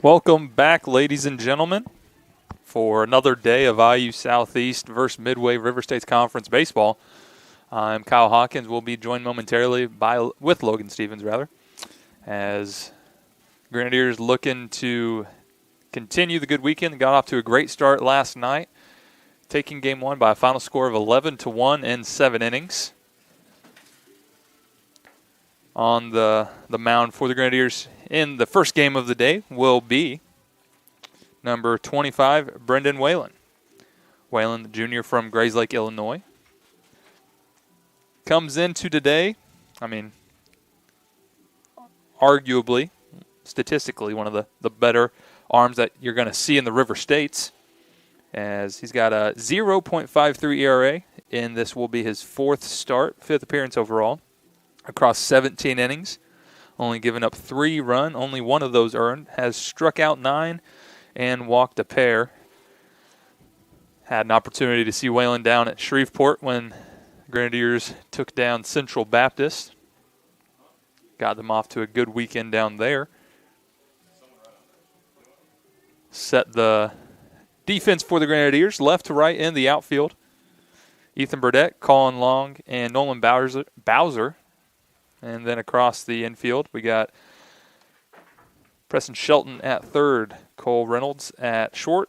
Welcome back, ladies and gentlemen, for another day of IU Southeast versus Midway River States Conference baseball. I'm Kyle Hawkins. We'll be joined momentarily with Logan Stevens, as Grenadiers looking to continue the good weekend. Got off to a great start last night, taking game one by a final score of 11-1 in 7 innings. On the mound for the Grenadiers in the first game of the day will be number 25, Brendan Whalen. Whalen, the junior from Grayslake, Illinois. Comes into today, arguably, statistically, one of the better arms that you're going to see in the River States, as he's got a 0.53 ERA, and this will be his fifth appearance overall, across 17 innings. Only given up 3 runs, only one of those earned. Has struck out 9 and walked a pair. Had an opportunity to see Whalen down at Shreveport when Grenadiers took down Central Baptist. Got them off to a good weekend down there. Set the defense for the Grenadiers, left to right in the outfield. Ethan Burdette, Colin Long, and Nolan Bowser. And then across the infield, we got Preston Shelton at third, Cole Reynolds at short,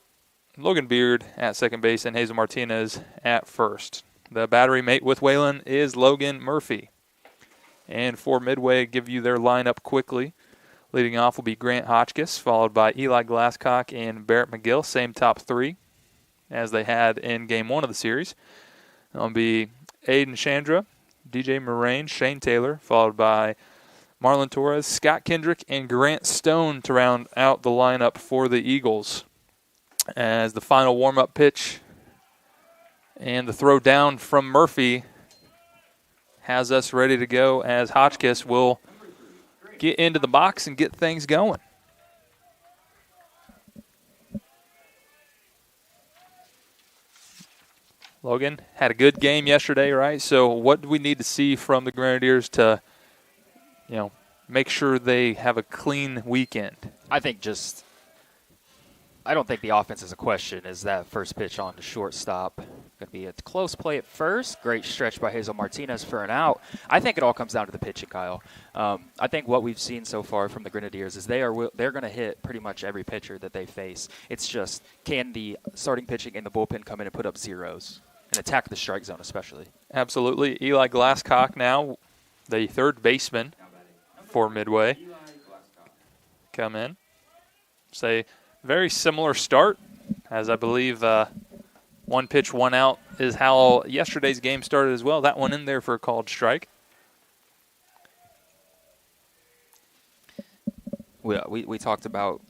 Logan Beard at second base, and Hazel Martinez at first. The battery mate with Whalen is Logan Murphy. And for Midway, give you their lineup quickly. Leading off will be Grant Hotchkiss, followed by Eli Glasscock and Barrett McGill, same top 3 as they had in game 1 of the series. It'll be Aiden Chandra, DJ Moraine, Shane Taylor, followed by Marlon Torres, Scott Kendrick, and Grant Stone to round out the lineup for the Eagles. As the final warm-up pitch and the throw down from Murphy has us ready to go, as Hotchkiss will get into the box and get things going. Logan had a good game yesterday, right? So what do we need to see from the Grenadiers to, make sure they have a clean weekend? I don't think the offense is a question. Is that first pitch on to shortstop going to be a close play at first? Great stretch by Hazel Martinez for an out. I think it all comes down to the pitching, Kyle. I think what we've seen so far from the Grenadiers is they're going to hit pretty much every pitcher that they face. It's just, can the starting pitching and the bullpen come in and put up zeros and attack the strike zone especially? Absolutely. Eli Glasscock now, the third baseman for Midway, come in. Say very similar start, as I believe 1 pitch, 1 out is how yesterday's game started as well. That one in there for a called strike. We talked about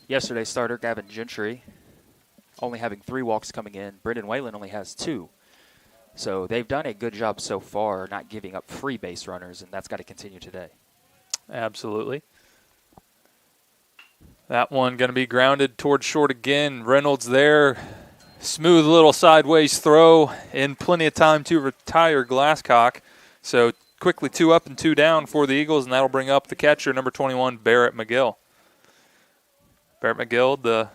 yesterday's starter, Gavin Gentry, only having 3 walks coming in. Brendan Whalen only has 2. So they've done a good job so far not giving up free base runners, and that's got to continue today. Absolutely. That one going to be grounded towards short again. Reynolds there. Smooth little sideways throw and plenty of time to retire Glasscock. So quickly 2 up and 2 down for the Eagles, and that'll bring up the catcher, number 21, Barrett McGill. Barrett McGill,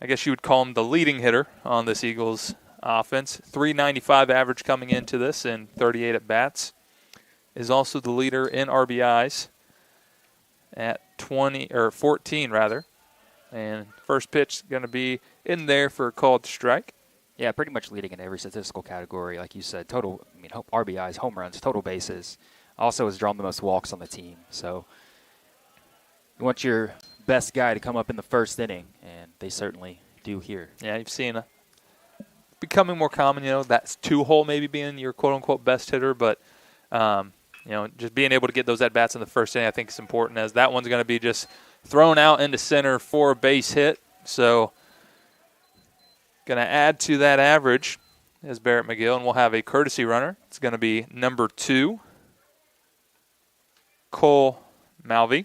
I guess you would call him the leading hitter on this Eagles offense. .395 average coming into this and 38 at-bats. Is also the leader in RBIs at 14 rather. And first pitch going to be in there for a called strike. Yeah, pretty much leading in every statistical category, like you said. RBIs, home runs, total bases. Also has drawn the most walks on the team. So you want your best guy to come up in the first inning, and they certainly do here. Yeah, you've seen becoming more common, that's 2-hole maybe being your quote-unquote best hitter, but just being able to get those at-bats in the first inning I think is important, as that one's going to be just thrown out into center for a base hit. So going to add to that average is Barrett McGill, and we'll have a courtesy runner. It's going to be number 2, Cole Malvey.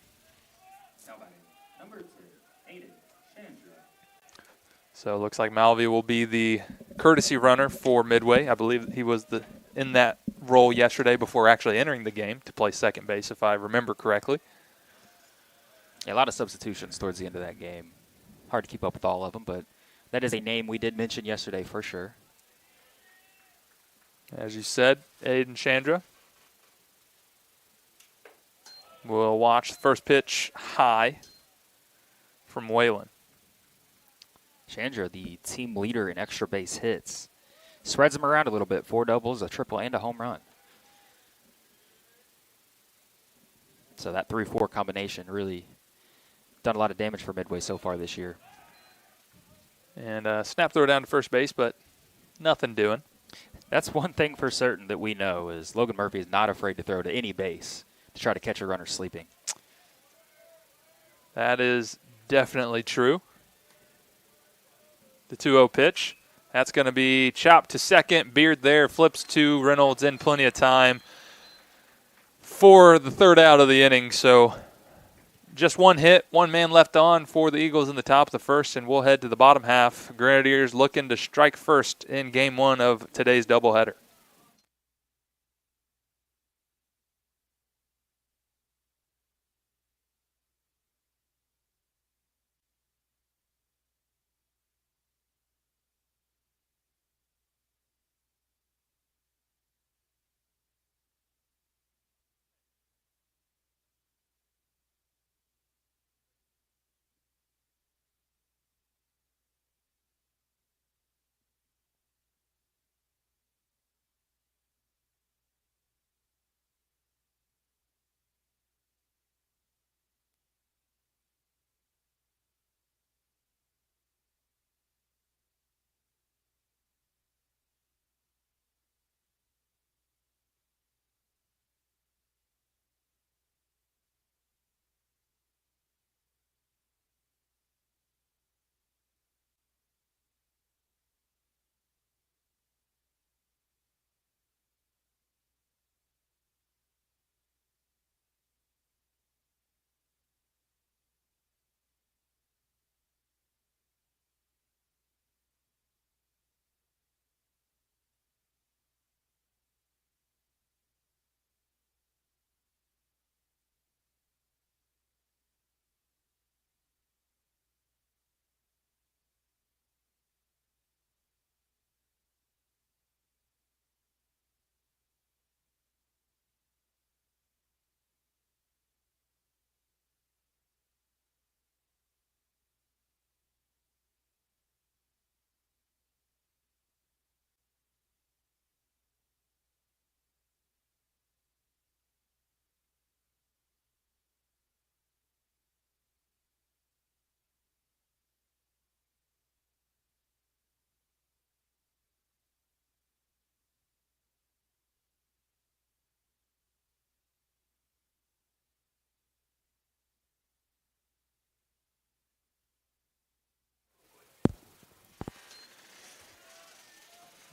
So it looks like Malvey will be the courtesy runner for Midway. I believe he was in that role yesterday before actually entering the game to play second base, if I remember correctly. Yeah, a lot of substitutions towards the end of that game. Hard to keep up with all of them, but that is a name we did mention yesterday for sure. As you said, Aiden Chandra will watch the first pitch high from Whalen. Chandra, the team leader in extra base hits. Spreads them around a little bit. 4 doubles, a triple, and a home run. So that 3-4 combination really done a lot of damage for Midway so far this year. And snap throw down to first base, but nothing doing. That's one thing for certain that we know is Logan Murphy is not afraid to throw to any base to try to catch a runner sleeping. That is definitely true. The 2-0 pitch. That's going to be chopped to second. Beard there, flips to Reynolds in plenty of time for the third out of the inning. So just one hit, one man left on for the Eagles in the top of the first, and we'll head to the bottom half. Grenadiers looking to strike first in game one of today's doubleheader.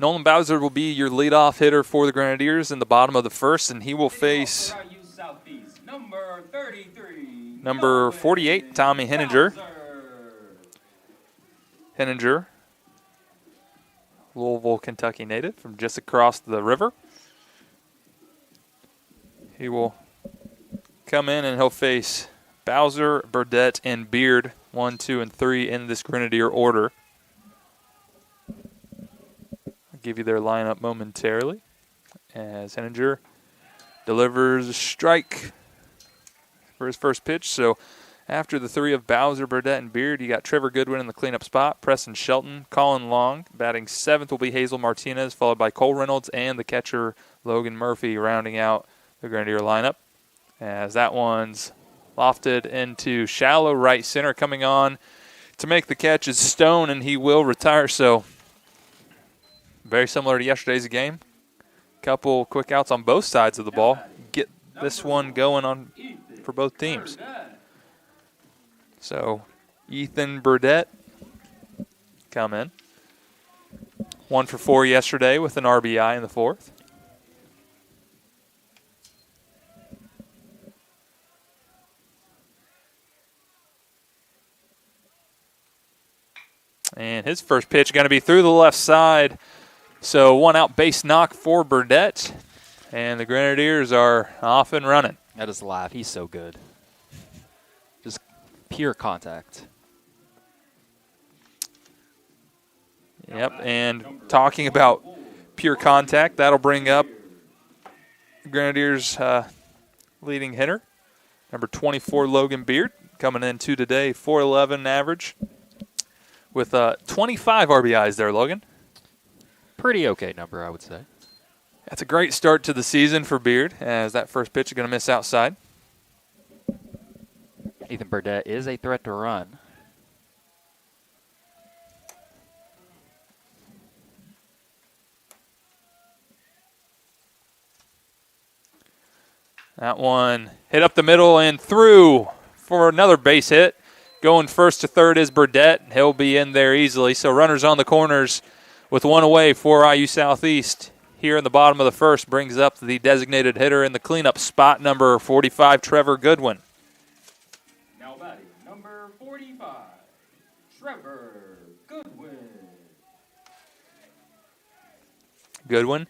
Nolan Bowser will be your leadoff hitter for the Grenadiers in the bottom of the first, and he will face number 48, Tommy Henninger. Henninger, Louisville, Kentucky native from just across the river. He will come in and he'll face Bowser, Burdette, and Beard, 1, 2, and 3 in this Grenadier order. I'll give you their lineup momentarily as Henninger delivers a strike for his first pitch. So after the three of Bowser, Burdette, and Beard, you got Trevor Goodwin in the cleanup spot, Preston Shelton, Colin Long. Batting seventh will be Hazel Martinez, followed by Cole Reynolds and the catcher Logan Murphy rounding out the Grenadier lineup. As that one's lofted into shallow right center. Coming on to make the catch is Stone, and he will retire. So very similar to yesterday's game. Couple quick outs on both sides of the ball. Get this one going on for both teams. So Ethan Burdette come in. 1 for 4 yesterday with an RBI in the fourth. And his first pitch going to be through the left side. So one out base knock for Burdette. And the Grenadiers are off and running. That is live. He's so good. Just pure contact. Yep, and talking about pure contact, that'll bring up Grenadiers' leading hitter, number 24, Logan Beard, coming into today, 4.11 average with 25 RBIs there, Logan. Pretty okay number, I would say. That's a great start to the season for Beard, as that first pitch is going to miss outside. Ethan Burdett is a threat to run. That one hit up the middle and through for another base hit. Going first to third is Burdett. He'll be in there easily. So runners on the corners with one away for IU Southeast. Here in the bottom of the first brings up the designated hitter in the cleanup spot, number 45, Trevor Goodwin. Now batting, number 45, Trevor Goodwin. Goodwin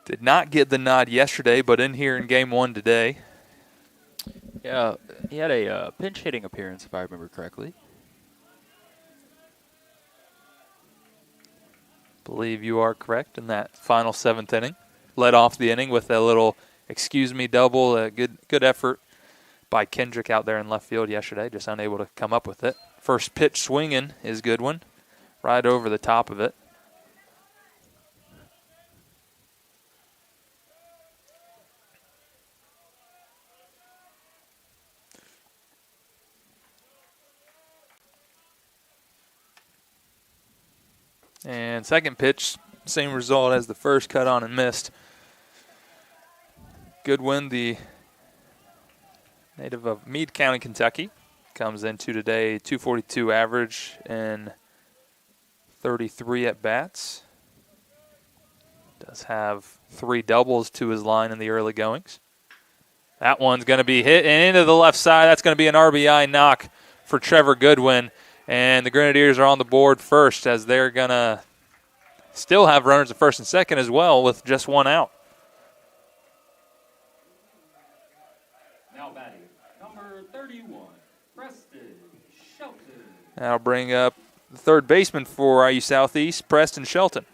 did not get the nod yesterday, but in here in game one today. Yeah, he had a pinch hitting appearance, if I remember correctly. Believe you are correct in that final seventh inning. Led off the inning with a little excuse me double. A good effort by Kendrick out there in left field yesterday, just unable to come up with it. First pitch swinging is Goodwin, right over the top of it. And second pitch, same result as the first, cut on and missed. Goodwin, the native of Meade County, Kentucky, comes into today 242 average and 33 at-bats. Does have 3 doubles to his line in the early goings. That one's going to be hit and into the left side. That's going to be an RBI knock for Trevor Goodwin. And the Grenadiers are on the board first, as they're going to still have runners at first and second as well with just one out. Now batting, number 31, Preston Shelton. That'll bring up the third baseman for IU Southeast, Preston Shelton.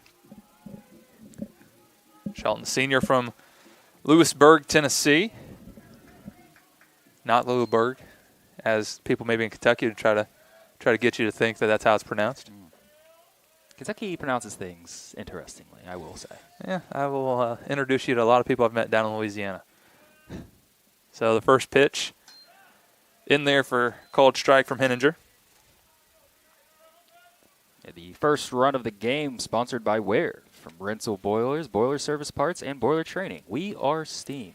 Shelton, senior from Lewisburg, Tennessee. Not Louisburg, as people maybe in Kentucky would try to get you to think that that's how it's pronounced. Kentucky pronounces things interestingly, I will say. Yeah, I will introduce you to a lot of people I've met down in Louisiana. So the first pitch in there for called strike from Henninger. Yeah, the first run of the game sponsored by Ware from Rental Boilers, Boiler Service Parts, and Boiler Training. We are Steam.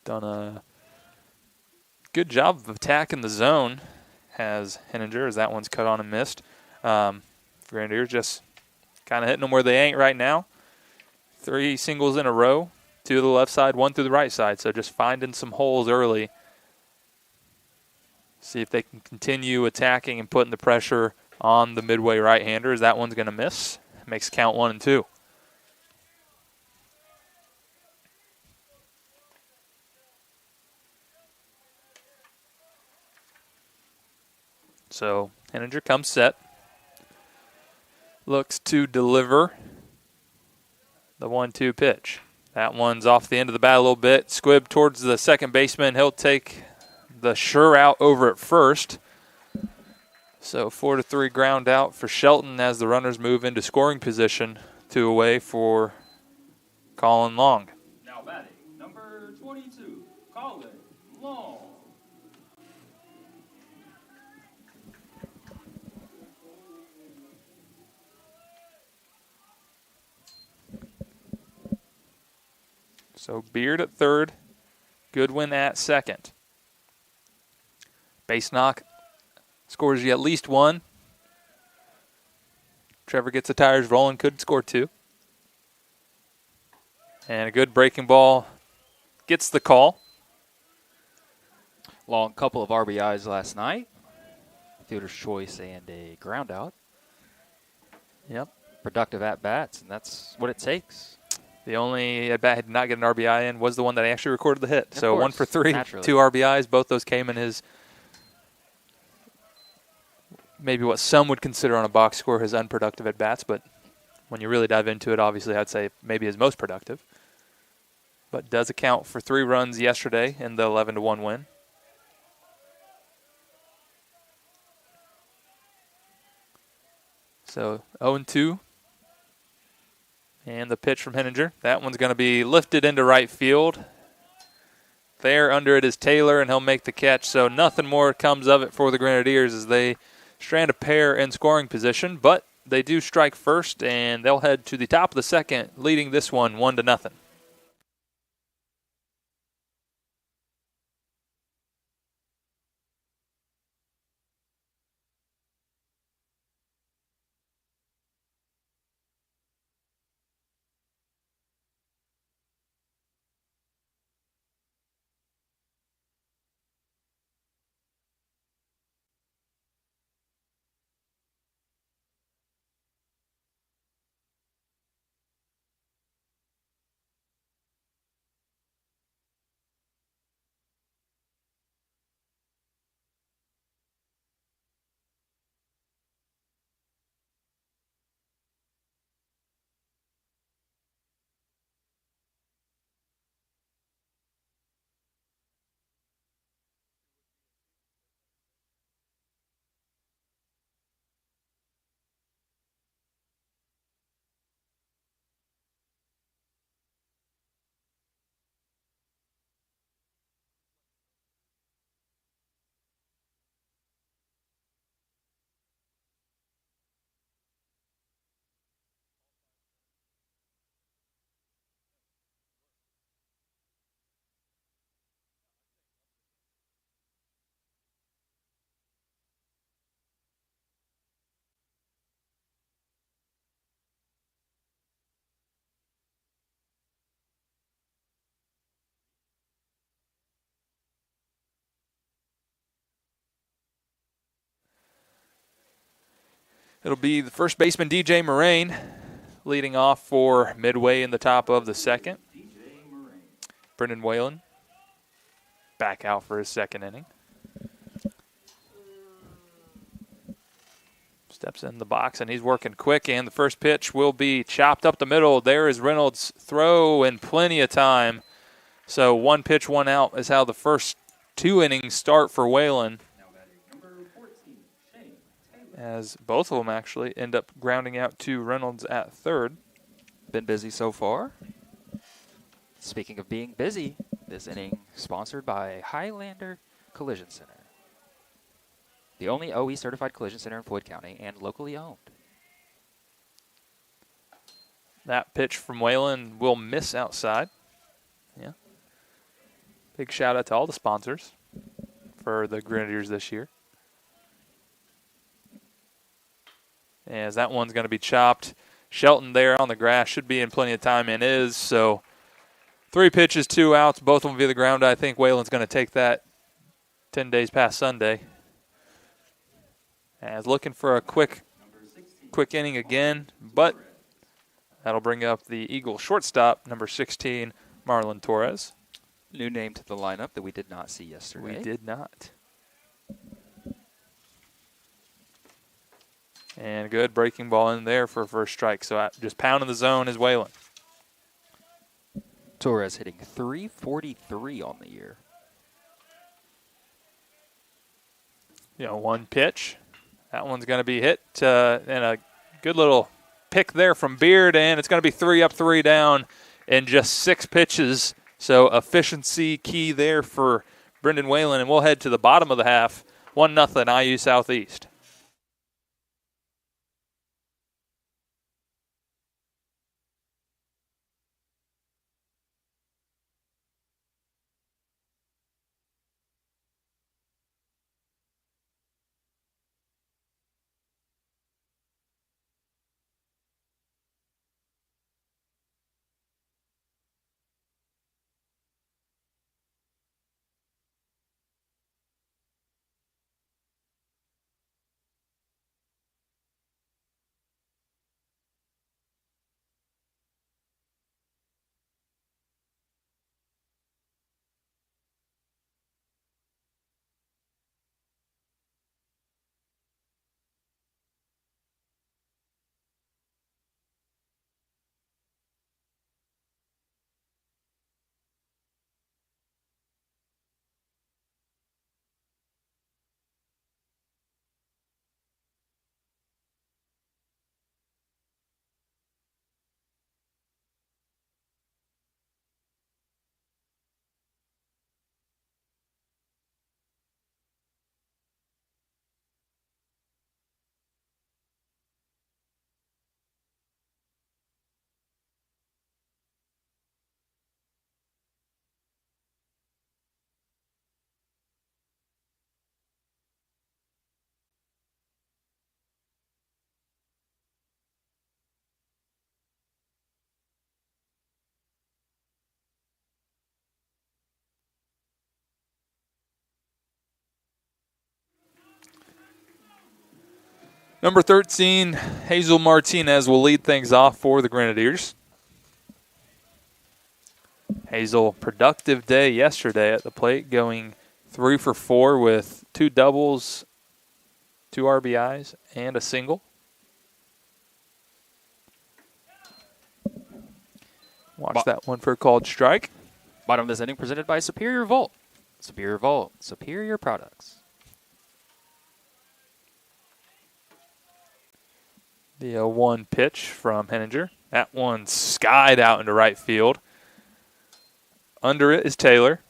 Done a good job of attacking the zone, has Henninger, as that one's cut on and missed. Grenadiers just kind of hitting them where they ain't right now. 3 singles in a row, 2 to the left side, 1 through the right side. So just finding some holes early. See if they can continue attacking and putting the pressure on the Midway right-hander, as that one's going to miss. Makes count 1 and 2. So Henninger comes set. Looks to deliver the 1-2 pitch. That one's off the end of the bat a little bit. Squibb towards the second baseman. He'll take the sure out over at first. So 4-3 ground out for Shelton as the runners move into scoring position. 2 away for Colin Long. Now batting, number 22, Colin Long. So Beard at third, Goodwin at second. Base knock scores you at least 1. Trevor gets the tires rolling, could score 2. And a good breaking ball gets the call. Long couple of RBIs last night. Fielder's choice and a ground out. Yep. Productive at-bats, and that's what it takes. The only at bat did not get an RBI in was the one that I actually recorded the hit. Of So course, 1 for 3, naturally. 2 RBIs. Both those came in his, maybe what some would consider on a box score, his unproductive at bats. But when you really dive into it, obviously I'd say maybe his most productive. But does account for 3 runs yesterday in the 11-1 win. So 0-2. And the pitch from Henninger. That one's going to be lifted into right field. There under it is Taylor, and he'll make the catch. So nothing more comes of it for the Grenadiers as they strand a pair in scoring position. But they do strike first, and they'll head to the top of the second, leading this one 1-0. It'll be the first baseman, DJ Moraine, leading off for Midway in the top of the second. Brendan Whalen back out for his second inning. Steps in the box, and he's working quick, and the first pitch will be chopped up the middle. There is Reynolds' throw in plenty of time. So 1 pitch, 1 out is how the first 2 innings start for Whalen, as both of them actually end up grounding out to Reynolds at third. Been busy so far. Speaking of being busy, this inning sponsored by Highlander Collision Center, the only OE certified collision center in Floyd County and locally owned. That pitch from Whalen will miss outside. Yeah. Big shout out to all the sponsors for the Grenadiers this year. As that one's going to be chopped. Shelton there on the grass should be in plenty of time and is. So 3 pitches, 2 outs, both of them via the ground. I think Whalen's going to take that 10 days past Sunday. As looking for a quick inning again, but that'll bring up the Eagle shortstop, number 16, Marlon Torres. New name to the lineup that we did not see yesterday. We did not. And good breaking ball in there for first strike. So just pounding the zone is Whalen. Torres hitting .343 on the year. 1 pitch. That one's going to be hit, and a good little pick there from Beard, and it's going to be 3 up, 3 down in just 6 pitches. So efficiency key there for Brendan Whalen, and we'll head to the bottom of the half, 1-0 IU Southeast. Number 13, Hazel Martinez will lead things off for the Grenadiers. Hazel, productive day yesterday at the plate, going 3 for 4 with 2 doubles, 2 RBIs, and a single. Watch that one for a called strike. Bottom of this inning presented by Superior Volt. Superior Volt, superior products. The 0-1 pitch from Henninger. That one skied out into right field. Under it is Taylor,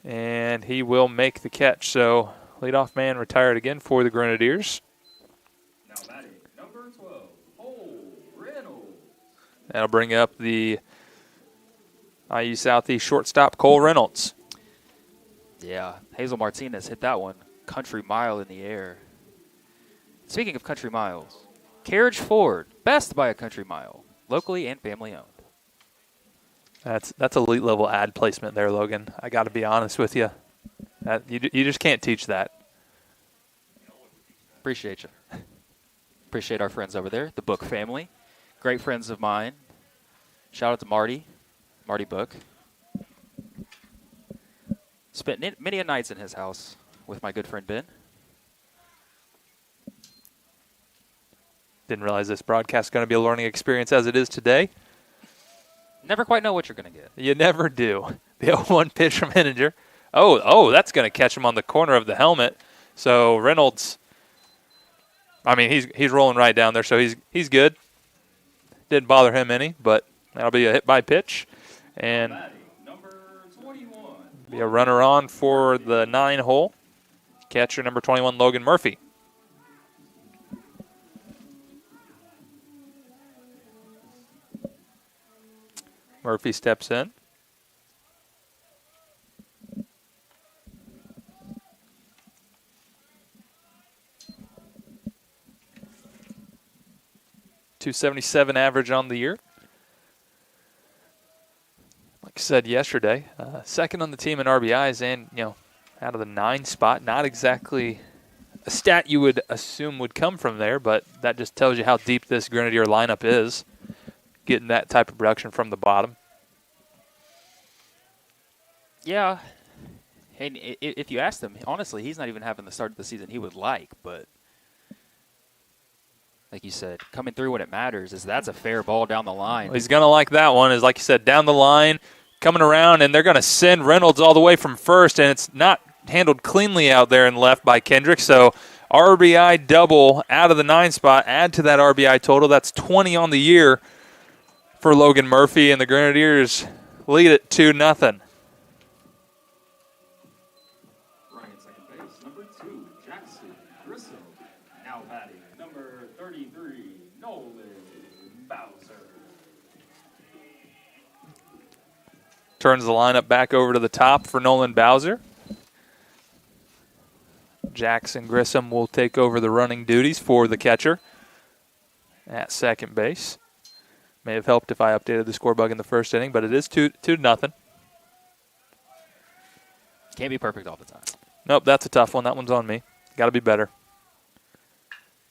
and he will make the catch. So leadoff man retired again for the Grenadiers. Now batting, number 12, Cole Reynolds. That'll bring up the IU Southeast shortstop, Cole Reynolds. Yeah, Hazel Martinez hit that one country mile in the air. Speaking of country miles, Carriage Ford, best by a country mile, locally and family owned. That's elite level ad placement there, Logan. I got to be honest with you. You just can't teach that. Appreciate you. Appreciate our friends over there, the Book family. Great friends of mine. Shout out to Marty Book. Spent many a nights in his house with my good friend Ben. Didn't realize this broadcast is going to be a learning experience as it is today. Never quite know what you're going to get. You never do. The 0-1 pitch from Henninger. Oh, that's going to catch him on the corner of the helmet. So Reynolds, I mean, he's rolling right down there, so he's good. Didn't bother him any, but that'll be a hit by pitch. And Number 21. be a runner on for the 9-hole. Catcher number 21, Logan Murphy. Murphy steps in. .277 average on the year. Like I said yesterday, second on the team in RBIs, and out of the 9 spot, not exactly a stat you would assume would come from there, but that just tells you how deep this Grenadier lineup is. Getting that type of production from the bottom. Yeah. And if you asked him, honestly, he's not even having the start of the season he would like. But like you said, coming through when it matters that's a fair ball down the line. Well, he's going to like that one. Is like you said, down the line, coming around, and they're going to send Reynolds all the way from first, and it's not handled cleanly out there and left by Kendrick. So RBI double out of the 9 spot, add to that RBI total. That's 20 on the year for Logan Murphy, and the Grenadiers lead it 2-0. Running second base, number 2, Jackson Grissom. Now batting, number 33, Nolan Bowser. Turns the lineup back over to the top for Nolan Bowser. Jackson Grissom will take over the running duties for the catcher at second base. May have helped if I updated the score bug in the first inning, but it is 2-0. Can't be perfect all the time. Nope, that's a tough one. That one's on me. Got to be better.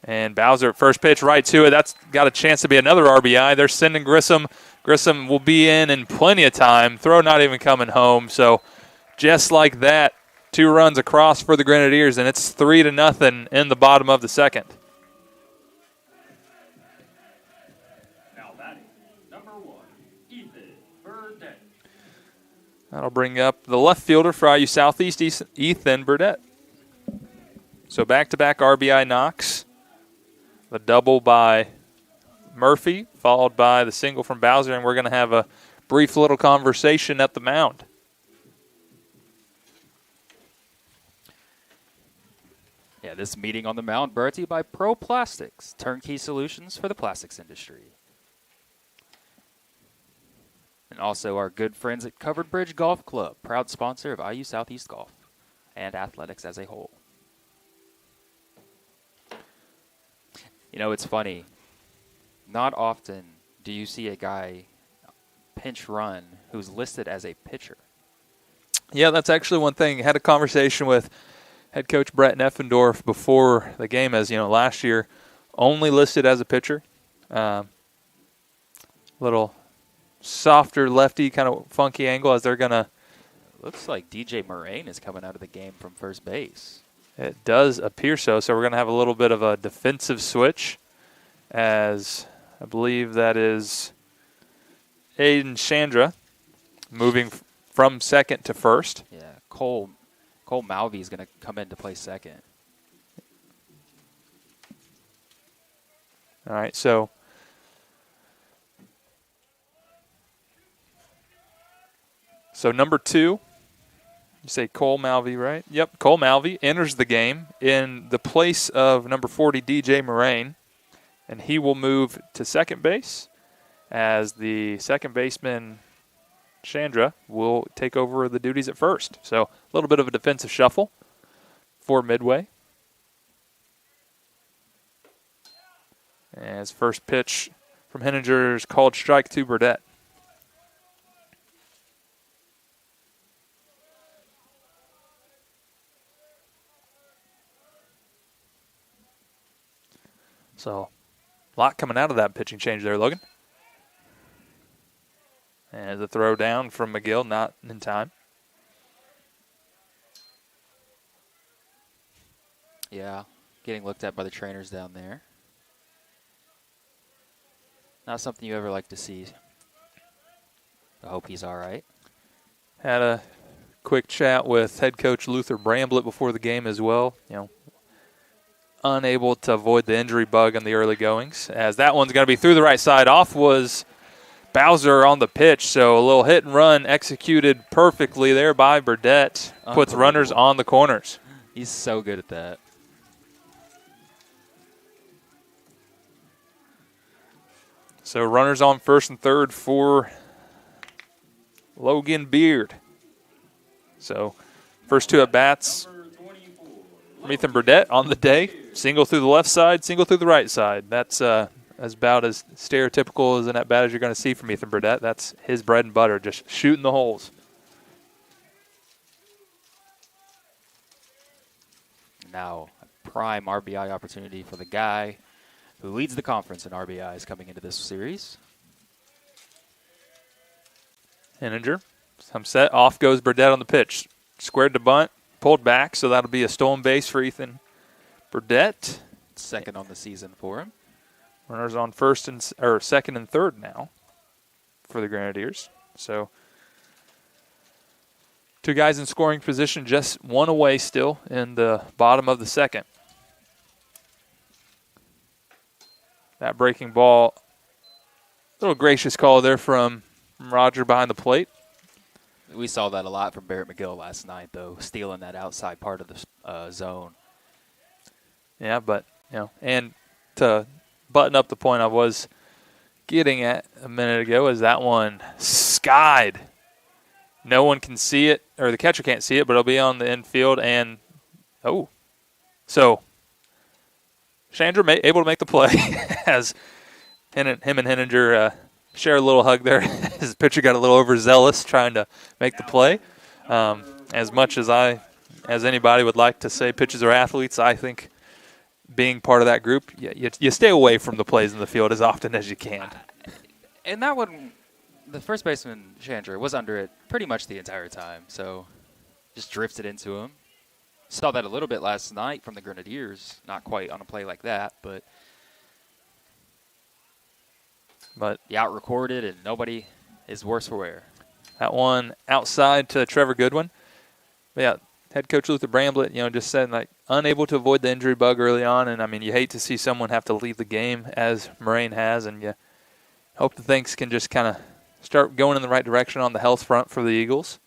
And Bowser, first pitch right to it. That's got a chance to be another RBI. They're sending Grissom. Grissom will be in plenty of time. Throw not even coming home. So just like that, 2 runs across for the Grenadiers, and it's 3-0 in the bottom of the second. Now batting, number 1, Ethan Burdett. That'll bring up the left fielder for IU Southeast, Ethan Burdett. So back-to-back RBI knocks. The double by Murphy, followed by the single from Bowser, and we're going to have a brief little conversation at the mound. Yeah, this meeting on the mound brought to you by Pro Plastics, turnkey solutions for the plastics industry. And also our good friends at Covered Bridge Golf Club, proud sponsor of IU Southeast Golf and athletics as a whole. It's funny. Not often do you see a guy pinch run who's listed as a pitcher. Yeah, that's actually one thing. I had a conversation with head coach Brett Neffendorf before the game, as last year only listed as a pitcher. Little softer lefty, kind of funky angle as they're going to. Looks like DJ Moraine is coming out of the game from first base. It does appear so. So we're going to have a little bit of a defensive switch, as I believe that is Aiden Chandra moving from second to first. Yeah, Cole Malvey is going to come in to play second. All right, so number 2, you say Cole Malvey, right? Yep, Cole Malvey enters the game in the place of number 40, DJ Moraine, and he will move to second base as the second baseman, Chandra, will take over the duties at first. So a little bit of a defensive shuffle for Midway. As first pitch from Henninger is called strike to Burdett. So a lot coming out of that pitching change there, Logan. And the throw down from McGill, not in time. Yeah, getting looked at by the trainers down there. Not something you ever like to see. I hope he's all right. Had a quick chat with head coach Luther Bramblett before the game as well. Unable to avoid the injury bug in the early goings, as that one's going to be through the right side. Off was Bowser on the pitch, so a little hit and run executed perfectly there by Burdett. Puts runners on the corners. He's so good at that. So runners on first and third for Logan Beard. So first 2 at-bats from Ethan Burdett on the day. Single through the left side, single through the right side. That's about as stereotypical as an at-bat as you're going to see from Ethan Burdett. That's his bread and butter, just shooting the holes. Now, a prime RBI opportunity for the guy who leads the conference in RBIs coming into this series. Henninger, some set. Off goes Burdett on the pitch. Squared to bunt, pulled back, so that'll be a stolen base for Ethan Burdett. Second on the season for him. Runners on second and third now for the Grenadiers. So 2 guys in scoring position, just 1 away still in the bottom of the second. That breaking ball, little gracious call there from Roger behind the plate. We saw that a lot from Barrett McGill last night, though, stealing that outside part of the zone. Yeah, but, and to button up the point I was getting at a minute ago is that one skied. No one can see it, or the catcher can't see it, but it'll be on the infield. And, so Chandra able to make the play as him and Henninger share a little hug there. His pitcher got a little overzealous trying to make the play. As much as anybody would like to say pitchers are athletes, I think being part of that group, you stay away from the plays in the field as often as you can. And that one, the first baseman, Chandra, was under it pretty much the entire time, so just drifted into him. Saw that a little bit last night from the Grenadiers. Not quite on a play like that, but he out-recorded, and nobody is worse for wear. That one outside to Trevor Goodwin. But yeah, head coach Luther Bramblett, just said, unable to avoid the injury bug early on. And, you hate to see someone have to leave the game as Moraine has, and you hope that things can just kind of start going in the right direction on the health front for the Eagles.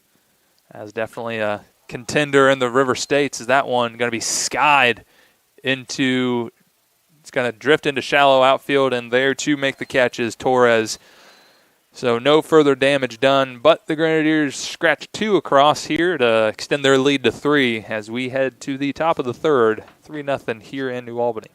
As definitely a contender in the River States. Is that one going to be skied into – it's going to drift into shallow outfield, and there to make the catch is Torres. So no further damage done, but the Grenadiers scratch 2 across here to extend their lead to 3 as we head to the top of the third, 3-0 here in New Albany.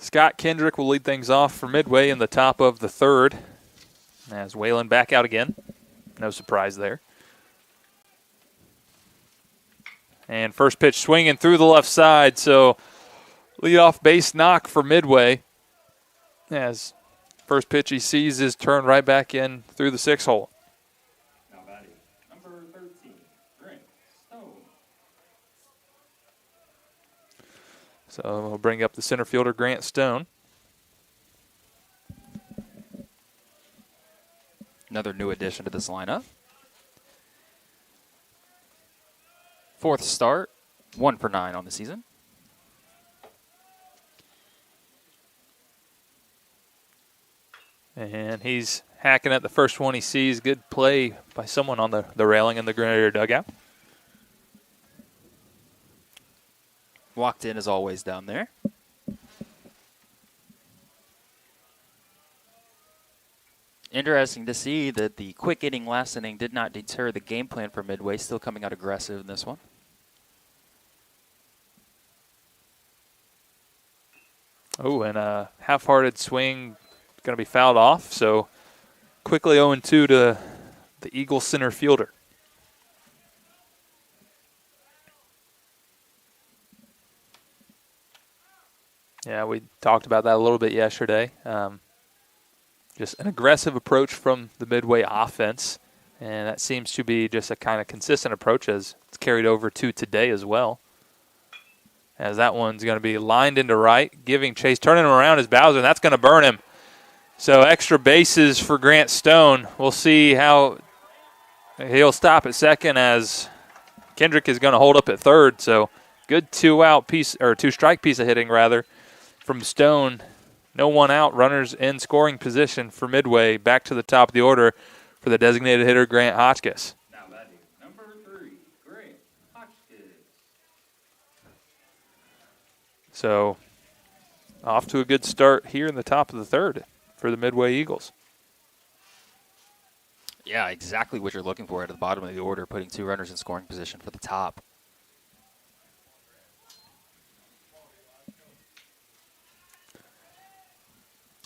Scott Kendrick will lead things off for Midway in the top of the third. As Whalen back out again. No surprise there. And first pitch swinging through the left side, so leadoff base knock for Midway. As first pitch he sees is turned right back in through the 6-hole. Now batting, number 13, Grant Stone. So we'll bring up the center fielder, Grant Stone. Another new addition to this lineup. Fourth start, 1 for 9 on the season. And he's hacking at the first one he sees. Good play by someone on the railing in the Grenadier dugout. Walked in as always down there. Interesting to see that the quick inning last inning did not deter the game plan for Midway, still coming out aggressive in this one. Oh, and a half-hearted swing going to be fouled off. So quickly 0-2 to the Eagles center fielder. Yeah, we talked about that a little bit yesterday. Just an aggressive approach from the Midway offense, and that seems to be just a kind of consistent approach as it's carried over to today as well. As that one's going to be lined into right, giving chase, turning him around is Bowser, and that's going to burn him. So extra bases for Grant Stone. We'll see how he'll stop at second as Kendrick is going to hold up at third. So good two-strike piece of hitting rather from Stone. No one out, runners in scoring position for Midway. Back to the top of the order for the designated hitter, Grant Hotchkiss. Now batting, number 3, Grant Hotchkiss. So off to a good start here in the top of the third for the Midway Eagles. Yeah, exactly what you're looking for at the bottom of the order, putting 2 runners in scoring position for the top.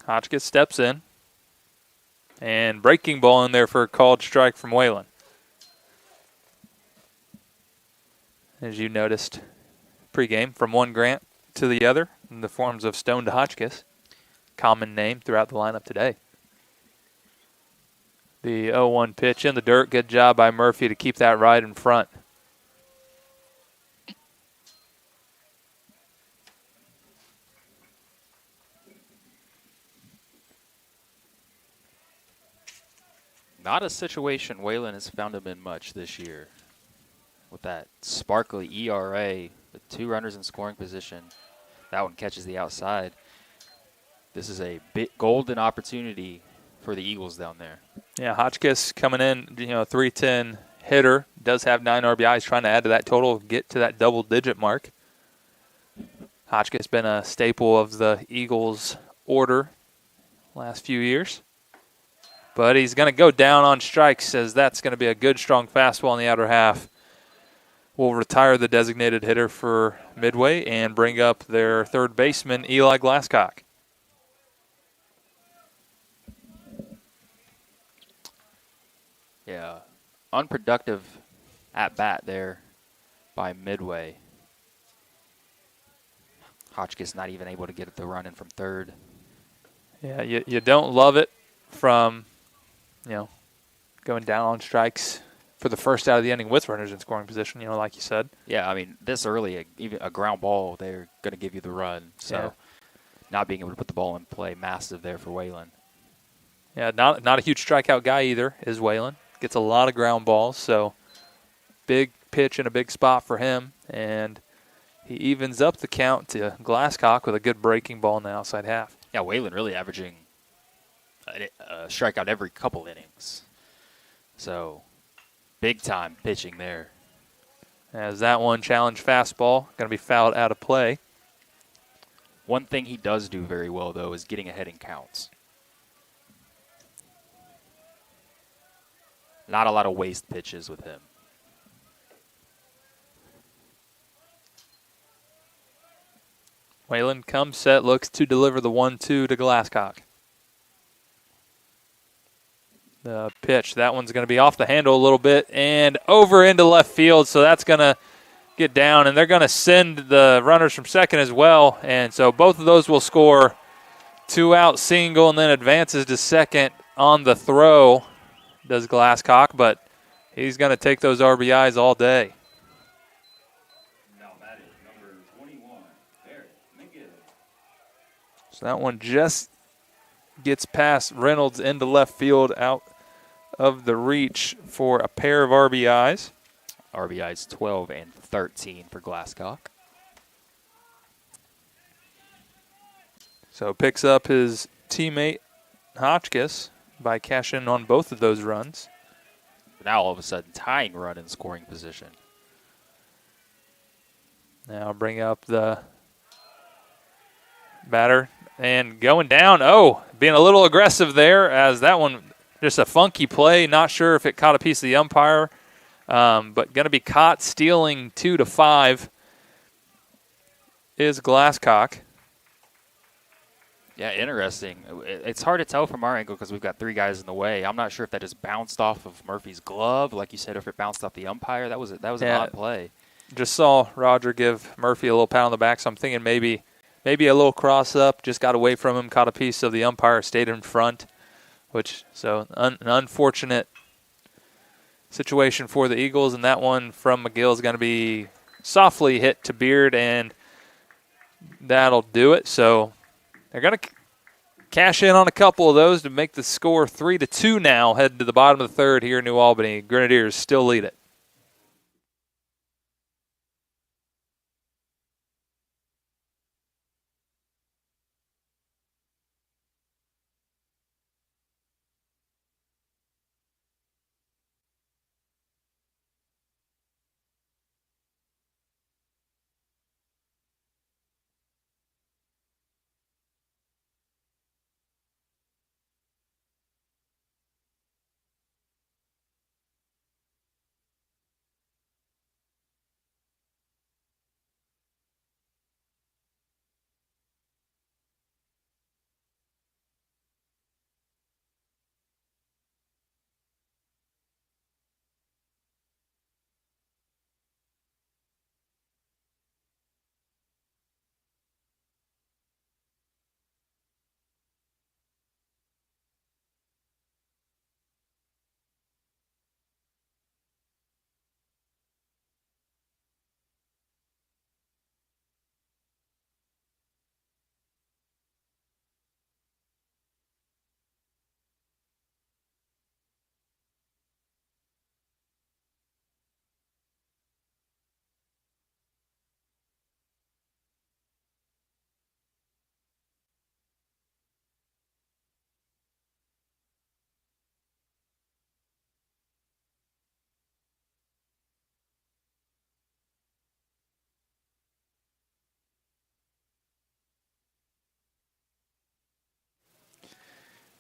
Hotchkiss steps in. And breaking ball in there for a called strike from Whalen. As you noticed pregame, from one Grant to the other in the forms of Stone to Hotchkiss. Common name throughout the lineup today. The 0-1 pitch in the dirt. Good job by Murphy to keep that right in front. Not a situation Whalen has found him in much this year. With that sparkly ERA, with 2 runners in scoring position, that one catches the outside. This is a big golden opportunity for the Eagles down there. Yeah, Hotchkiss coming in, 310 hitter, does have 9 RBIs, trying to add to that total, get to that double-digit mark. Hotchkiss been a staple of the Eagles' order last few years. But he's going to go down on strikes, as that's going to be a good, strong fastball in the outer half. We'll retire the designated hitter for Midway and bring up their third baseman, Eli Glasscock. Yeah, unproductive at-bat there by Midway. Hotchkiss not even able to get the run in from third. Yeah, you don't love it from, going down on strikes for the first out of the inning with runners in scoring position, like you said. Yeah, I mean, this early, even a ground ball, they're going to give you the run. So not being able to put the ball in play, massive there for Whalen. Yeah, not a huge strikeout guy either is Whalen. Gets a lot of ground balls, so big pitch in a big spot for him. And he evens up the count to Glasscock with a good breaking ball in the outside half. Yeah, Whalen really averaging a strikeout every couple innings. So, big-time pitching there. As that one challenge fastball, going to be fouled out of play. One thing he does do very well, though, is getting ahead in counts. Not a lot of waste pitches with him. Whalen comes set, looks to deliver the 1-2 to Glasscock. The pitch, that one's going to be off the handle a little bit and over into left field, so that's going to get down, and they're going to send the runners from second as well, and so both of those will score. 2-out single, and then advances to second on the throw, does Glasscock, but he's going to take those RBIs all day. Now batting, number 21, Barrett McGill. So that one just gets past Reynolds into left field, out of the reach for a pair of RBIs. RBIs 12 and 13 for Glasscock. So picks up his teammate Hotchkiss by cashing on both of those runs. Now all of a sudden tying run in scoring position. Now bring up the batter and going down. Oh, being a little aggressive there, as that one just a funky play. Not sure if it caught a piece of the umpire, but going to be caught stealing 2-5 is Glasscock. Yeah, interesting. It's hard to tell from our angle because we've got three guys in the way. I'm not sure if that just bounced off of Murphy's glove, like you said, or if it bounced off the umpire. That was an odd play. Just saw Roger give Murphy a little pat on the back, so I'm thinking maybe a little cross up, just got away from him, caught a piece of the umpire, stayed in front, an unfortunate situation for the Eagles, and that one from McGill is going to be softly hit to Beard, and that'll do it. So they're going to cash in on a couple of those to make the score 3-2 now, heading to the bottom of the third here in New Albany. Grenadiers still lead it.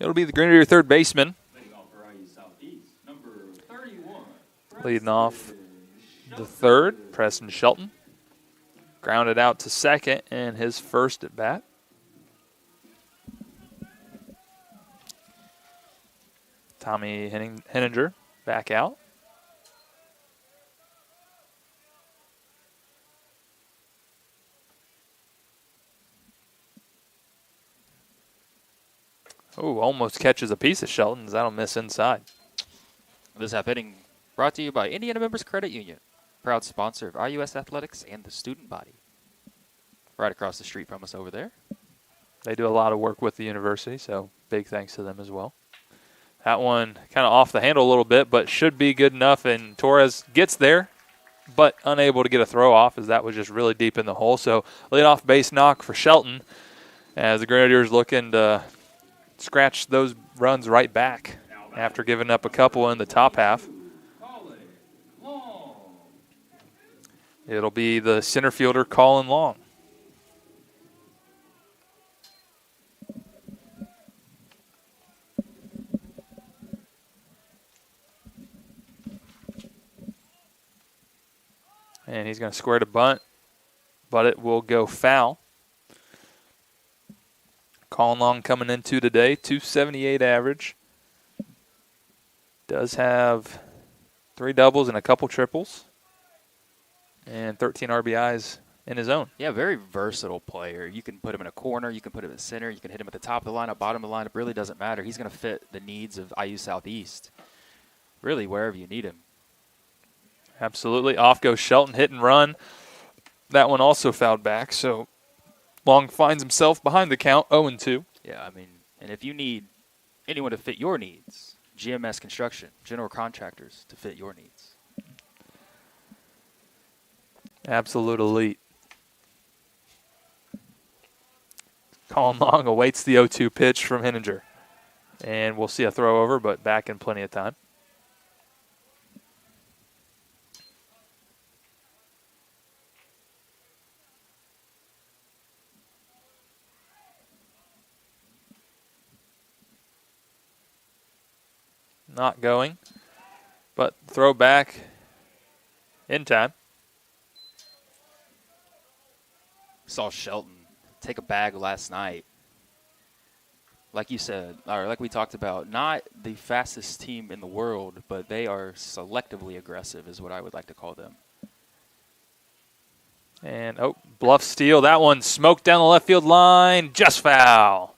It'll be the Grenadier third baseman leading off the third, Preston Shelton. Grounded out to second in his first at bat. Tommy Henninger back out. Oh, almost catches a piece of Shelton's. That'll miss inside. This half inning brought to you by Indiana Members Credit Union, proud sponsor of IUS Athletics and the student body. Right across the street from us over there. They do a lot of work with the university, so big thanks to them as well. That one kind of off the handle a little bit, but should be good enough, and Torres gets there, but unable to get a throw off as that was just really deep in the hole. So leadoff base knock for Shelton as the Grenadiers looking to scratch those runs right back after giving up a couple in the top half. It'll be the center fielder Colin Long. And he's going to square to bunt, but it will go foul. Colin Long coming into today, 278 average. Does have 3 doubles and a couple triples. And 13 RBIs in his own. Yeah, very versatile player. You can put him in a corner, you can put him in the center, you can hit him at the top of the lineup, bottom of the lineup. Really doesn't matter. He's going to fit the needs of IU Southeast. Really, wherever you need him. Absolutely. Off goes Shelton, hit and run. That one also fouled back, so Long finds himself behind the count, 0-2. Yeah, I mean, and if you need anyone to fit your needs, GMS Construction, general contractors to fit your needs. Absolute elite. Colin Long awaits the 0-2 pitch from Henninger. And we'll see a throw over, but back in plenty of time. Not going, but throw back in time. Saw Shelton take a bag last night. Like you said, or like we talked about, not the fastest team in the world, but they are selectively aggressive is what I would like to call them. And, bluff steal. That one smoked down the left field line. Just foul.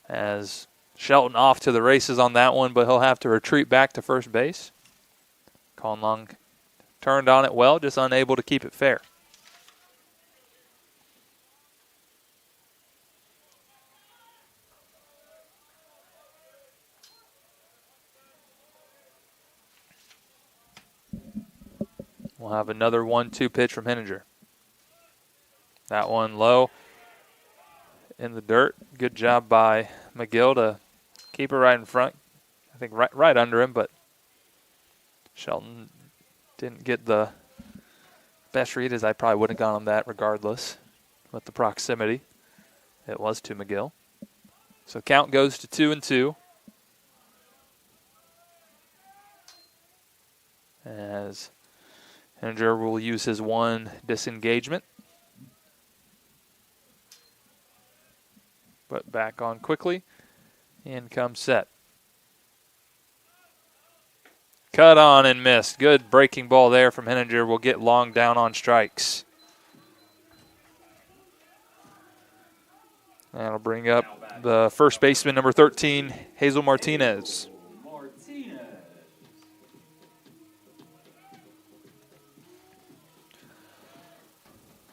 As Shelton off to the races on that one, but he'll have to retreat back to first base. Colin Long turned on it well, just unable to keep it fair. We'll have another 1-2 pitch from Henninger. That one low in the dirt. Good job by McGill to keep it right in front. I think right under him, but Shelton didn't get the best read, as I probably would have gone on that regardless with the proximity. It was to McGill. So count goes to 2-2. As Henninger will use his one disengagement. But back on quickly. In comes set. Cut on and missed. Good breaking ball there from Henninger. Will get Long down on strikes. That'll bring up the first baseman, number 13, Hazel Martinez.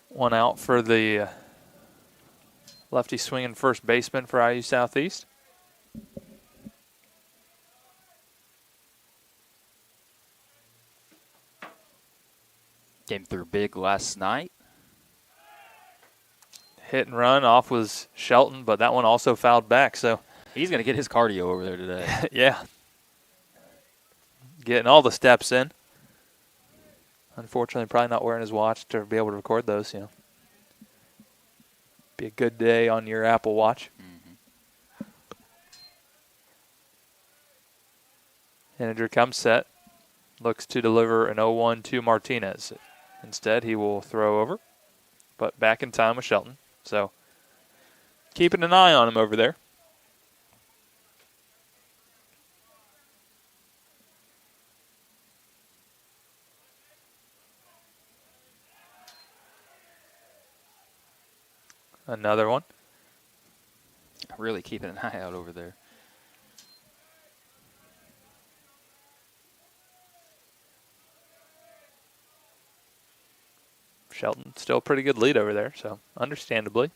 One out for the lefty swinging first baseman for IU Southeast. Came through big last night. Hit and run. Off was Shelton, but that one also fouled back. So he's going to get his cardio over there today. Yeah. Getting all the steps in. Unfortunately, probably not wearing his watch to be able to record those, Be a good day on your Apple Watch. Henninger comes set. Looks to deliver an 0-1 to Martinez. Instead, he will throw over. But back in time with Shelton. So, keeping an eye on him over there. Another one. Really keeping an eye out over there. Shelton still a pretty good lead over there, so understandably.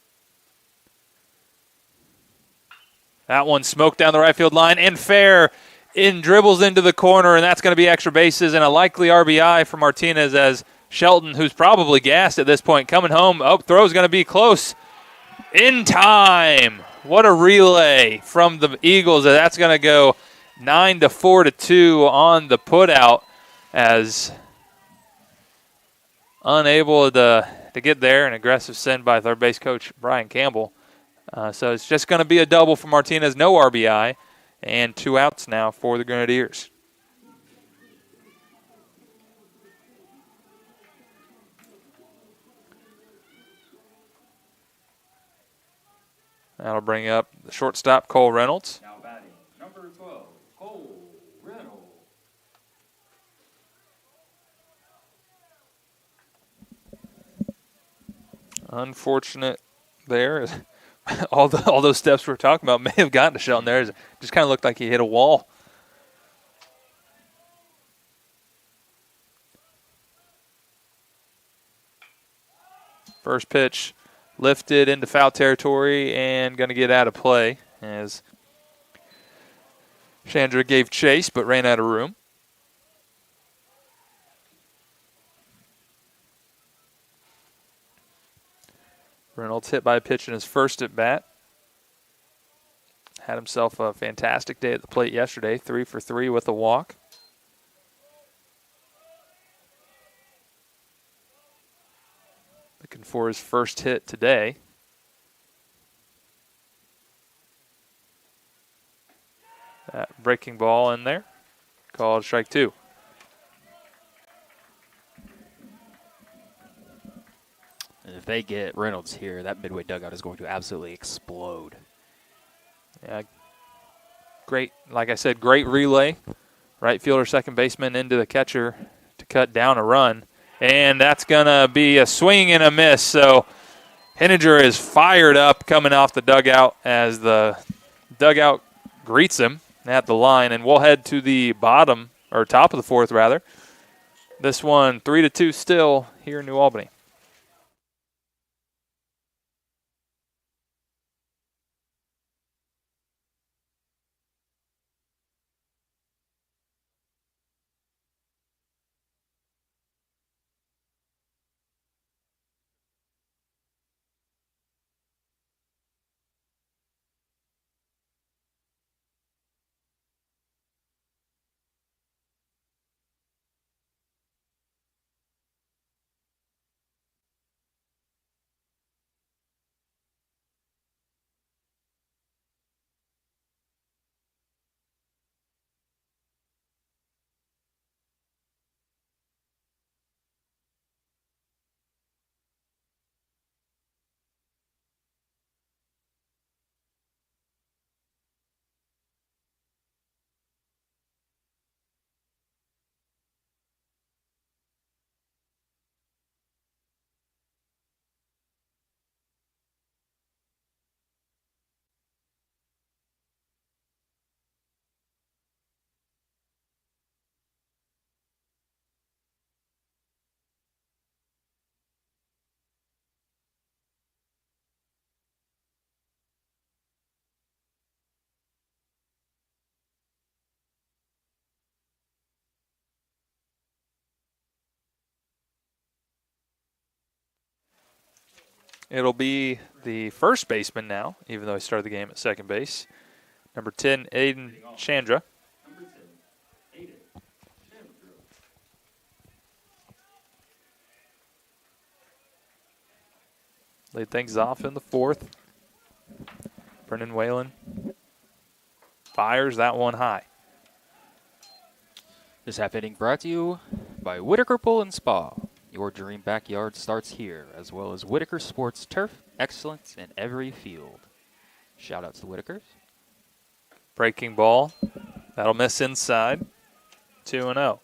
That one smoked down the right field line and fair. In dribbles into the corner, and that's going to be extra bases and a likely RBI for Martinez as Shelton, who's probably gassed at this point, coming home. Throw's going to be close. In time. What a relay from the Eagles. That's going to go 9-4-2 on the putout as unable to get there. An aggressive send by third base coach Brian Campbell. So it's just going to be a double for Martinez, no RBI, and 2 outs now for the Grenadiers. That'll bring up the shortstop, Cole Reynolds. Now batting, number 12, Cole Reynolds. Unfortunate there. all those steps we're talking about may have gotten to Shelton there. It just kind of looked like he hit a wall. First pitch lifted into foul territory and going to get out of play as Chandra gave chase but ran out of room. Reynolds hit by a pitch in his first at bat. Had himself a fantastic day at the plate yesterday, 3 for 3 with a walk. Looking for his first hit today. That breaking ball in there, called strike 2. And if they get Reynolds here, that Midway dugout is going to absolutely explode. Yeah, great, like I said, great relay. Right fielder, second baseman into the catcher to cut down a run. And that's going to be a swing and a miss. So Henninger is fired up coming off the dugout as the dugout greets him at the line. And we'll head to the bottom, or top of the fourth, rather. This one 3-2 still here in New Albany. It'll be the first baseman now, even though he started the game at second base. Number 10, Aiden Chandra. Number 10, Aiden Chandra. Laid things off in the fourth. Brendan Whalen fires that one high. This half inning brought to you by Whitaker Pool and Spa. Your dream backyard starts here, as well as Whitaker Sports Turf, excellence in every field. Shout out to the Whitakers. Breaking ball. That'll miss inside. 2-0.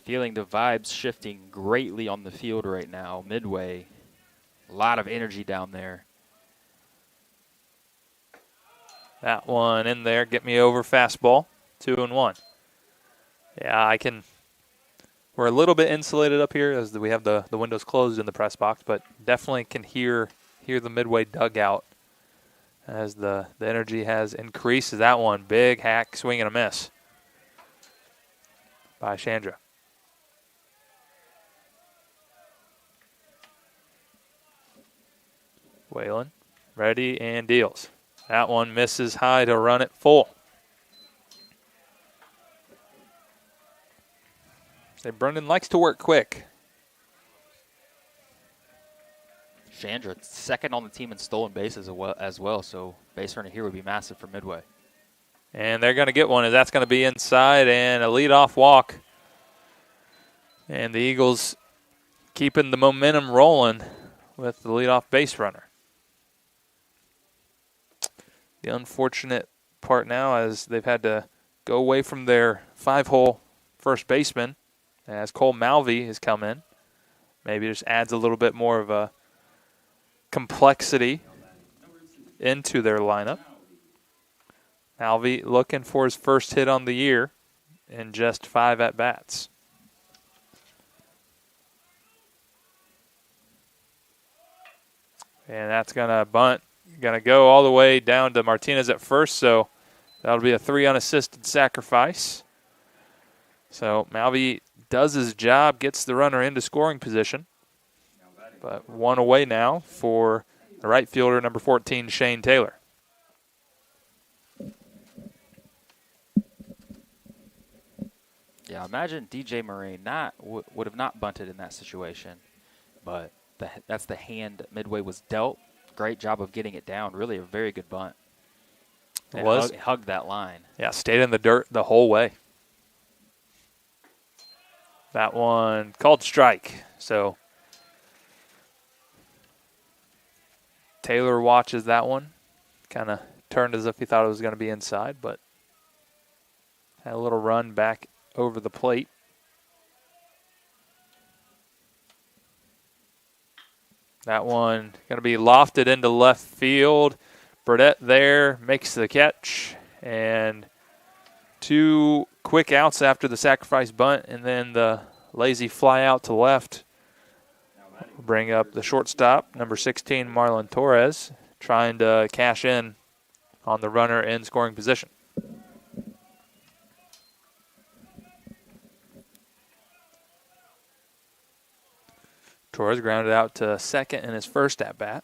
Feeling the vibes shifting greatly on the field right now. Midway, a lot of energy down there. That one in there. Get me over fastball. 2-1. Yeah, I can. We're a little bit insulated up here as we have the windows closed in the press box, but definitely can hear the Midway dugout as the energy has increased. That one, big hack, swing and a miss by Chandra. Whalen, ready and deals. That one misses high to run it full. Brendan likes to work quick. Chandra, second on the team in stolen bases as well, so base runner here would be massive for Midway. And they're going to get one, as that's going to be inside and a leadoff walk. And the Eagles keeping the momentum rolling with the leadoff base runner. The unfortunate part now is they've had to go away from their 5-hole first baseman as Cole Malvey has come in. Maybe just adds a little bit more of a complexity into their lineup. Malvey looking for his first hit on the year in just 5 at-bats. And that's going to bunt. Going to go all the way down to Martinez at first, so that'll be a 3 unassisted sacrifice. So Malvey does his job, gets the runner into scoring position. But 1 away now for the right fielder, number 14, Shane Taylor. Yeah, imagine DJ Murray would have not bunted in that situation, but that's the hand Midway was dealt. Great job of getting it down. Really a very good bunt. It was. Hugged that line. Yeah, stayed in the dirt the whole way. That one called strike. So Taylor watches that one. Kind of turned as if he thought it was going to be inside, but had a little run back over the plate. That one going to be lofted into left field. Burdette there makes the catch. And 2 quick outs after the sacrifice bunt, and then the lazy fly out to left. Bring up the shortstop, number 16, Marlon Torres, trying to cash in on the runner in scoring position. Torres grounded out to second in his first at-bat.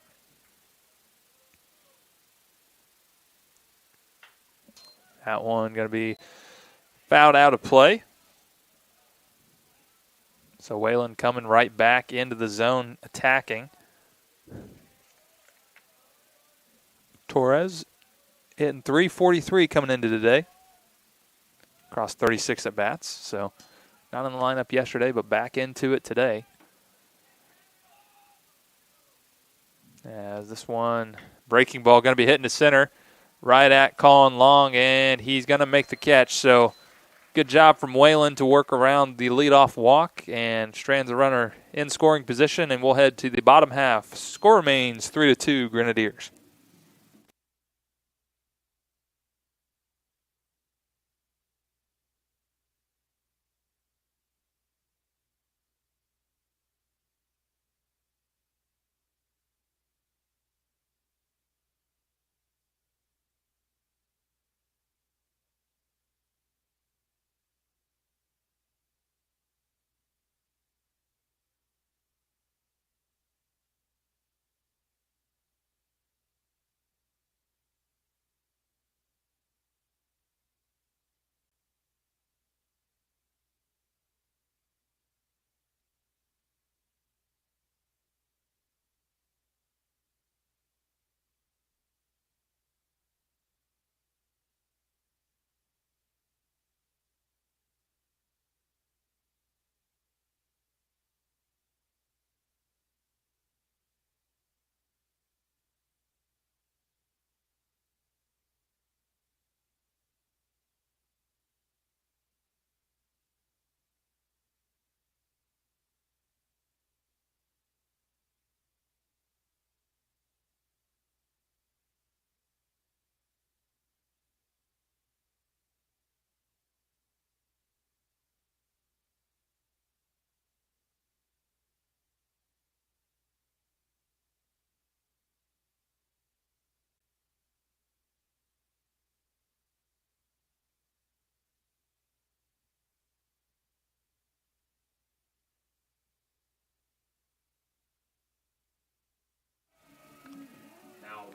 That one going to be fouled out of play. So Whalen coming right back into the zone, attacking. Torres hitting .343 coming into today. Across 36 at-bats. So not in the lineup yesterday, but back into it today. As this one, breaking ball going to be hitting to center, right at Colin Long, and he's going to make the catch. So good job from Whalen to work around the leadoff walk and strands the runner in scoring position, and we'll head to the bottom half. Score remains 3-2 Grenadiers.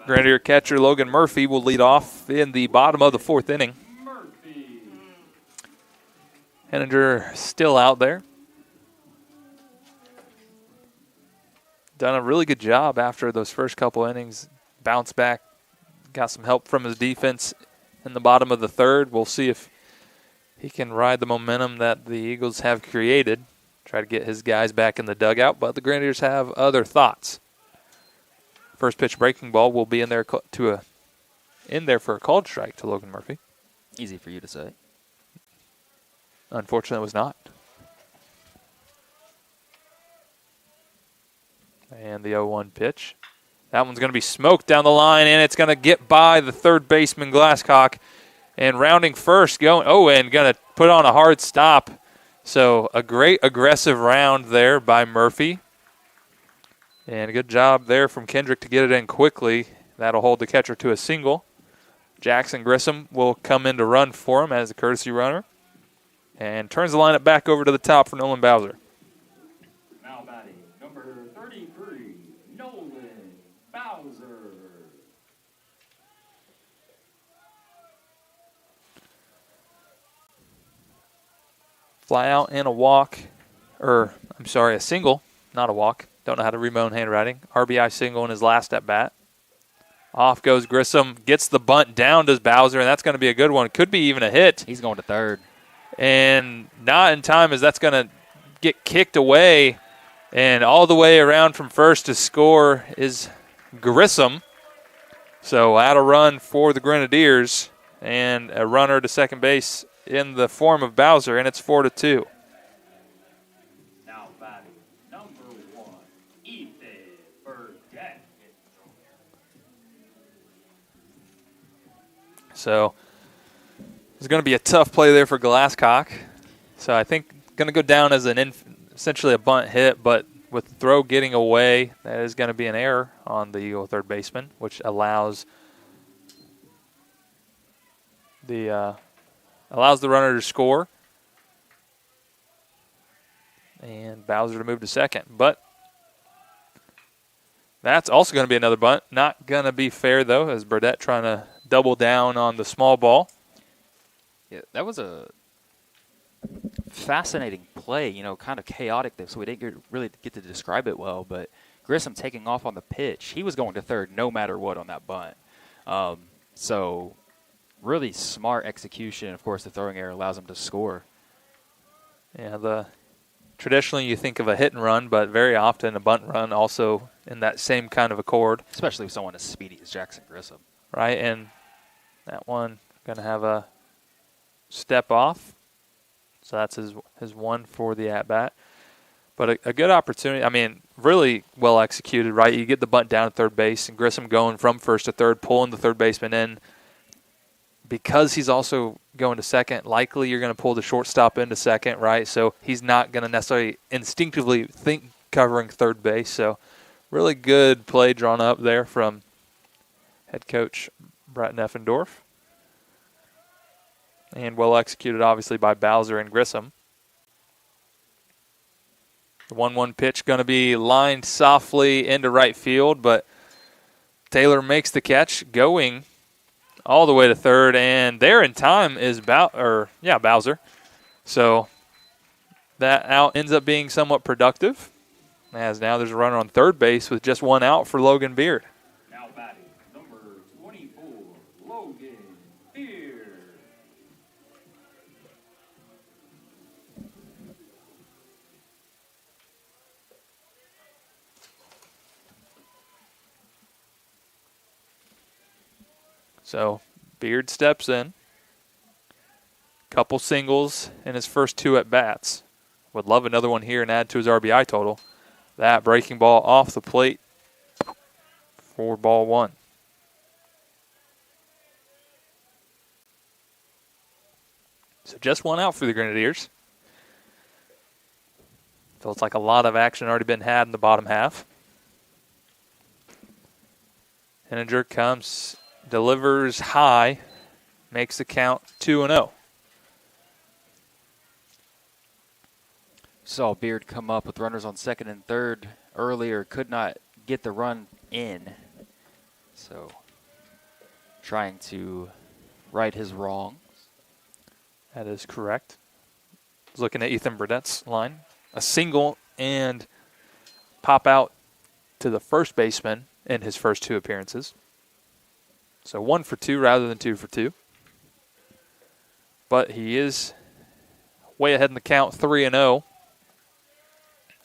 Grenadier catcher Logan Murphy will lead off in the bottom of the 4th inning. Henninger still out there. Done a really good job after those first couple innings. Bounced back, got some help from his defense in the bottom of the 3rd. We'll see if he can ride the momentum that the Eagles have created. Try to get his guys back in the dugout, but the Grenadiers have other thoughts. First pitch breaking ball will be in there to a in there for a called strike to Logan Murphy. Easy for you to say. Unfortunately, it was not. And the 0-1 pitch. That one's going to be smoked down the line, and it's going to get by the third baseman, Glasscock. And rounding first, and going to put on a hard stop. So a great aggressive round there by Murphy. And a good job there from Kendrick to get it in quickly. That'll hold the catcher to a single. Jackson Grissom will come in to run for him as a courtesy runner. And turns the lineup back over to the top for Nolan Bowser. Now batting, number 33, Nolan Bowser. Fly out and a walk, a single, not a walk. Don't know how to read my own handwriting. RBI single in his last at bat. Off goes Grissom, gets the bunt down to Bowser, and that's going to be a good one. Could be even a hit. He's going to third. And not in time, as that's going to get kicked away. And all the way around from first to score is Grissom. So out a run for the Grenadiers and a runner to second base in the form of Bowser, and it's 4-2. Now batting, number 1, Ethan Burdett. So it's going to be a tough play there for Glasscock. So I think going to go down as essentially a bunt hit, but with the throw getting away, that is going to be an error on the Eagle third baseman, which allows the runner to score and Bowser to move to second. But that's also going to be another bunt. Not going to be fair, though, as Burdett trying to double down on the small ball. Yeah, that was a fascinating play, kind of chaotic, so we didn't really get to describe it well, but Grissom taking off on the pitch. He was going to third no matter what on that bunt. So really smart execution. Of course, the throwing error allows him to score. Yeah, traditionally you think of a hit and run, but very often a bunt run also in that same kind of accord. Especially with someone as speedy as Jackson Grissom. Right, and that one going to have a step off. So that's his one for the at-bat. But a good opportunity. I mean, really well executed, right? You get the bunt down at third base, and Grissom going from first to third, pulling the third baseman in. Because he's also going to second, likely you're going to pull the shortstop into second, right? So he's not going to necessarily instinctively think covering third base. So really good play drawn up there from head coach Brett Neffendorf. And well executed, obviously, by Bowser and Grissom. The 1-1 pitch going to be lined softly into right field, but Taylor makes the catch, going all the way to third, and there in time is Bowser. So that out ends up being somewhat productive, as now there's a runner on third base with just one out for Logan Beard. Now batting, number 24, Logan Beard. So Beard steps in. Couple singles in his first two at-bats. Would love another one here and add to his RBI total. That breaking ball off the plate for ball one. So just one out for the Grenadiers. Feels like a lot of action already been had in the bottom half. Henninger comes, delivers high, makes the count 2-0. Saw Beard come up with runners on second and third earlier, could not get the run in. So trying to right his wrongs. That is correct. Looking at Ethan Burdett's line. A single and pop out to the first baseman in his first two appearances. So 1 for 2 rather than 2 for 2. But he is way ahead in the count, 3-0.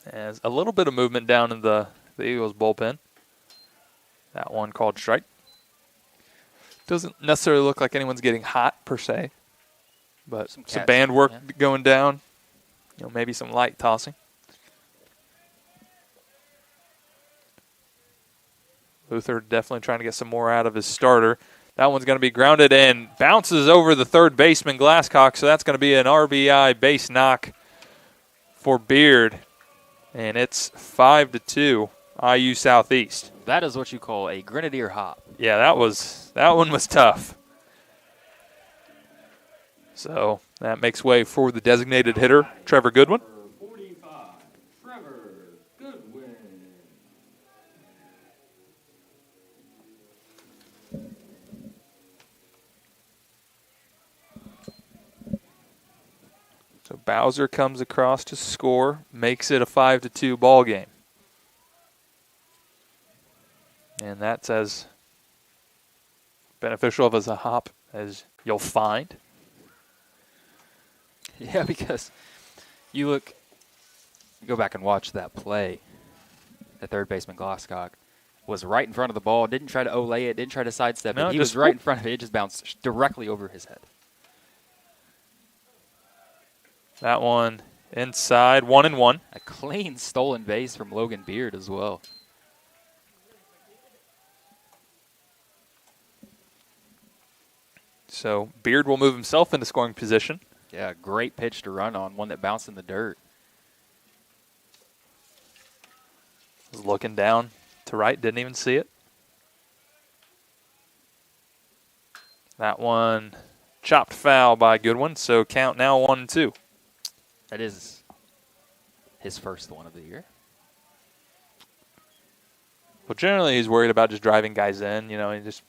As a little bit of movement down in the Eagles bullpen. That one called strike. Doesn't necessarily look like anyone's getting hot per se, but some catch, band work yeah. going down. Maybe some light tossing. Luther definitely trying to get some more out of his starter. That one's going to be grounded and bounces over the third baseman, Glasscock, so that's going to be an RBI base knock for Beard, and it's 5-2 IU Southeast. That is what you call a grenadier hop. Yeah, that one was tough. So that makes way for the designated hitter, Trevor Goodwin. Number 45, Trevor Goodwin. So Bowser comes across to score, makes it a 5-2 ball game. And that's as beneficial of as a hop as you'll find. Yeah, because you go back and watch that play. The third baseman, Glasscock, was right in front of the ball, didn't try to olay it, didn't try to sidestep No, it. He just was right in front of it. It just bounced directly over his head. That one inside, 1-1. A clean stolen base from Logan Beard as well. So Beard will move himself into scoring position. Yeah, great pitch to run on, one that bounced in the dirt. Was looking down to right, didn't even see it. That one chopped foul by Goodwin, so count now 1-2. That is his first one of the year. Well, generally he's worried about just driving guys in. He just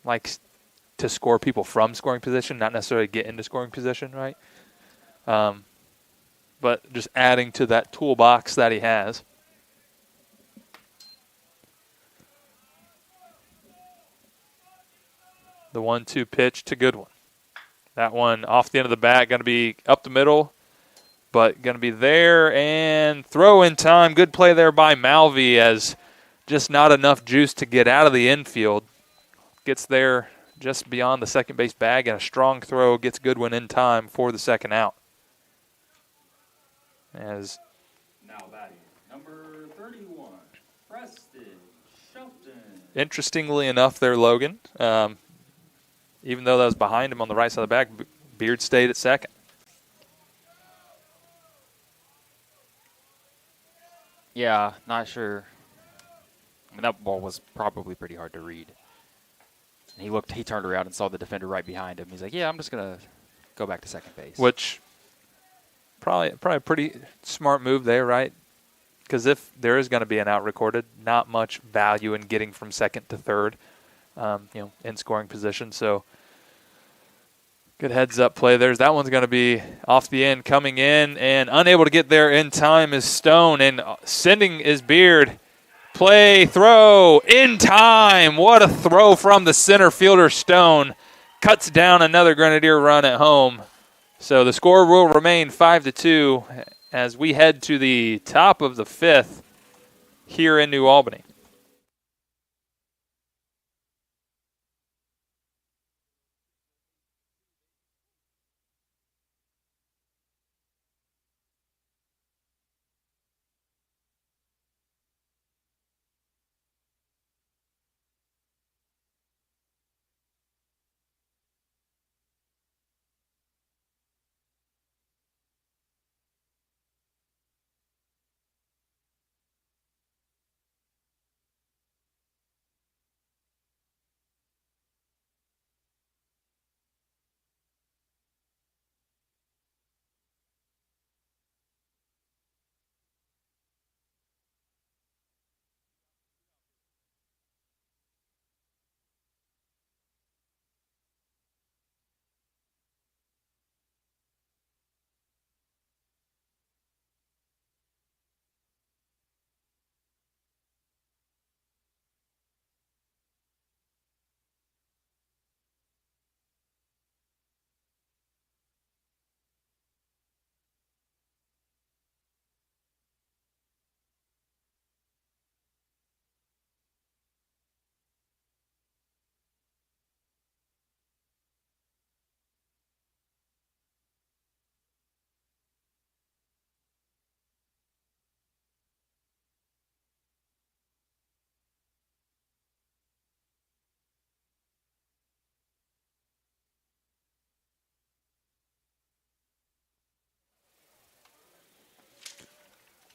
likes to score people from scoring position, not necessarily get into scoring position, right? But just adding to that toolbox that he has. The 1-2 pitch to Goodwin. That one off the end of the bat, going to be up the middle, but going to be there and throw in time. Good play there by Malvey, as just not enough juice to get out of the infield. Gets there just beyond the second base bag, and a strong throw gets Goodwin in time for the second out. As Now batting, number 31, Preston Shelton. interestingly enough there, Logan, even though that was behind him on the right side of the bag, Beard stayed at second. Yeah, not sure. I mean, that ball was probably pretty hard to read. And he turned around and saw the defender right behind him. He's like, yeah, I'm just going to go back to second base. Which, probably a pretty smart move there, right? Because if there is going to be an out recorded, not much value in getting from second to third, in scoring position. So good heads up play there. That one's going to be off the end, coming in, and unable to get there in time is Stone, and sending is Beard. Play, throw, in time. What a throw from the center fielder, Stone. Cuts down another Grenadier run at home. So the score will remain 5-2 as we head to the top of the fifth here in New Albany.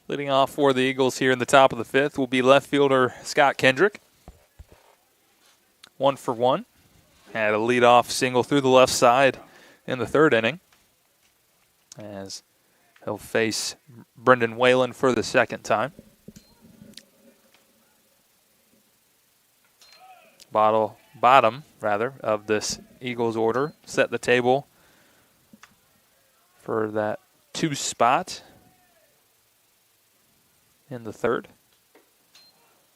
Leading off for the Eagles here in the top of the fifth will be left fielder Scott Kendrick. 1 for 1. Had a leadoff single through the left side in the third inning, as he'll face Brendan Whalen for the second time. Bottom of this Eagles order set the table for that 2 spot in the third.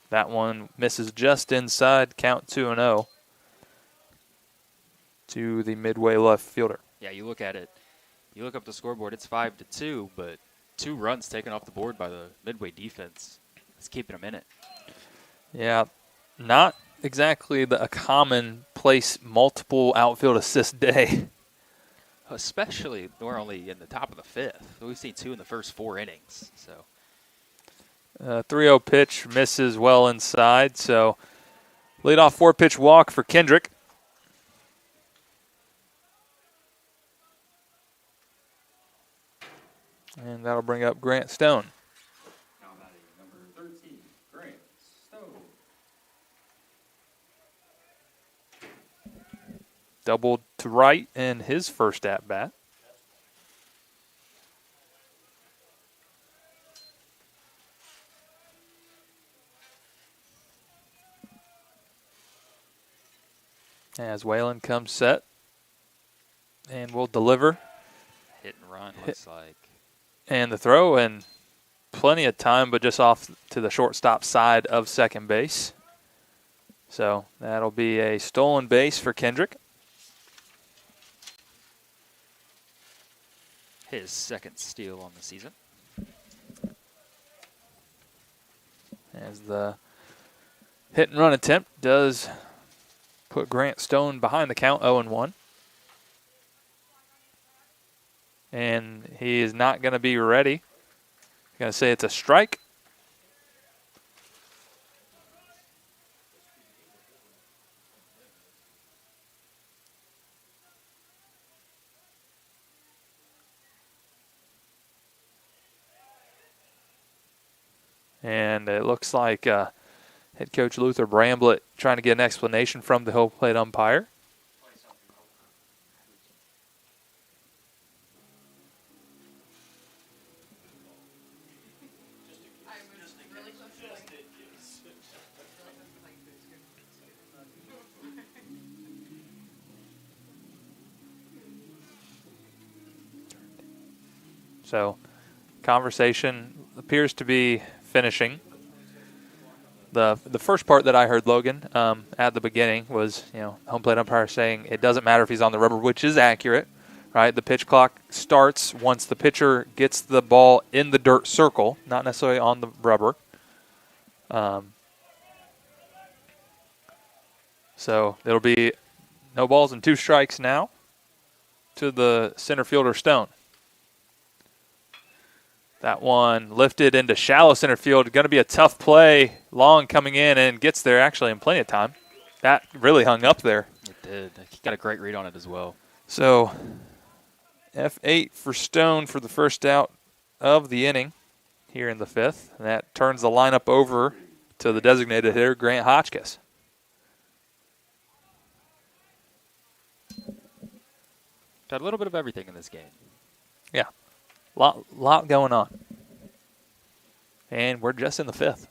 That one misses just inside, count 2-0 to the Midway left fielder. Yeah, you look at it. You look up the scoreboard, it's 5-2, but 2 runs taken off the board by the Midway defense. It's keeping them in it. Yeah, not exactly a commonplace multiple outfield assist day. Especially, we're only in the top of the fifth. We've seen 2 in the first 4 innings. So 3-0 pitch misses well inside, so leadoff 4-pitch walk for Kendrick. And that'll bring up Grant Stone. Now batting number 13, Grant Stone. Doubled to right in his first at-bat. As Whalen comes set and will deliver. hit and run looks like. And the throw, and plenty of time, but just off to the shortstop side of second base. So that'll be a stolen base for Kendrick. His second steal on the season. As the hit and run attempt does put Grant Stone behind the count, 0-1. And he is not going to be ready. Going to say it's a strike. And it looks like head coach Luther Bramblett trying to get an explanation from the home plate umpire. So, conversation appears to be finishing. The first part that I heard, Logan, at the beginning was, home plate umpire saying it doesn't matter if he's on the rubber, which is accurate, right? The pitch clock starts once the pitcher gets the ball in the dirt circle, not necessarily on the rubber. So it'll be no balls and 2 strikes now to the center fielder Stone. That one lifted into shallow center field. Going to be a tough play. Long coming in and gets there actually in plenty of time. That really hung up there. It did. He got a great read on it as well. So F8 for Stone for the first out of the inning here in the fifth. And that turns the lineup over to the designated hitter, Grant Hotchkiss. Got a little bit of everything in this game. Yeah. Lot going on. And we're just in the fifth.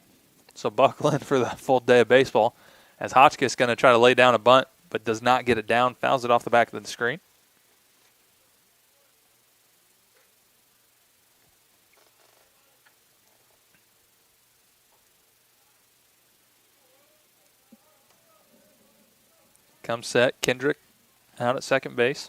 So buckle in for the full day of baseball, as Hotchkiss going to try to lay down a bunt, but does not get it down, fouls it off the back of the screen. Comes set, Kendrick out at second base.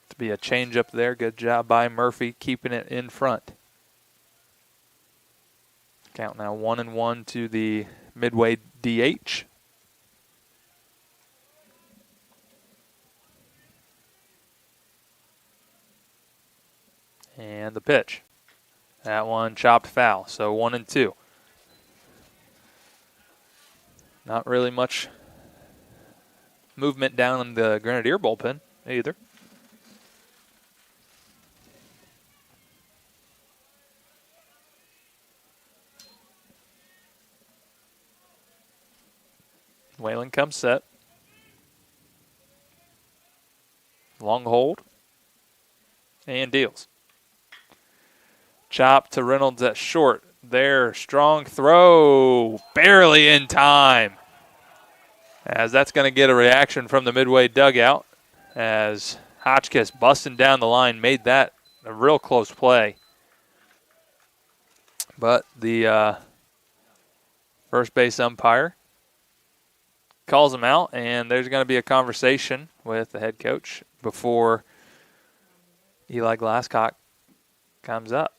To be a change up there. Good job by Murphy keeping it in front. Count now 1-1 to the Midway DH. And the pitch. That one chopped foul, so 1-2. Not really much movement down in the Grenadier bullpen either. Whalen comes set. Long hold. And deals. Chop to Reynolds at short. There, strong throw. Barely in time. As that's going to get a reaction from the Midway dugout. As Hotchkiss busting down the line made that a real close play. But the first base umpire calls him out, and there's going to be a conversation with the head coach before Eli Glasscock comes up.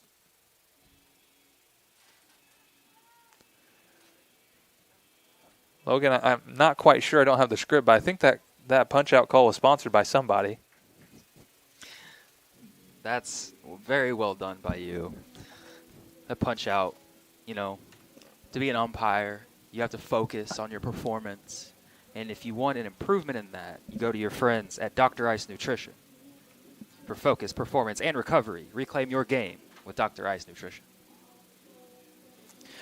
Logan, I'm not quite sure. I don't have the script, but I think that punch-out call was sponsored by somebody. That's very well done by you. A punch-out, to be an umpire, you have to focus on your performance. And if you want an improvement in that, you go to your friends at Dr. Ice Nutrition for focus, performance, and recovery. Reclaim your game with Dr. Ice Nutrition.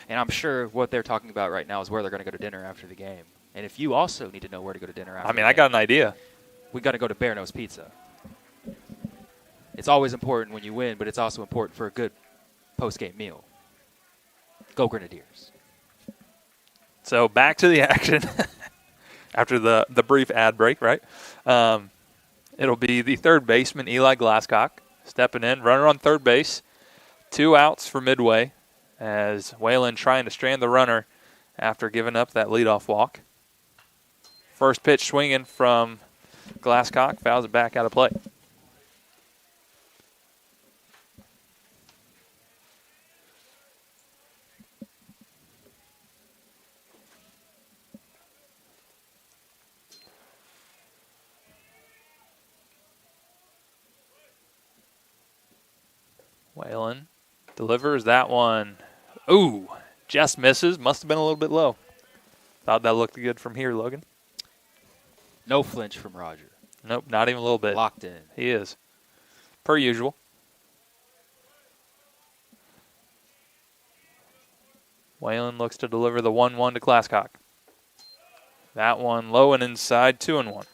And I'm sure what they're talking about right now is where they're going to go to dinner after the game. And if you also need to know where to go to dinner after the game, I got an idea. We got to go to Bear Nose Pizza. It's always important when you win, but it's also important for a good post-game meal. Go Grenadiers. So back to the action after the brief ad break, right? It'll be the third baseman, Eli Glasscock, stepping in. Runner on third base. 2 outs for Midway as Whalen trying to strand the runner after giving up that leadoff walk. First pitch swinging from Glasscock. Fouls it back out of play. Whalen delivers that one. Ooh, just misses. Must have been a little bit low. Thought that looked good from here, Logan. No flinch from Roger. Nope, not even a little bit. Locked in. He is. Per usual. Whalen looks to deliver the 1-1 to Glasscock. That one low and inside, 2-1.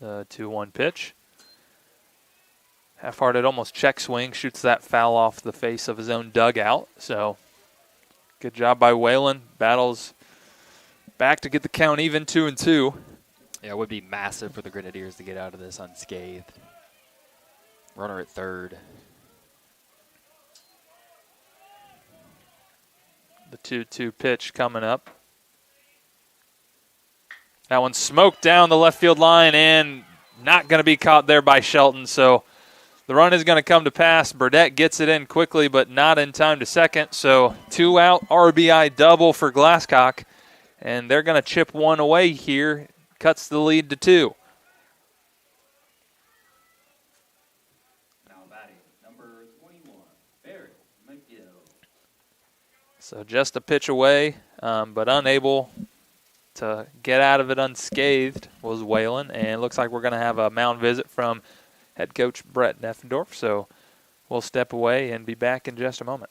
The 2-1 pitch. Half-hearted, almost check swing, shoots that foul off the face of his own dugout. So, good job by Whalen. Battles back to get the count even, 2-2. Yeah, it would be massive for the Grenadiers to get out of this unscathed. Runner at third. The 2-2 pitch coming up. That one smoked down the left field line and not going to be caught there by Shelton. So the run is going to come to pass. Burdette gets it in quickly, but not in time to second. So 2-out RBI double for Glasscock. And they're going to chip one away here. Cuts the lead to 2. Now batting, number 21, Barry McGill. So just a pitch away, but unable to get out of it unscathed was Whalen. And it looks like we're going to have a mound visit from head coach Brett Neffendorf. So we'll step away and be back in just a moment.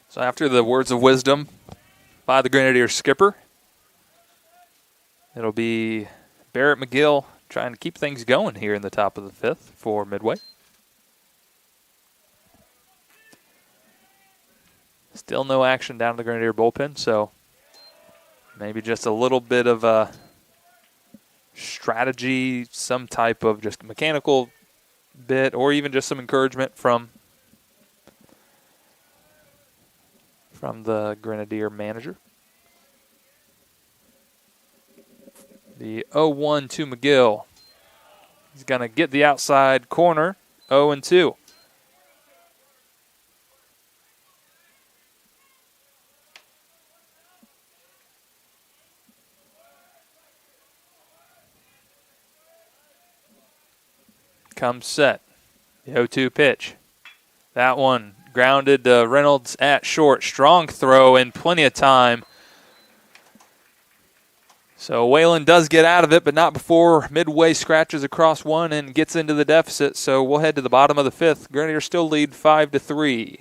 So after the words of wisdom by the Grenadier skipper, it'll be Barrett McGill trying to keep things going here in the top of the 5th for Midway. Still no action down in the Grenadier bullpen, so maybe just a little bit of a strategy, some type of just mechanical bit, or even just some encouragement from the Grenadier manager. The 0-1 to McGill. He's going to get the outside corner, 0-2. Comes set. The 0-2 pitch. That one grounded to Reynolds at short. Strong throw and plenty of time. So Whalen does get out of it, but not before Midway scratches across one and gets into the deficit. So we'll head to the bottom of the fifth. Grenadiers still lead 5-3.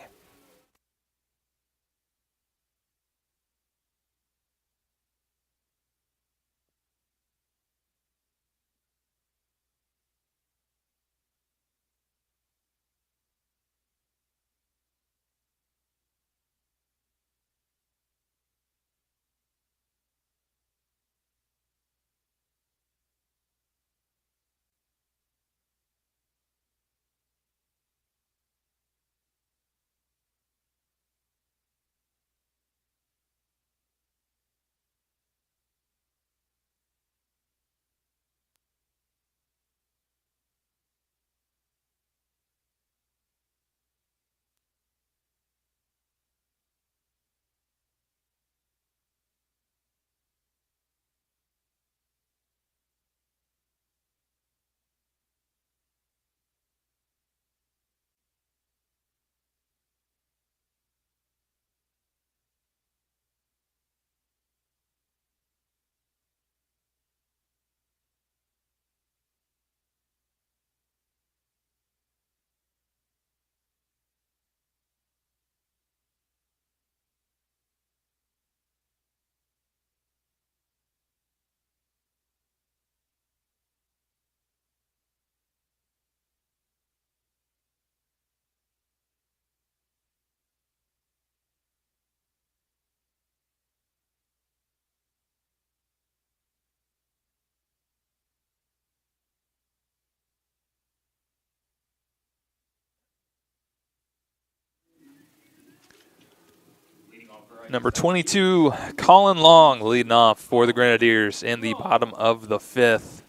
Number 22, Colin Long leading off for the Grenadiers in the bottom of the fifth.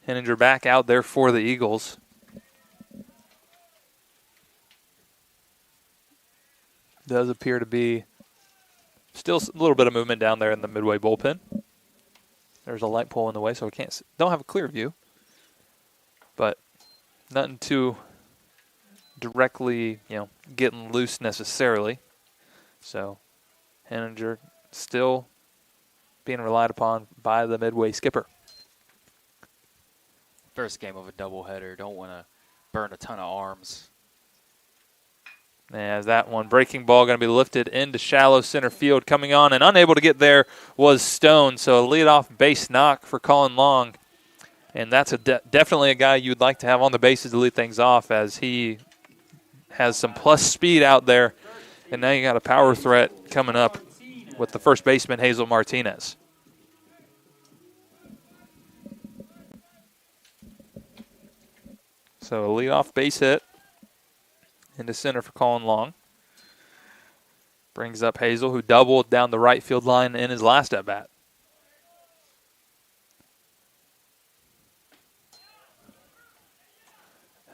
Henninger back out there for the Eagles. Does appear to be still a little bit of movement down there in the Midway bullpen. There's a light pole in the way, so we don't have a clear view. But nothing too directly, getting loose necessarily. So Henninger still being relied upon by the Midway skipper. First game of a doubleheader. Don't want to burn a ton of arms. As that one breaking ball going to be lifted into shallow center field. Coming on and unable to get there was Stone. So a leadoff base knock for Colin Long. And that's definitely a guy you'd like to have on the bases to lead things off, as he has some plus speed out there. And now you got a power threat coming up with the first baseman, Hazel Martinez. So a leadoff base hit into center for Colin Long. Brings up Hazel, who doubled down the right field line in his last at-bat.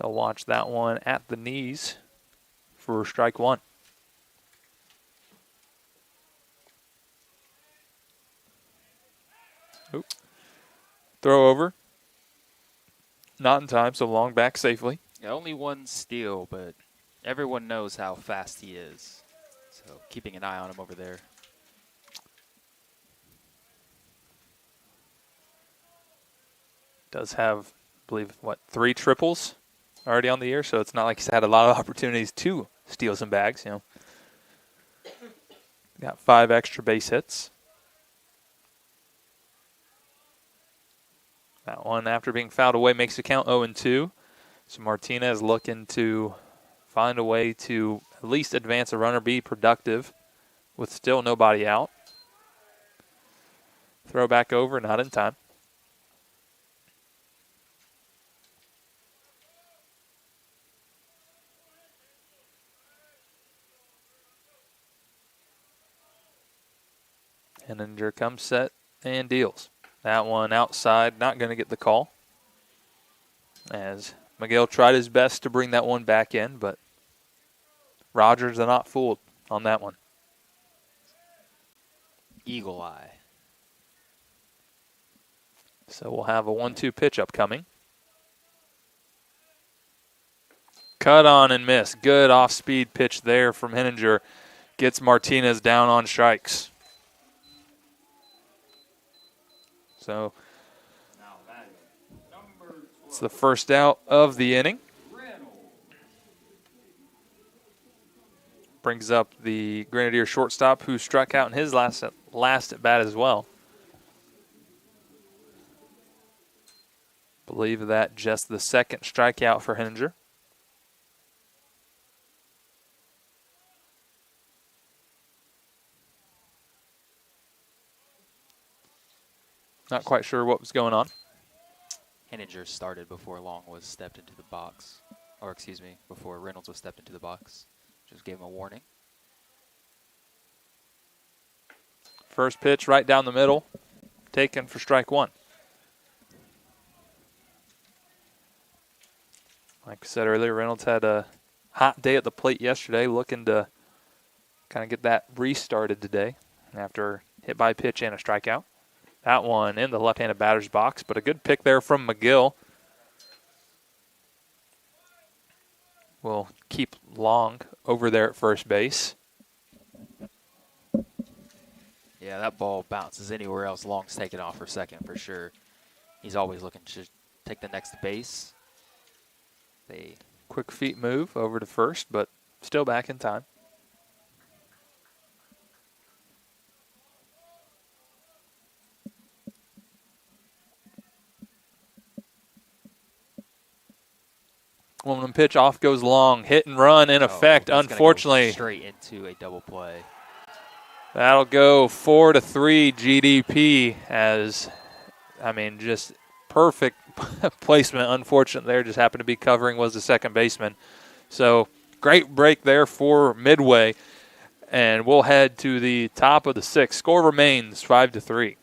He'll watch that one at the knees for strike one. Oop. Throw over. Not in time, so Long back safely. Yeah, only one steal, but everyone knows how fast he is. So keeping an eye on him over there. Does have, I believe, 3 triples already on the year, so it's not like he's had a lot of opportunities to steal some bags, Got 5 extra base hits. That one, after being fouled away, makes the count 0-2. So Martinez looking to find a way to at least advance a runner, be productive with still nobody out. Throw back over, not in time. Henninger comes set and deals. That one outside, not going to get the call. As Miguel tried his best to bring that one back in, but Rogers are not fooled on that one. Eagle eye. So we'll have a 1-2 pitch upcoming. Cut on and miss. Good off-speed pitch there from Henninger. Gets Martinez down on strikes. So it's the first out of the inning. Brings up the Grenadier shortstop who struck out in his last at bat as well. Believe that just the second strikeout for Henninger. Not quite sure what was going on. Henninger started before Long was stepped into the box. Or, excuse me, before Reynolds was stepped into the box. Just gave him a warning. First pitch right down the middle, taken for strike one. Like I said earlier, Reynolds had a hot day at the plate yesterday, looking to kind of get that restarted today after hit by pitch and a strikeout. That one in the left-handed batter's box, but a good pick there from McGill. Will keep Long over there at first base. Yeah, that ball bounces anywhere else. Long's taking off for second for sure. He's always looking to take the next base. Quick feet move over to first, but still back in time. One pitch off goes Long. Hit and run in effect, unfortunately. Go straight into a double play. That'll go 4-3 GDP as, just perfect placement. Unfortunate there, just happened to be covering was the second baseman. So great break there for Midway. And we'll head to the top of the sixth. Score remains 5-3.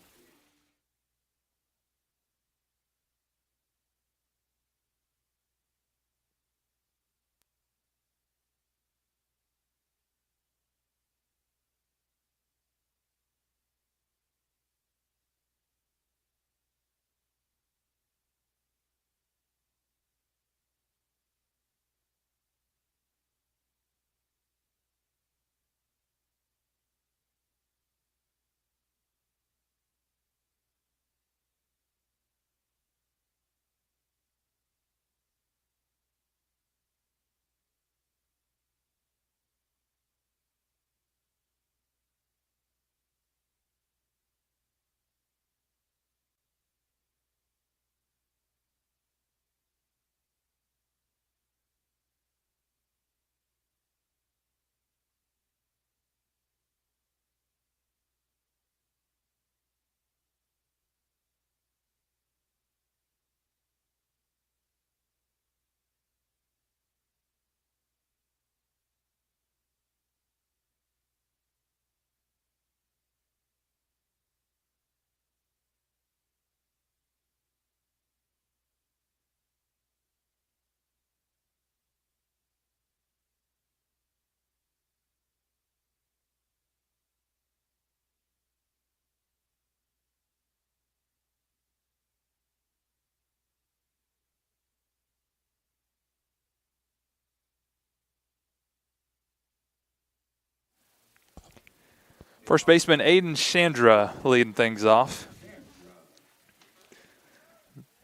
First baseman Aiden Chandra leading things off.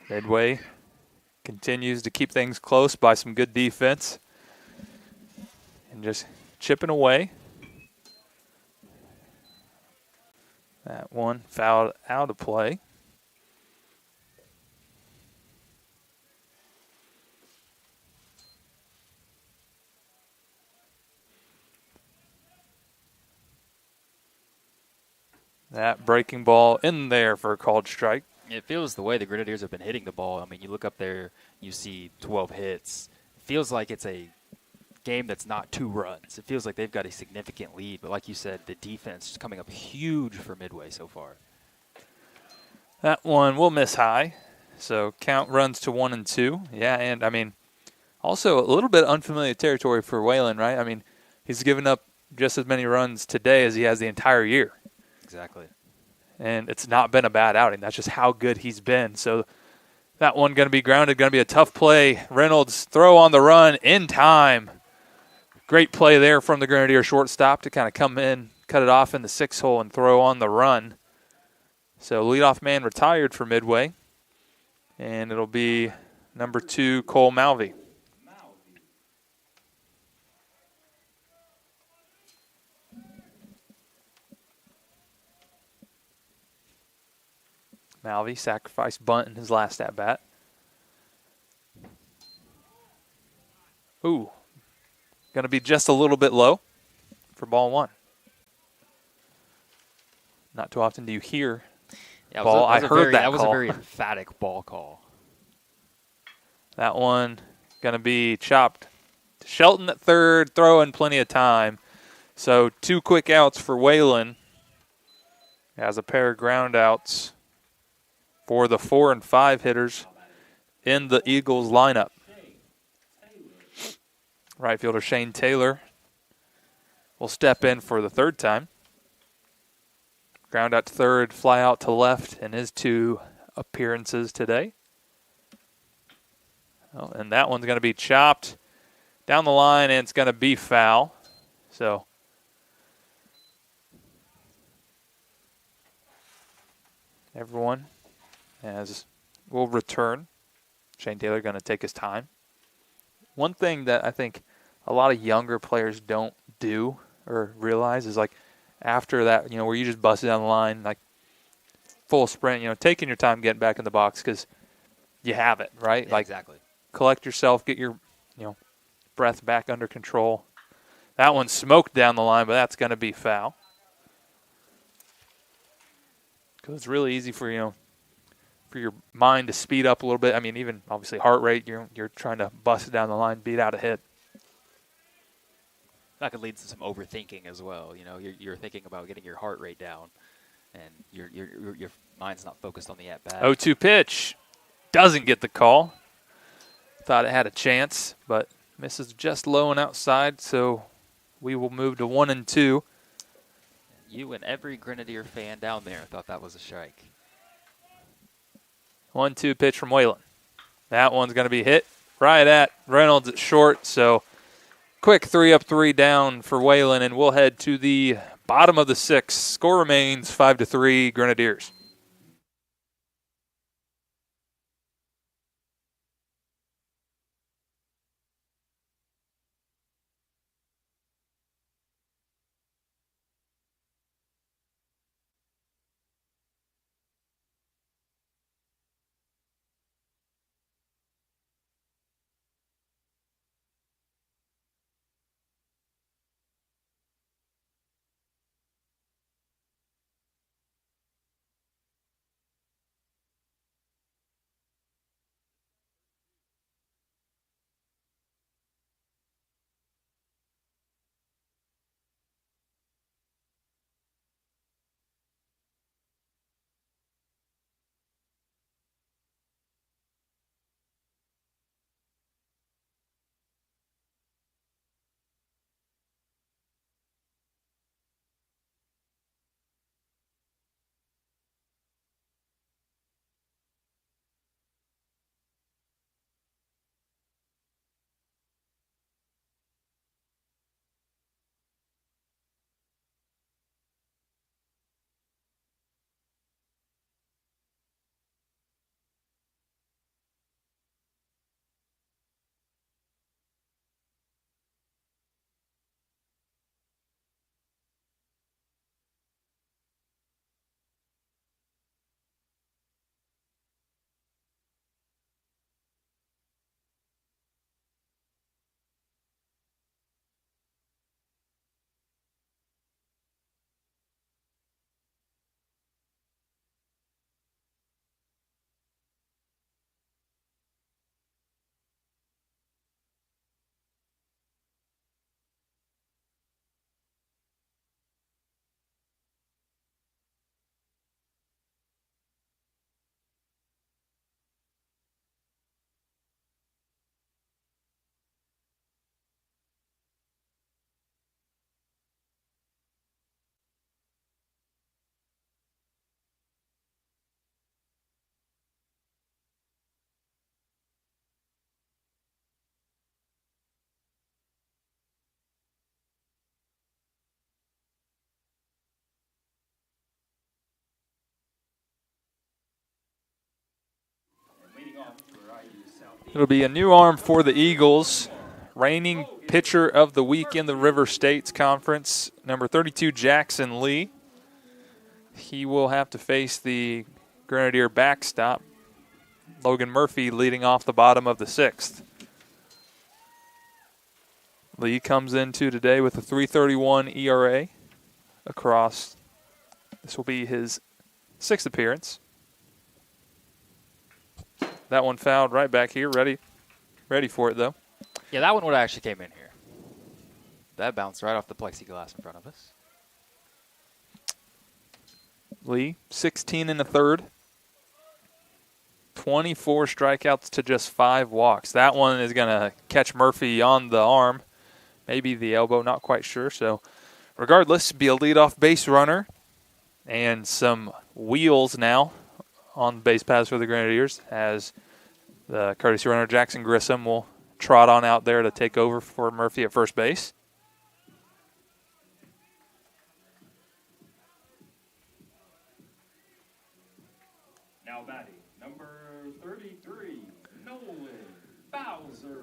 Midway continues to keep things close by some good defense. And just chipping away. That one fouled out of play. That breaking ball in there for a called strike. It feels the way the Grenadiers have been hitting the ball. I mean, you look up there, you see 12 hits. It feels like it's a game that's not 2 runs. It feels like they've got a significant lead. But like you said, the defense is coming up huge for Midway so far. That one will miss high. So count runs to 1-2. Yeah, and I mean, also a little bit unfamiliar territory for Whalen, right? I mean, he's given up just as many runs today as he has the entire year. Exactly. And it's not been a bad outing. That's just how good he's been. So that one going to be grounded, going to be a tough play. Reynolds throw on the run in time. Great play there from the Grenadier shortstop to kind of come in, cut it off in the 6 hole and throw on the run. So leadoff man retired for Midway. And it'll be number 2, Cole Malvey. Malvey sacrificed bunt in his last at-bat. Ooh, going to be just a little bit low for ball 1. Not too often do you hear ball. I heard that was a call. very emphatic ball call. That one going to be chopped. Shelton at third, throwing plenty of time. So 2 quick outs for Whalen. Has a pair of ground outs for the 4 and 5 hitters in the Eagles lineup. Right fielder Shane Taylor will step in for the 3rd time. Ground out to third, fly out to left in his 2 appearances today. Oh, and that one's going to be chopped down the line, and it's going to be foul. So everyone will return. Shane Taylor going to take his time. One thing that I think a lot of younger players don't do or realize is, like, after that, where you just busted down the line, like full sprint, taking your time getting back in the box because you have it, right? Yeah, like, exactly. Collect yourself, get your, breath back under control. That one smoked down the line, but that's going to be foul. Because it's really easy for your mind to speed up a little bit. I mean, even obviously heart rate, you're trying to bust it down the line, beat out a hit. That could lead to some overthinking as well. You're thinking about getting your heart rate down, and your mind's not focused on the at-bat. 0-2 pitch. Doesn't get the call. Thought it had a chance, but misses just low and outside, so we will move to 1-2. You and every Grenadier fan down there thought that was a strike. 1-2 pitch from Whalen. That one's going to be hit right at Reynolds at short, so quick 3 up, 3 down for Whalen, and we'll head to the bottom of the 6th. Score remains 5-3 Grenadiers. It'll be a new arm for the Eagles. Reigning pitcher of the week in the River States Conference, number 32, Jackson Lee. He will have to face the Grenadier backstop, Logan Murphy, leading off the bottom of the 6th. Lee comes into today with a 3.31 ERA across. This will be his 6th appearance. That one fouled right back here, ready for it though. Yeah, that one would have actually came in here. That bounced right off the plexiglass in front of us. Lee, 16 in the 3rd. 24 strikeouts to just 5 walks. That one is going to catch Murphy on the arm, maybe the elbow, not quite sure. So regardless, be a leadoff base runner and some wheels now on the base paths for the Grenadiers as the courtesy runner Jackson Grissom will trot on out there to take over for Murphy at first base. Now batting, number 33, Nolan Bowser.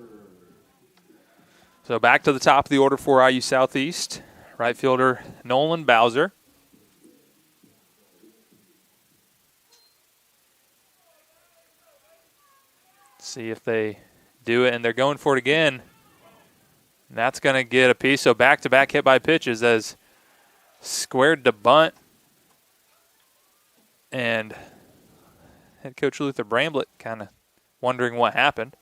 So back to the top of the order for IU Southeast. Right fielder Nolan Bowser. See if they do it, and they're going for it again. And that's going to get a piece. So back-to-back hit by pitches as squared to bunt. And head coach Luther Bramblett kind of wondering what happened.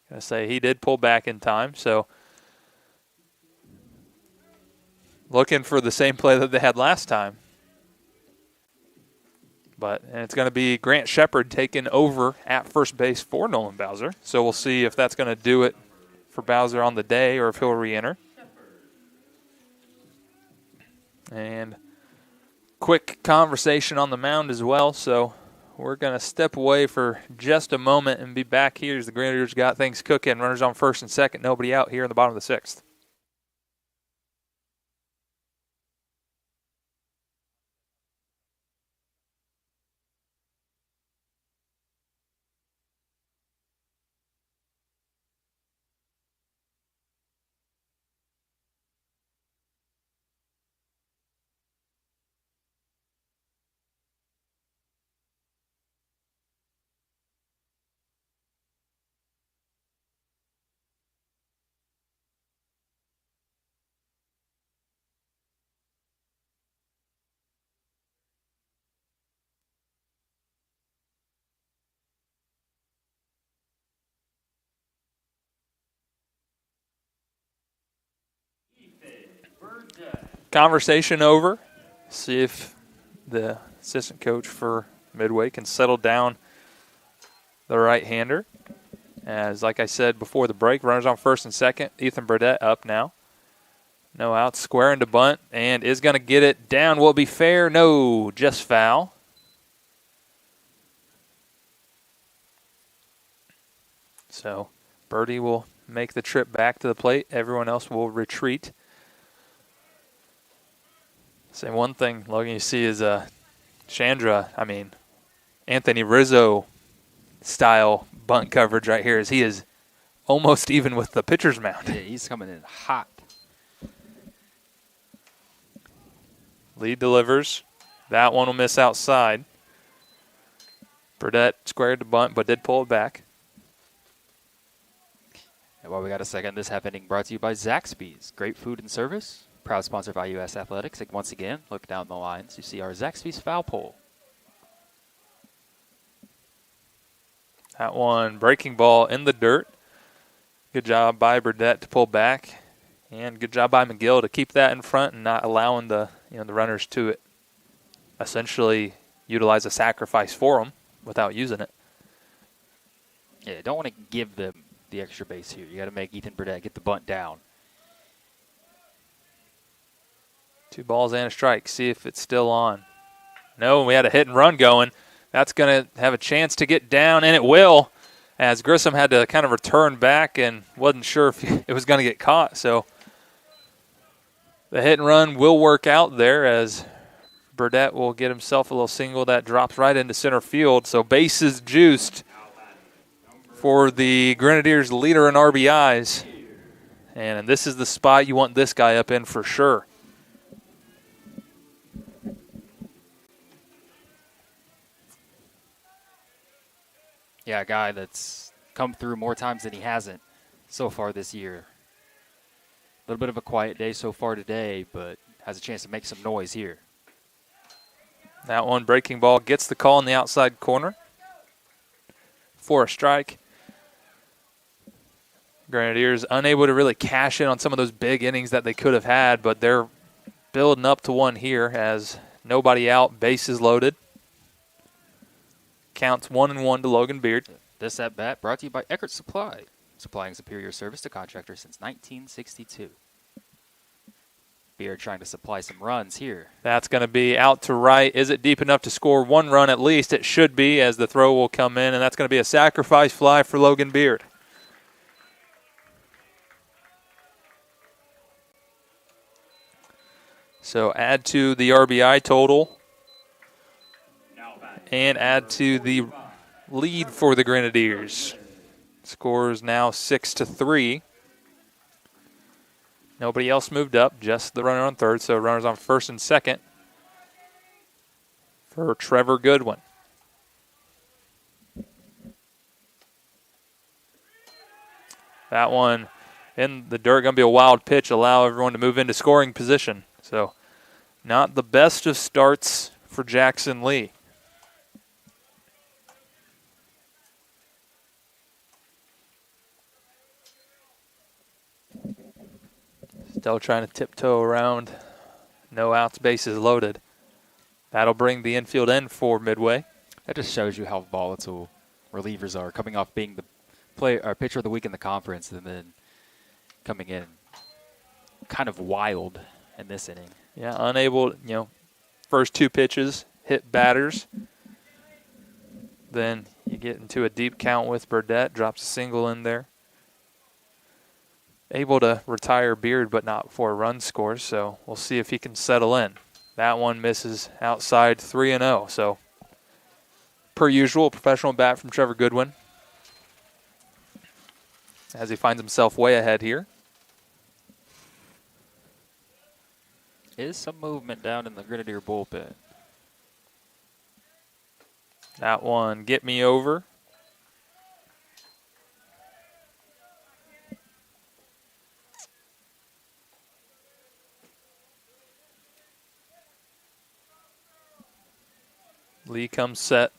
Going to say he did pull back in time, so looking for the same play that they had last time. And it's going to be Grant Shepard taking over at first base for Nolan Bowser. So we'll see if that's going to do it for Bowser on the day or if he'll re-enter. And quick conversation on the mound as well. So we're going to step away for just a moment and be back here as the Grenadiers got things cooking. Runners on first and second, nobody out here in the bottom of the 6th. Conversation over. See if the assistant coach for Midway can settle down the right-hander. As, like I said before the break, runners on first and second. Ethan Burdett up now. No outs, squaring to bunt, and is going to get it down. Will it be fair? No, just foul. So Birdie will make the trip back to the plate. Everyone else will retreat. Say one thing, Logan, you see is Anthony Rizzo style bunt coverage right here as he is almost even with the pitcher's mound. Yeah, he's coming in hot. Lead delivers. That one will miss outside. Burdett squared to bunt, but did pull it back. And while we got a second, this half inning brought to you by Zaxby's. Great food and service. Proud sponsor of IUS Athletics. And once again, look down the lines. You see our Zaxby's foul pole. That one, breaking ball in the dirt. Good job by Burdett to pull back. And good job by McGill to keep that in front and not allowing the runners to essentially utilize a sacrifice for them without using it. Yeah, don't want to give them the extra base here. You got to make Ethan Burdett get the bunt down. 2 balls and a strike. See if it's still on. No, we had a hit and run going. That's going to have a chance to get down, and it will, as Grissom had to kind of return back and wasn't sure if it was going to get caught. So the hit and run will work out there as Burdett will get himself a little single that drops right into center field. So bases juiced for the Grenadiers' leader in RBIs. And this is the spot you want this guy up in for sure. Yeah, a guy that's come through more times than he hasn't so far this year. A little bit of a quiet day so far today, but has a chance to make some noise here. That one, breaking ball, gets the call in the outside corner for a strike. Grenadiers unable to really cash in on some of those big innings that they could have had, but they're building up to one here as nobody out, bases loaded. Counts 1-1 to Logan Beard. This at-bat brought to you by Eckert Supply, supplying superior service to contractors since 1962. Beard trying to supply some runs here. That's going to be out to right. Is it deep enough to score one run at least? It should be, as the throw will come in, and that's going to be a sacrifice fly for Logan Beard. So add to the RBI total and add to the lead for the Grenadiers. Score is now 6-3. Nobody else moved up, just the runner on third, so runners on first and second for Trevor Goodwin. That one in the dirt, going to be a wild pitch, allow everyone to move into scoring position. So not the best of starts for Jackson Lee. Still trying to tiptoe around. No outs, bases loaded. That'll bring the infield in for Midway. That just shows you how volatile relievers are, coming off being the pitcher of the week in the conference and then coming in kind of wild in this inning. Yeah, unable, first two pitches hit batters. Then you get into a deep count with Burdett, drops a single in there. Able to retire Beard, but not for a run score, so we'll see if he can settle in. That one misses outside 3-0. So, per usual, professional bat from Trevor Goodwin as he finds himself way ahead here. Is some movement down in the Grenadier bullpen. That one, get me over. Lee comes set,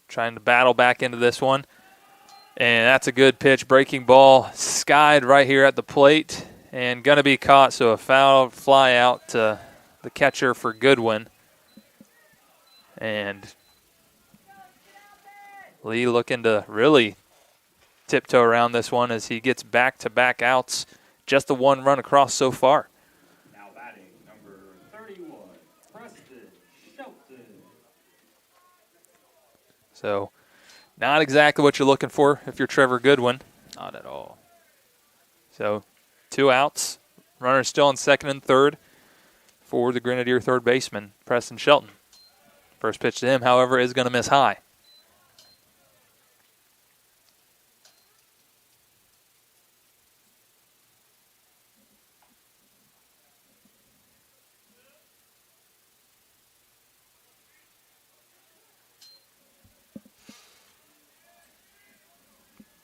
trying to battle back into this one. And that's a good pitch. Breaking ball skied right here at the plate and going to be caught. So a foul fly out to the catcher for Goodwin. And Lee looking to really tiptoe around this one as he gets back-to-back outs. Just the one run across so far. Now batting, number 31, Preston Shelton. So not exactly what you're looking for if you're Trevor Goodwin. Not at all. So 2 outs. Runners still on second and third for the Grenadier third baseman, Preston Shelton. First pitch to him, however, is going to miss high.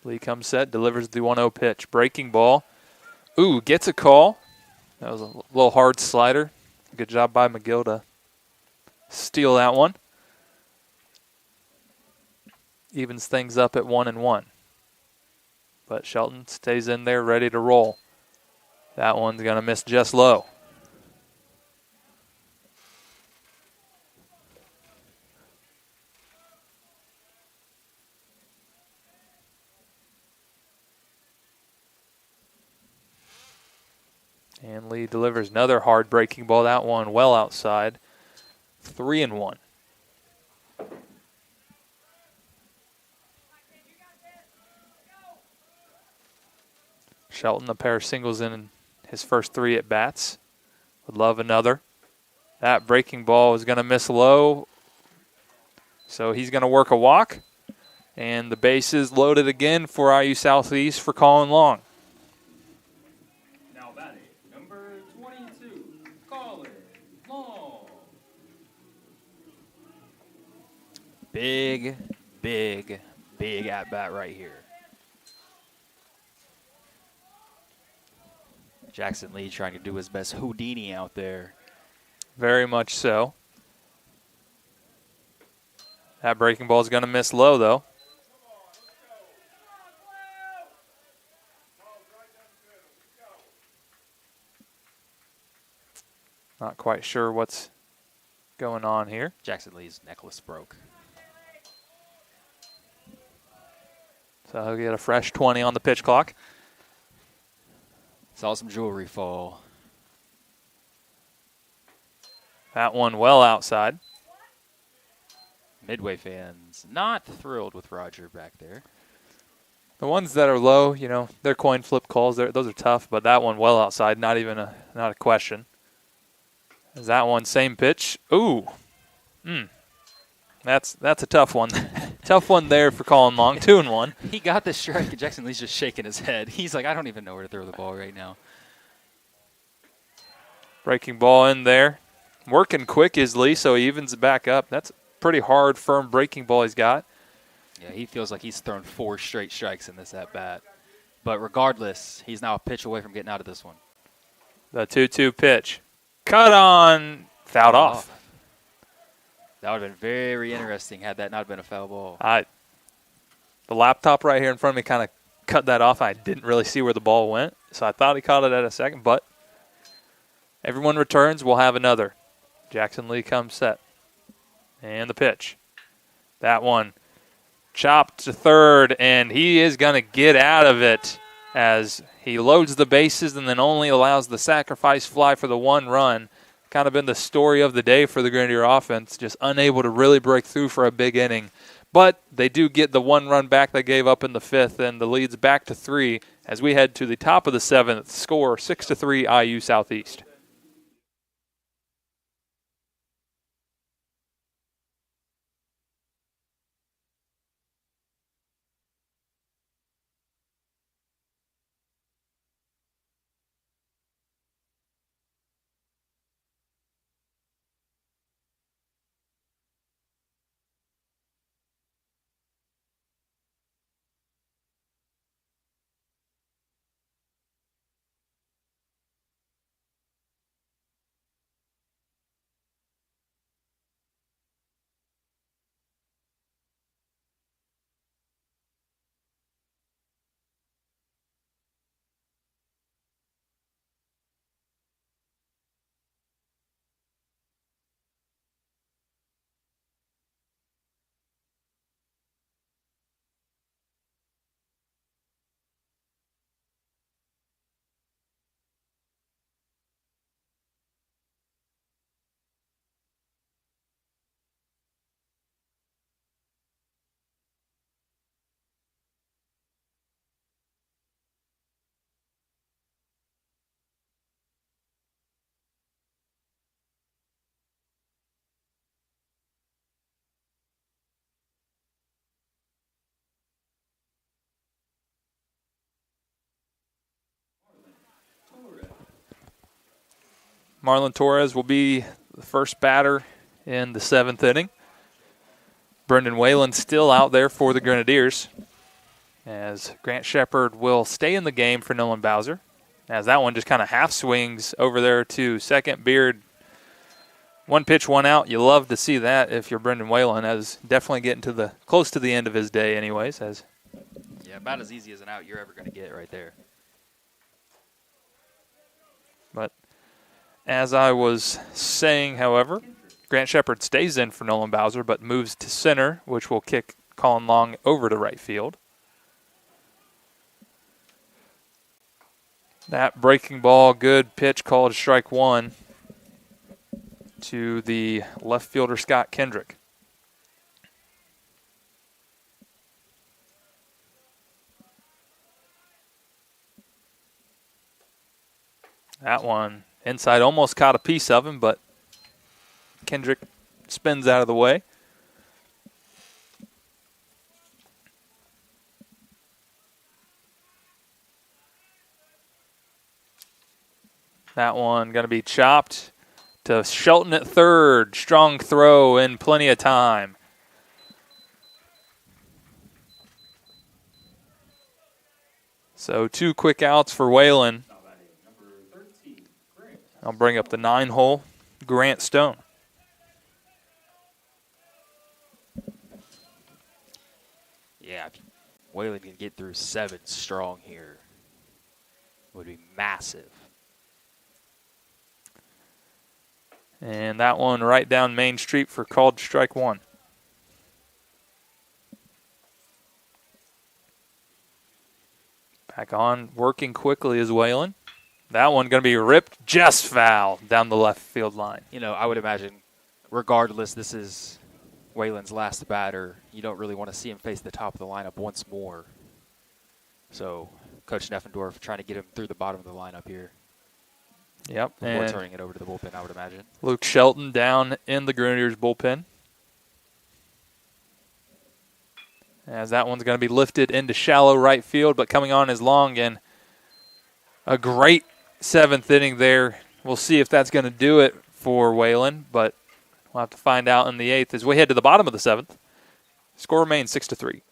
Lee comes set, delivers the 1-0 pitch. Breaking ball. Ooh, gets a call. That was a little hard slider. Good job by McGill to steal that one. Evens things up at 1-1. But Shelton stays in there ready to roll. That one's going to miss just low. And Lee delivers another hard breaking ball. That one well outside. 3-1. Shelton, a pair of singles in his first 3 at bats. Would love another. That breaking ball is going to miss low. So he's going to work a walk. And the base is loaded again for IU Southeast for Colin Long. Now batting, number 22, Colin Long. Big, big, big at-bat right here. Jackson Lee trying to do his best Houdini out there. Very much so. That breaking ball is going to miss low, though. Not quite sure what's going on here. Jackson Lee's necklace broke. So he'll get a fresh 20 on the pitch clock. Saw some jewelry fall. That one well outside. Midway fans not thrilled with Roger back there. The ones that are low, you know, they're coin flip calls. Those are tough, but that one well outside, not a question. Is that one same pitch? Ooh. That's a tough one. Tough one there for Colin Long, 2-1. He got the strike, and Jackson Lee's just shaking his head. He's like, I don't even know where to throw the ball right now. Breaking ball in there. Working quick is Lee, so he evens it back up. That's a pretty hard, firm breaking ball he's got. Yeah, he feels like he's thrown 4 straight strikes in this at-bat. But regardless, he's now a pitch away from getting out of this one. The 2-2 pitch. Cut on, fouled off. That would have been very interesting had that not been a foul ball. The laptop right here in front of me kind of cut that off. I didn't really see where the ball went, so I thought he caught it at a second, but everyone returns. We'll have another. Jackson Lee comes set. And the pitch. That one chopped to third, and he is going to get out of it as he loads the bases and then only allows the sacrifice fly for the 1 run. Kind of been the story of the day for the Grenadier offense, just unable to really break through for a big inning. But they do get the 1 run back they gave up in the 5th, and the lead's back to 3 as we head to the top of the 7th. Score 6-3 IU Southeast. Marlon Torres will be the first batter in the 7th inning. Brendan Whalen still out there for the Grenadiers, as Grant Shepard will stay in the game for Nolan Bowser, as that one just kind of half swings over there to second. Beard, 1 pitch, 1 out. You love to see that if you're Brendan Whalen, as definitely getting to the close to the end of his day anyways. Yeah, about as easy as an out you're ever going to get right there. But as I was saying, however, Grant Shepard stays in for Nolan Bowser, but moves to center, which will kick Colin Long over to right field. That breaking ball, good pitch, called strike 1 to the left fielder, Scott Kendrick. That one inside almost caught a piece of him, but Kendrick spins out of the way. That one going to be chopped to Shelton at third. Strong throw in plenty of time. So 2 quick outs for Whalen. I'll bring up the 9-hole, Grant Stone. Yeah, if Whalen can get through 7 strong here, would be massive. And that one right down Main Street for called strike 1. Back on, working quickly is Whalen. That one going to be ripped just foul down the left field line. You know, I would imagine, regardless, this is Whalen's last batter. You don't really want to see him face the top of the lineup once more. So, Coach Neffendorf trying to get him through the bottom of the lineup here. Yep. Before and turning it over to the bullpen, I would imagine. Luke Shelton down in the Grenadiers bullpen. As that one's going to be lifted into shallow right field, but coming on is Long, and a great 7th inning there. We'll see if that's going to do it for Whalen, but we'll have to find out in the 8th as we head to the bottom of the 7th. Score remains 6-3.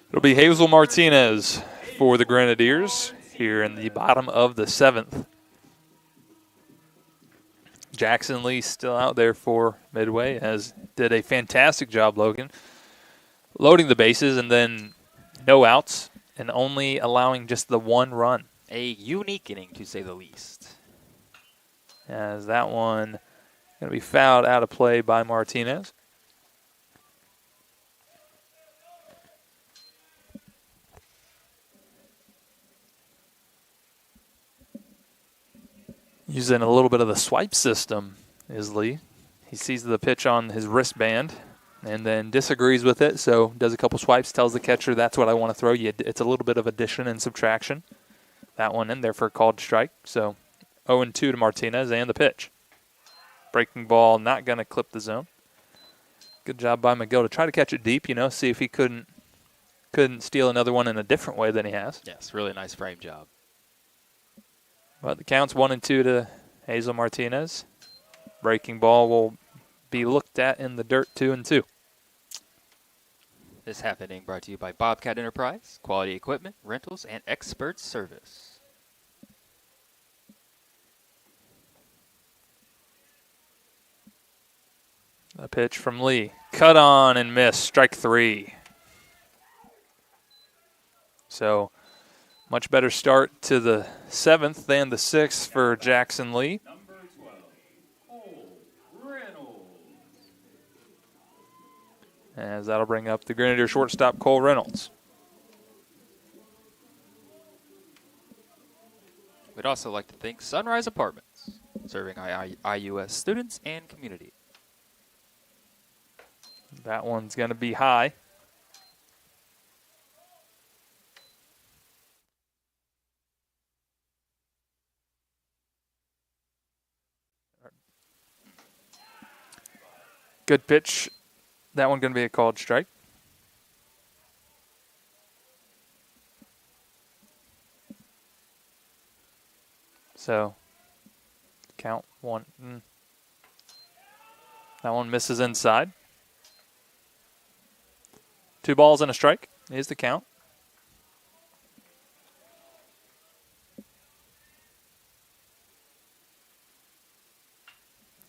It'll be Hazel Martinez for the Grenadiers here in the bottom of the 7th. Jackson Lee still out there for Midway, as did a fantastic job, Logan, loading the bases and then no outs and only allowing just the 1 run. A unique inning, to say the least. As that one going to be fouled out of play by Martinez. Using a little bit of the swipe system is Lee. He sees the pitch on his wristband and then disagrees with it, so does a couple swipes, tells the catcher that's what I want to throw you. It's a little bit of addition and subtraction. That one in there for a called strike. So 0-2 to Martinez and the pitch. Breaking ball, not going to clip the zone. Good job by McGill to try to catch it deep, see if he couldn't steal another one in a different way than he has. Yes, really nice frame job. But the count's 1-2 to Hazel Martinez. Breaking ball will be looked at in the dirt, 2-2. This half inning brought to you by Bobcat Enterprise, quality equipment, rentals, and expert service. A pitch from Lee. Cut on and miss. Strike 3. So much better start to the 7th than the 6th for Jackson Lee. Number 12, Cole Reynolds. As that'll bring up the Grenadier shortstop, Cole Reynolds. We'd also like to thank Sunrise Apartments. serving IUS students and community. That one's going to be high. Good pitch. That one going to be a called strike. So, count one. That one misses inside. 2 balls and a strike is the count.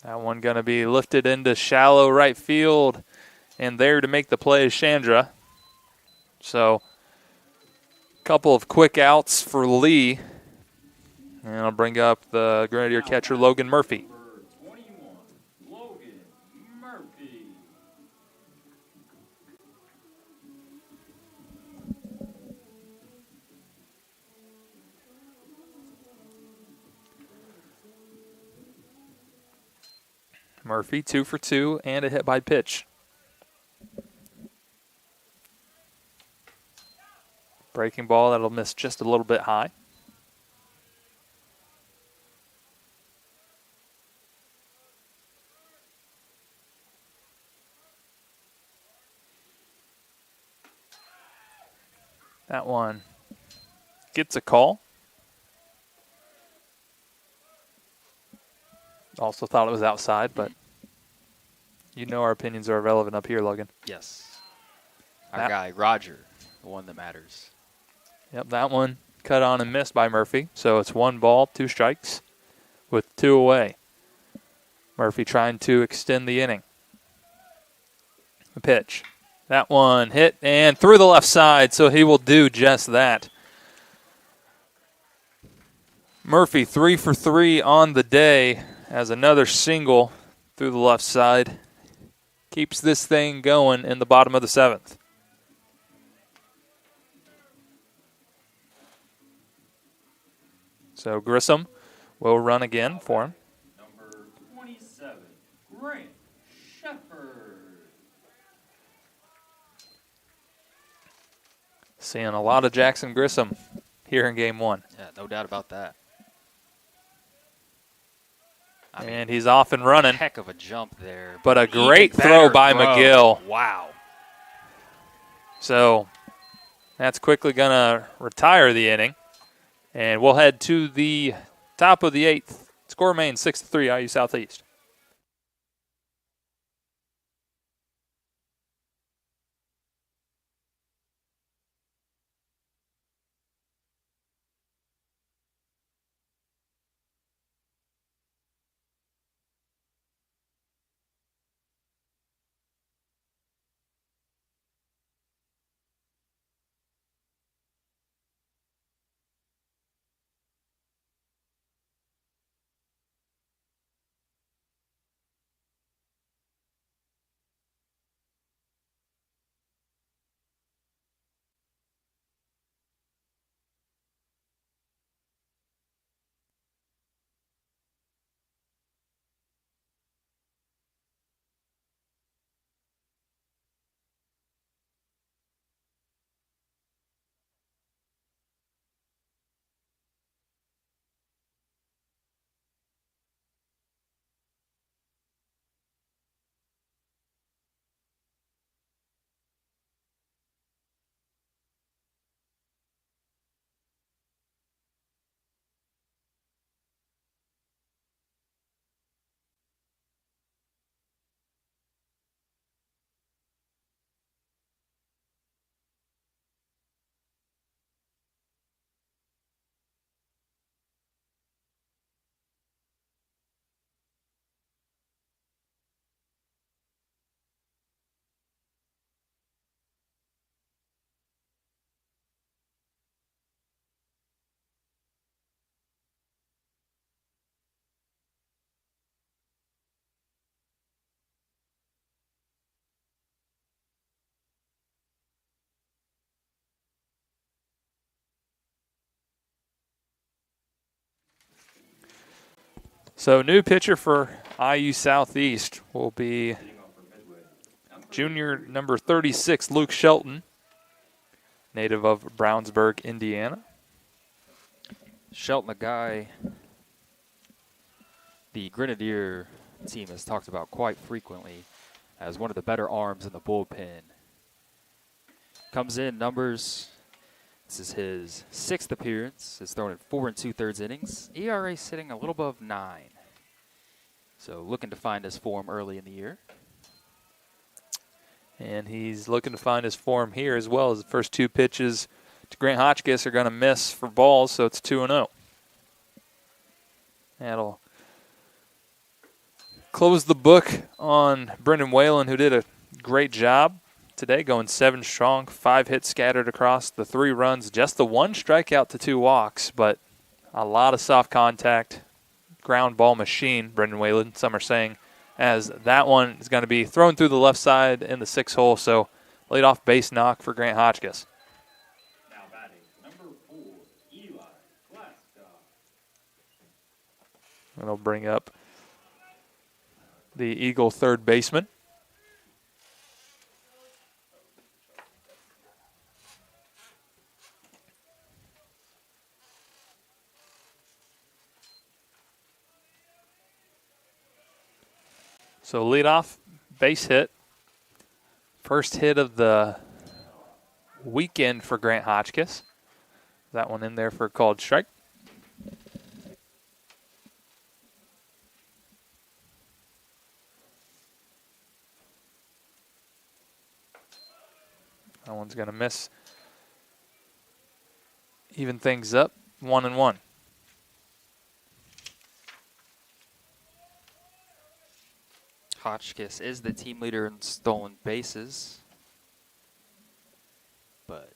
That one going to be lifted into shallow right field, and there to make the play is Chandra. So, a couple of quick outs for Lee. And I'll bring up the Grenadier catcher, Logan Murphy. Number 21, Logan Murphy. Murphy 2 for 2 and a hit by pitch. Breaking ball that'll miss just a little bit high. That one gets a call. Also thought it was outside, but you know our opinions are irrelevant up here, Logan. Yes. Our guy, Roger, the one that matters. Yep, that one cut on and missed by Murphy. So it's 1 ball, 2 strikes with 2 away. Murphy trying to extend the inning. The pitch. That one hit and through the left side, so he will do just that. Murphy 3 for 3 on the day as another single through the left side. Keeps this thing going in the bottom of the 7th. So Grissom will run again for him. Number 27, Grant Shepard. Seeing a lot of Jackson Grissom here in Game 1. Yeah, no doubt about that. And he's off and running. Heck of a jump there. But a Even great better throw by throw. McGill. Wow. So that's quickly going to retire the inning. And we'll head to the top of the 8th. Score remains 6-3 IU Southeast. So new pitcher for IU Southeast will be junior number 36, Luke Shelton, native of Brownsburg, Indiana. Shelton, a guy the Grenadier team has talked about quite frequently as one of the better arms in the bullpen. Comes in numbers. This is his 6th appearance. He's thrown in 4 2/3 innings. ERA sitting a little above 9. So looking to find his form early in the year. And he's looking to find his form here as well, as the first 2 pitches to Grant Hotchkiss are going to miss for balls, so it's 2-0. That'll close the book on Brendan Whalen, who did a great job today, going 7 strong, 5 hits scattered across the 3 runs, just the 1 strikeout to 2 walks, but a lot of soft contact, ground ball machine, Brendan Whalen, some are saying, as that one is going to be thrown through the left side in the 6th hole, so leadoff base knock for Grant Hotchkiss. Now batting, number 4, Eli Glasgow. And it'll bring up the Eagle third baseman. So leadoff, base hit. First hit of the weekend for Grant Hotchkiss. That one in there for a called strike. That one's going to miss. Even things up, 1-1. Hotchkiss is the team leader in stolen bases. But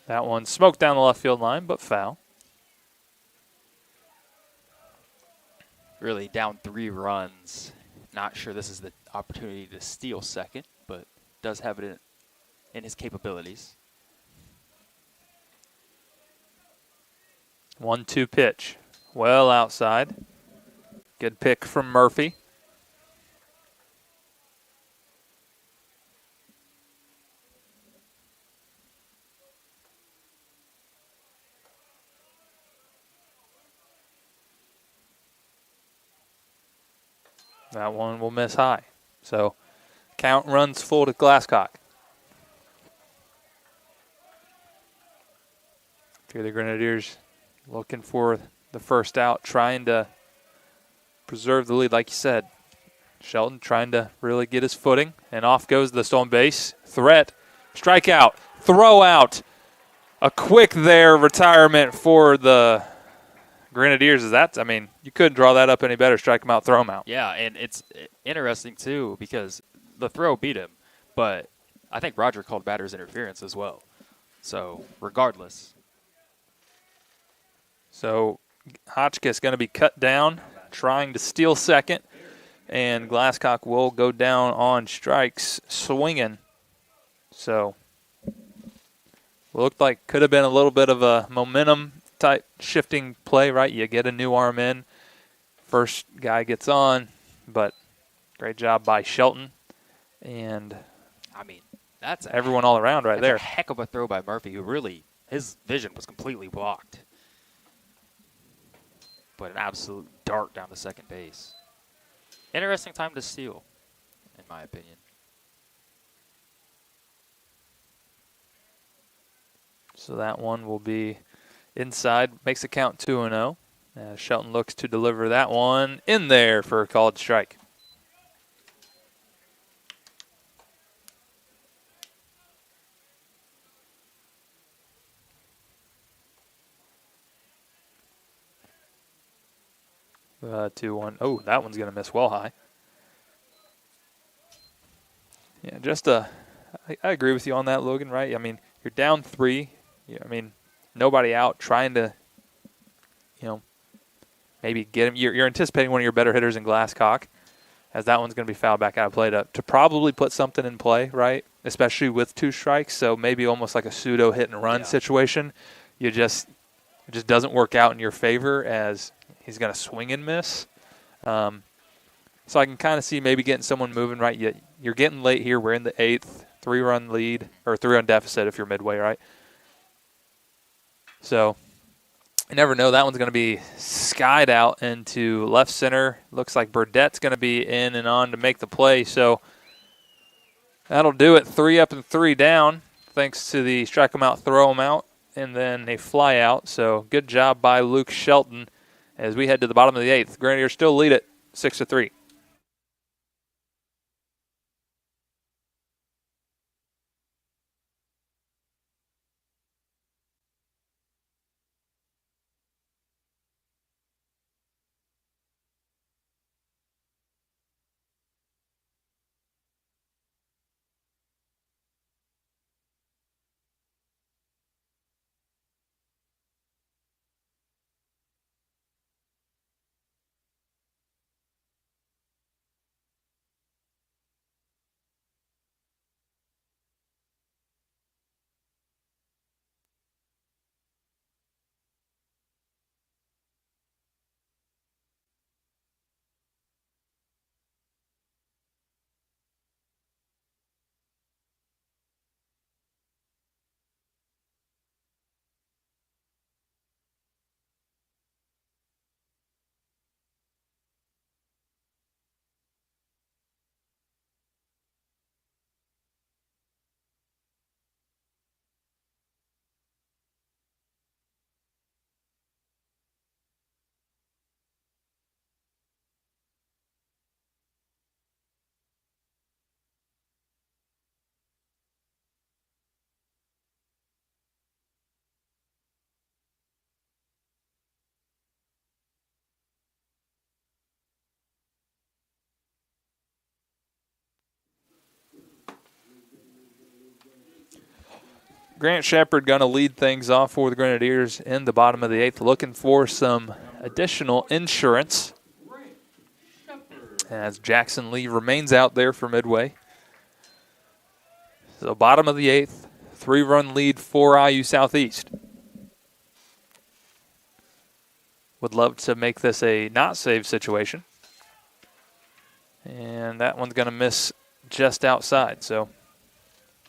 that one smoked down the left field line, but foul. really down 3 runs. Not sure this is the opportunity to steal second, but does have it in his capabilities. 1-2 pitch. Well outside. Good pick from Murphy. That one will miss high. So count runs full to Glasscock. Here the Grenadiers looking for the first out, trying to preserve the lead, like you said. Shelton trying to really get his footing, and off goes the stolen base. Threat, strikeout, throw out. A quick there retirement for the Grenadiers. You couldn't draw that up any better. Strike him out, throw him out. Yeah, and it's interesting, too, because the throw beat him, but I think Roger called batter's interference as well. So, regardless. So, Hotchkiss going to be cut down, trying to steal second, and Glasscock will go down on strikes, swinging. So, looked like could have been a little bit of a momentum type shifting play, right? You get a new arm in, first guy gets on, but great job by Shelton, and that's everyone all around right there. A heck of a throw by Murphy, who really, his vision was completely blocked. But an absolute dart down to second base. Interesting time to steal, in my opinion. So that one will be inside, makes the count 2-0. Shelton looks to deliver that one in there for a called strike. Uh, 2-1. Oh, that one's going to miss well high. Yeah, I agree with you on that, Logan, right? I mean, you're down 3. Nobody out, trying to, maybe get him. You're anticipating one of your better hitters in Glasscock, as that one's going to be fouled back out of play to probably put something in play, right? Especially with 2 strikes, so maybe almost like a pseudo hit and run situation. You just it just doesn't work out in your favor as he's going to swing and miss. So I can kind of see maybe getting someone moving right. You're getting late here. We're in the 8th, 3-run lead, or 3-run deficit if you're Midway, right? So you never know. That one's going to be skied out into left center. Looks like Burdett's going to be in and on to make the play. So that'll do it. 3 up and 3 down thanks to the strike 'em out, throw 'em out, and then a fly out. So good job by Luke Shelton as we head to the bottom of the 8th. Grenadiers still lead it 6-3. Grant Shepard going to lead things off for the Grenadiers in the bottom of the 8th, looking for some additional insurance as Jackson Lee remains out there for Midway. So bottom of the 8th, 3-run lead for IU Southeast. Would love to make this a not save situation. And that one's going to miss just outside. So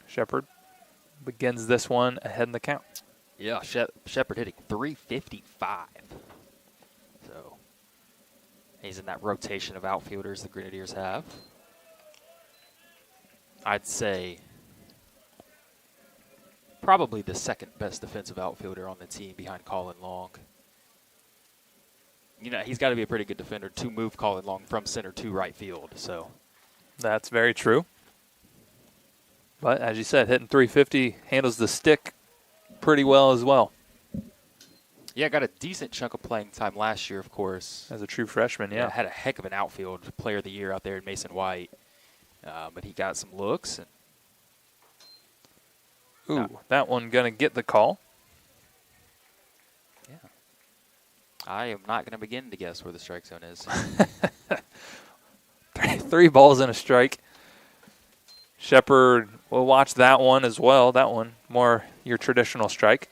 Shepard begins this one ahead in the count. Yeah, Shepard hitting .355. So he's in that rotation of outfielders the Grenadiers have. I'd say probably the second best defensive outfielder on the team behind Colin Long. You know, he's got to be a pretty good defender to move Colin Long from center to right field. So that's very true. But as you said, hitting .350, handles the stick pretty well as well. Yeah, got a decent chunk of playing time last year, of course. As a true freshman, yeah. Had a heck of an outfield player of the year out there in Mason White. But he got some looks. And that one going to get the call. Yeah. I am not going to begin to guess where the strike zone is. 3 balls and a strike. Shepard will watch that one as well. That one, more your traditional strike,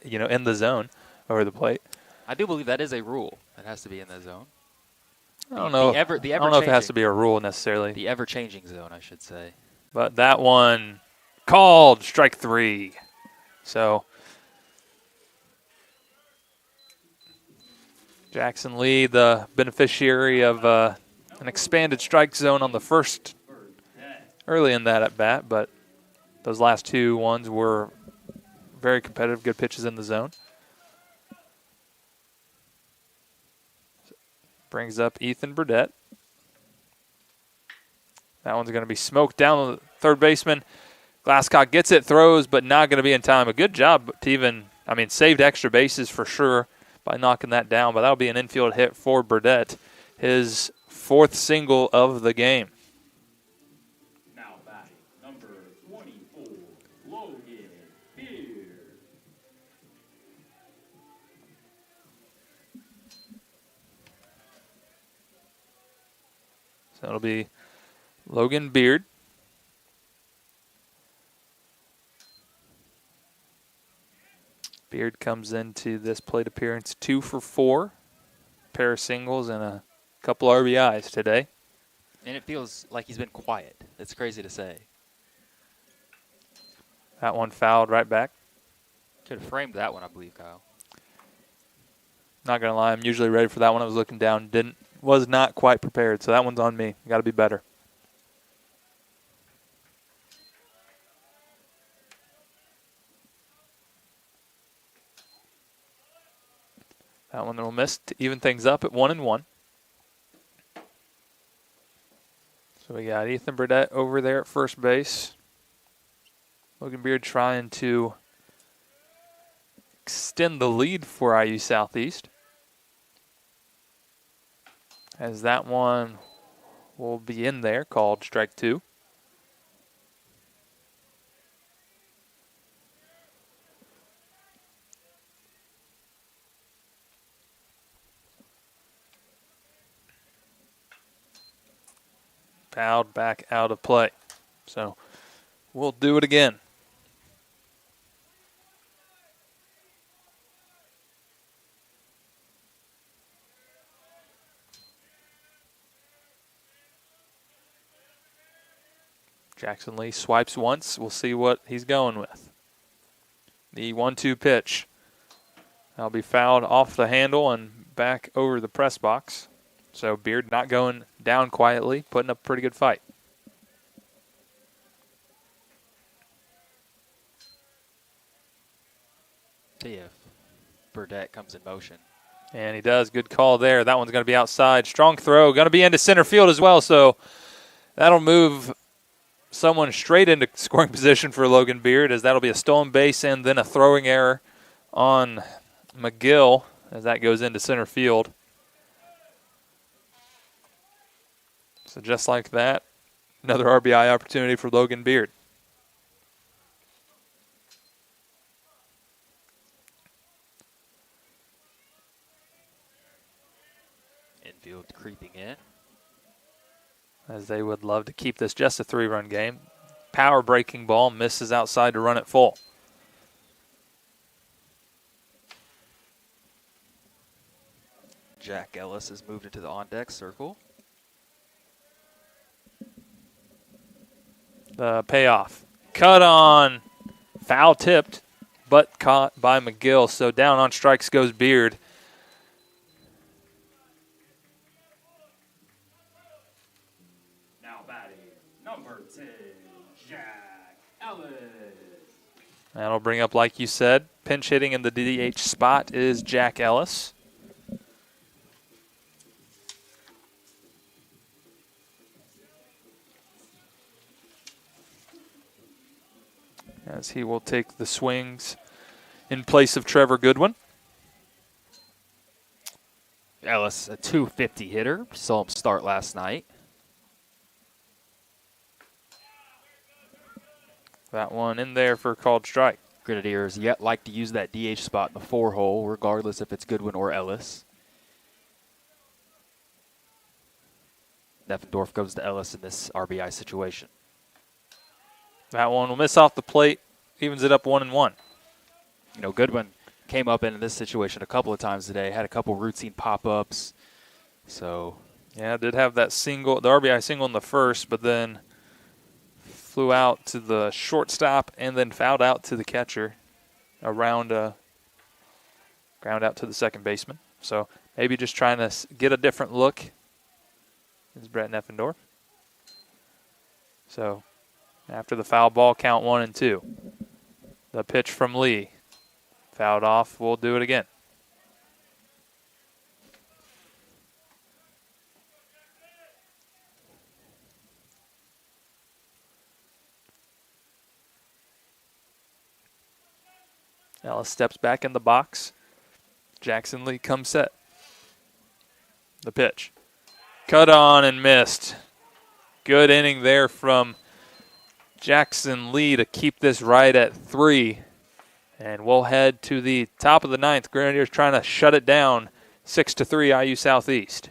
in the zone over the plate. I do believe that is a rule. It has to be in the zone. I don't know if it has to be a rule necessarily. The ever-changing zone, I should say. But that one called strike 3. So Jackson Lee, the beneficiary of an expanded strike zone on the first early in that at bat, but those last 2 ones were very competitive, good pitches in the zone. Brings up Ethan Burdett. That one's going to be smoked down the third baseman. Glasscock gets it, throws, but not going to be in time. A good job to saved extra bases for sure by knocking that down, but that'll be an infield hit for Burdett, his 4th single of the game. So it'll be Logan Beard. Beard comes into this plate appearance 2 for 4. Pair of singles and a couple RBIs today. And it feels like he's been quiet. It's crazy to say. That one fouled right back. Could have framed that one, I believe, Kyle. Not going to lie, I'm usually ready for that one. I was looking down, was not quite prepared, so that one's on me. Got to be better. That one will miss to even things up at 1-1. So we got Ethan Burdett over there at first base. Logan Beard trying to extend the lead for IU Southeast. As that one will be in there, called strike 2. Fouled back out of play. So we'll do it again. Jackson Lee swipes once. We'll see what he's going with. The 1-2 pitch. That'll be fouled off the handle and back over the press box. So Beard not going down quietly, putting up a pretty good fight. See if Burdett comes in motion. And he does. Good call there. That one's going to be outside. Strong throw. Going to be into center field as well. So that'll move someone straight into scoring position for Logan Beard, as that'll be a stolen base and then a throwing error on McGill as that goes into center field. So just like that, another RBI opportunity for Logan Beard. Infield creeping in. As they would love to keep this just a 3-run game. Power breaking ball misses outside to run it full. Jack Ellis has moved into the on-deck circle. The payoff. Cut on. Foul tipped, but caught by McGill. So down on strikes goes Beard. Now batting, number 10, Jack Ellis. That'll bring up, like you said, pinch hitting in the DH spot is Jack Ellis. As he will take the swings in place of Trevor Goodwin. Ellis, a .250 hitter. Saw him start last night. That one in there for a called strike. Grenadiers yet like to use that DH spot in the 4-hole, regardless if it's Goodwin or Ellis. Neffendorf goes to Ellis in this RBI situation. That one will miss off the plate, evens it up 1-1. You know, Goodwin came up in this situation a couple of times today, had a couple routine pop-ups. So, yeah, did have that single, the RBI single in the first, but then flew out to the shortstop and then fouled out to the catcher around ground out to the second baseman. So maybe just trying to get a different look is Brett Neffendorf. So after the foul ball, count 1-2. The pitch from Lee. Fouled off. We'll do it again. Ellis steps back in the box. Jackson Lee comes set. The pitch. Cut on and missed. Good inning there from Jackson Lee to keep this right at 3. And we'll head to the top of the 9th. Grenadiers trying to shut it down 6-3 IU Southeast.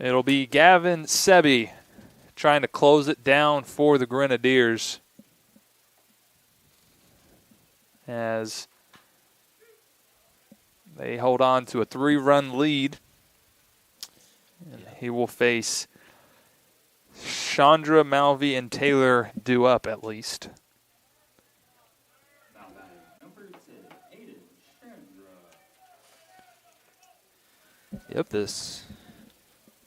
It'll be Gavin Sebi trying to close it down for the Grenadiers as they hold on to a 3-run lead. And he will face Chandra, Malvi, and Taylor due up at least. Now batting number 10, Aiden Chandra. Yep, this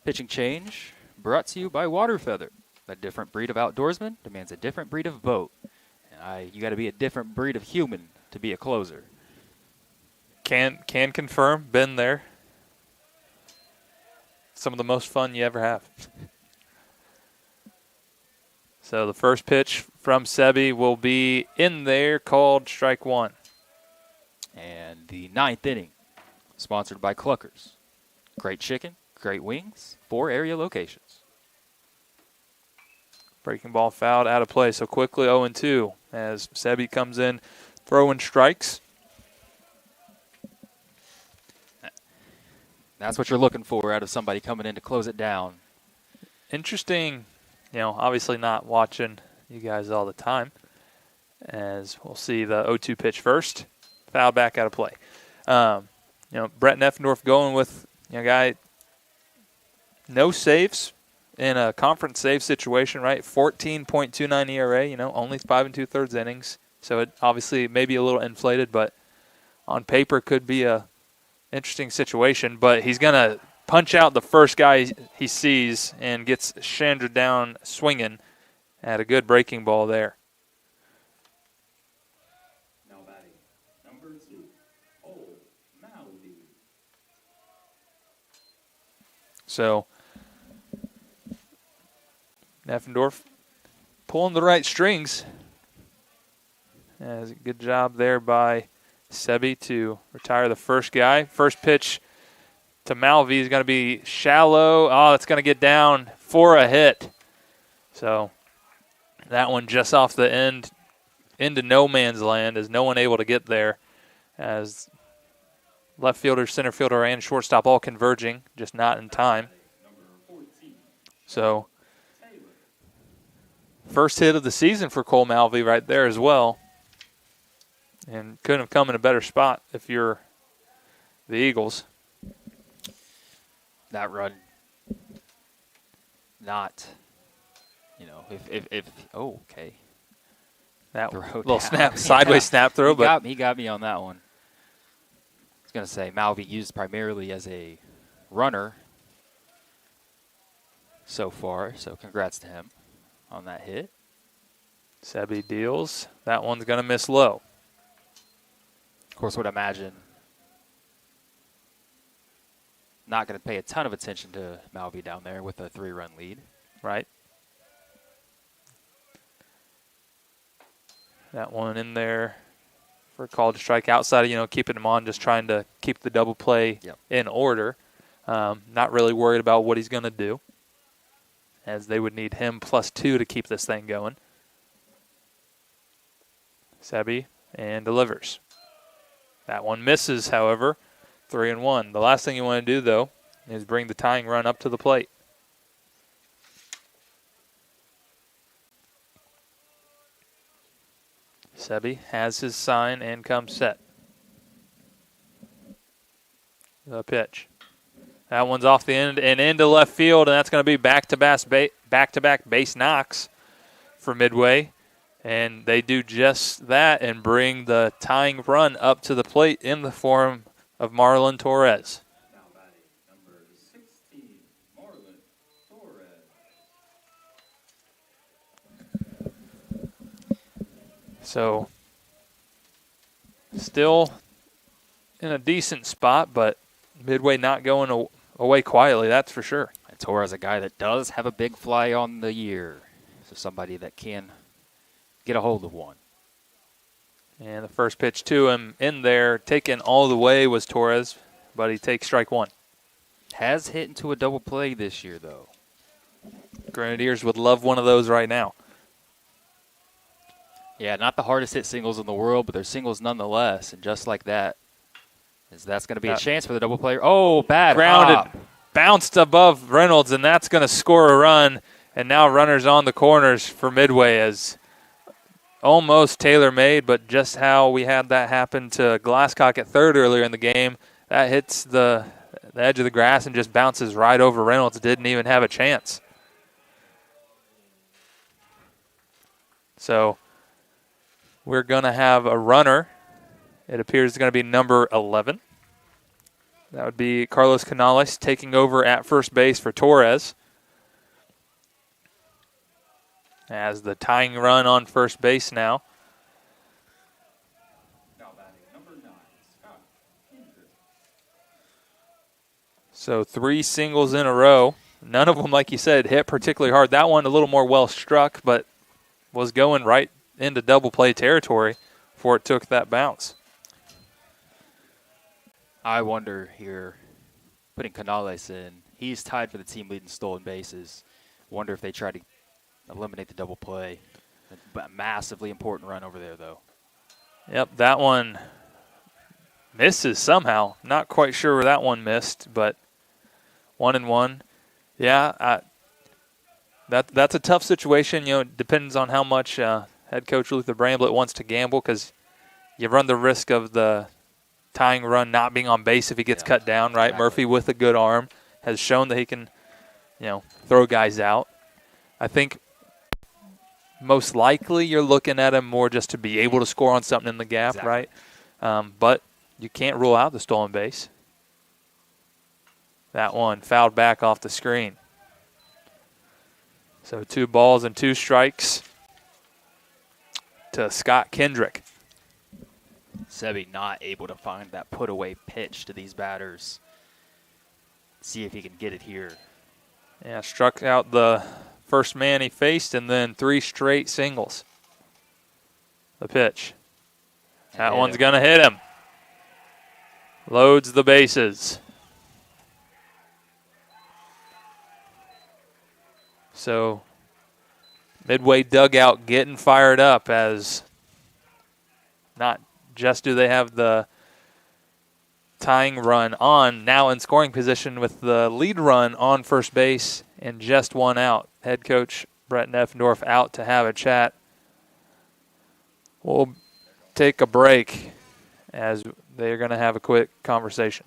pitching change brought to you by Waterfeather. A different breed of outdoorsman demands a different breed of boat. And you got to be a different breed of human to be a closer. Can confirm, been there. Some of the most fun you ever have. So the first pitch from Sebi will be in there, called strike one. And the 9th inning, sponsored by Cluckers. Great chicken, great wings, 4 area locations. Breaking ball fouled, out of play. So quickly 0-2 as Sebi comes in, throwing strikes. That's what you're looking for out of somebody coming in to close it down. Interesting, obviously not watching you guys all the time, as we'll see the 0-2 pitch first, foul back, out of play. Brett Neffendorf going with a guy, no saves in a conference save situation, right? 14.29 ERA, only 5 2/3 innings. So it obviously may be a little inflated, but on paper could be a interesting situation. But he's going to punch out the first guy he sees and gets Chandra down swinging at a good breaking ball there. Now batting number 2, Malvi. So Neffendorf pulling the right strings. As a good job there by Sebi to retire the first guy. First pitch to Malvi is going to be shallow. Oh, that's going to get down for a hit. So that one just off the end into no man's land, as no one able to get there, as left fielder, center fielder, and shortstop all converging, just not in time. So first hit of the season for Cole Malvi right there as well. And couldn't have come in a better spot if you're the Eagles. That run, not, if okay. That Throw little down. snap, sideways snap throw. He got me on that one. I was going to say Malvi used primarily as a runner so far, so congrats to him on that hit. Sebi deals. That one's going to miss low. Of course, would imagine not going to pay a ton of attention to Malvi down there with a 3-run lead. Right. That one in there for a call to strike outside of, keeping him on, just trying to keep the double play in order. Not really worried about what he's going to do, as they would need him +2 to keep this thing going. Sebi and delivers. That one misses, however, 3-1. The last thing you want to do, though, is bring the tying run up to the plate. Sebi has his sign and comes set. The pitch. That one's off the end and into left field, and that's going to be back-to-back base knocks for Midway. And they do just that and bring the tying run up to the plate in the form of Marlon Torres. Now batting number 16, Marlon Torres. So still in a decent spot, but Midway not going away quietly, that's for sure. And Torres, a guy that does have a big fly on the year. So somebody that can get a hold of one. And the first pitch to him in there, taken all the way, was Torres, but he takes strike one. Has hit into a double play this year, though. Grenadiers would love one of those right now. Yeah, not the hardest hit singles in the world, but they're singles nonetheless. And just like that, that's going to be a chance for the double player. Oh, bad grounded. hop. bounced above Reynolds, and that's going to score a run. And now runners on the corners for Midway as almost tailor-made, but just how we had that happen to Glasscock at third earlier in the game. That hits the edge of the grass and just bounces right over Reynolds. Didn't even have a chance. So we're going to have a runner. It appears it's going to be number 11. That would be Carlos Canales taking over at first base for Torres. As the tying run on first base now. Now batting number 9, Scott Kendrick. So 3 singles in a row. None of them, like you said, hit particularly hard. That one a little more well struck, but was going right into double play territory before it took that bounce. I wonder here, putting Canales in, he's tied for the team lead in stolen bases. Wonder if they try to eliminate the double play. A massively important run over there, though. Yep, that one misses somehow. Not quite sure where that one missed, but 1-1. Yeah, that's a tough situation. You know, it depends on how much head coach Luther Bramblett wants to gamble, because you run the risk of the tying run not being on base if he gets cut down, right? Exactly. Murphy with a good arm has shown that he can, throw guys out. I think most likely you're looking at him more just to be able to score on something in the gap, Exactly. right? But you can't rule out the stolen base. That one fouled back off the screen. So 2 balls and 2 strikes to Scott Kendrick. Sebi not able to find that put-away pitch to these batters. See if he can get it here. Yeah, struck out the first man he faced, and then 3 straight singles. The pitch. That one's going to hit him. Loads the bases. So Midway dugout getting fired up, as not just do they have the tying run on, now in scoring position with the lead run on first base and just 1 out. Head coach Brett Neffendorf out to have a chat. We'll take a break as they're going to have a quick conversation.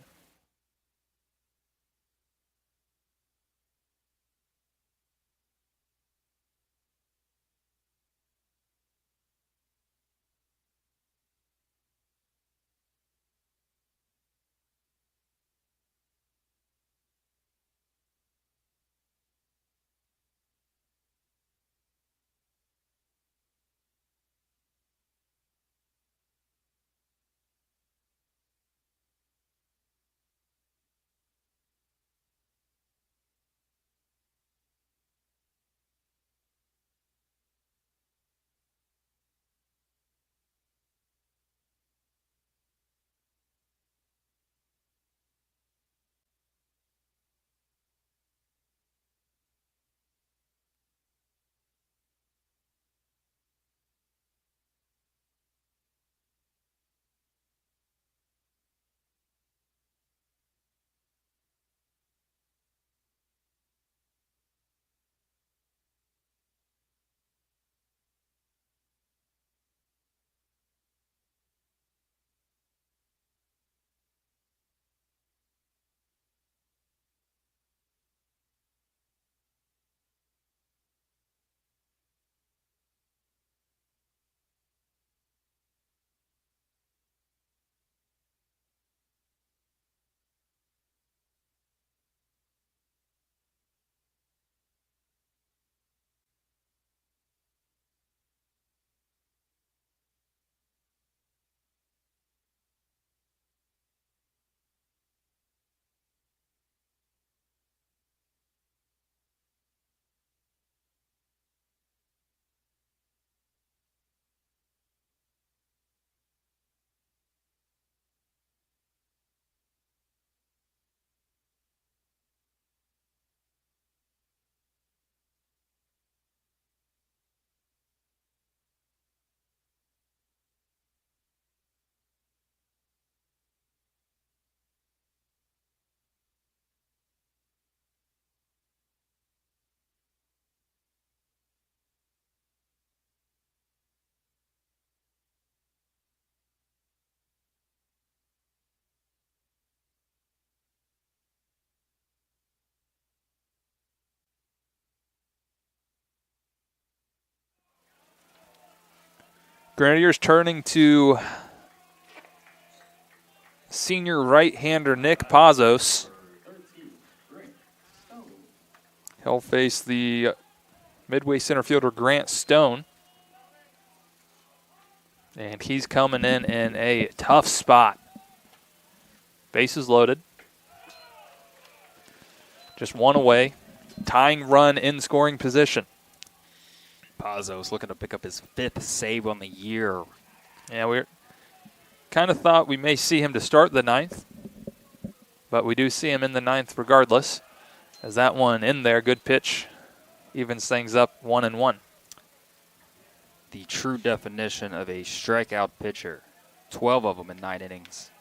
Grenadiers turning to senior right-hander Nick Pazos. He'll face the Midway center fielder Grant Stone. And he's coming in a tough spot. Bases loaded. Just one away. Tying run in scoring position. Pazos looking to pick up his 5th save on the year. Yeah, we kind of thought we may see him to start the 9th. But we do see him in the 9th regardless. As that one in there, good pitch, evens things up 1-1. The true definition of a strikeout pitcher. 12 of them in 9 innings.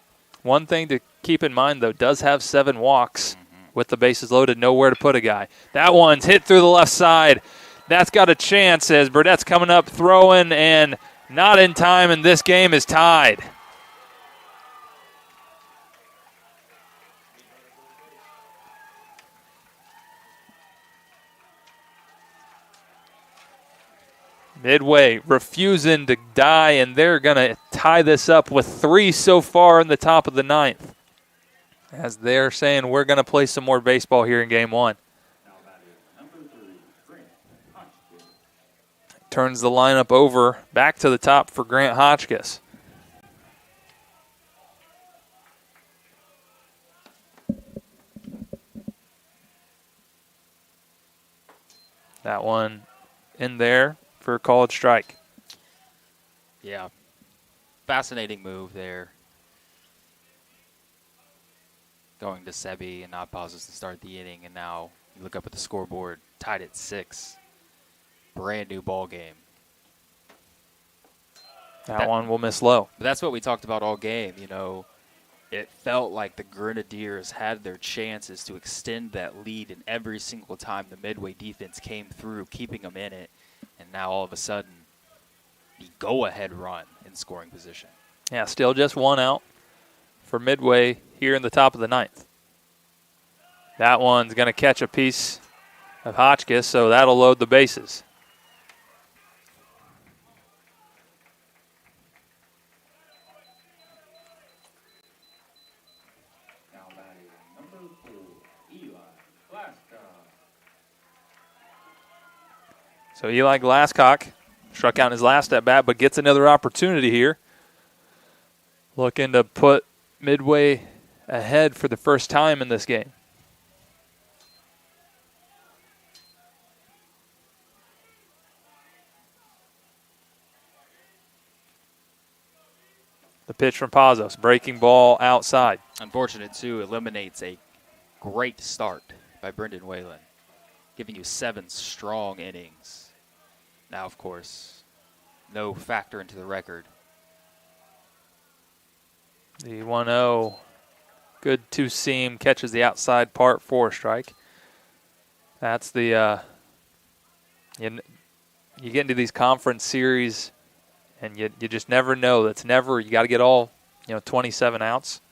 One thing to keep in mind, though, does have 7 walks with the bases loaded, nowhere to put a guy. That one's hit through the left side. That's got a chance as Burdett's coming up, throwing, and not in time, and this game is tied. Midway refusing to die, and they're going to tie this up with 3 so far in the top of the 9th. As they're saying, we're going to play some more baseball here in game 1. Turns the lineup over back to the top for Grant Hotchkiss. That one in there for a called strike. Yeah. Fascinating move there. Going to Sebi and not pauses to start the inning, and now you look up at the scoreboard, tied at 6. Brand new ball game. That one will miss low. But that's what we talked about all game. You know, it felt like the Grenadiers had their chances to extend that lead, and every single time the Midway defense came through, keeping them in it. And now all of a sudden, the go-ahead run in scoring position. Yeah, still just 1 out for Midway here in the top of the 9th. That one's going to catch a piece of Hotchkiss, so that'll load the bases. Now batting number 4, Eli Glasscock. So Eli Glasscock struck out in his last at-bat, but gets another opportunity here. Looking to put Midway ahead for the first time in this game. The pitch from Pazos, breaking ball outside. Unfortunate, too, eliminates a great start by Brendan Whalen, giving you 7 strong innings. Now, of course, no factor into the record. The 1-0, good two-seam, catches the outside part for a strike. That's the, you get into these conference series, and you just never know. That's never, you got to get all, 27 outs.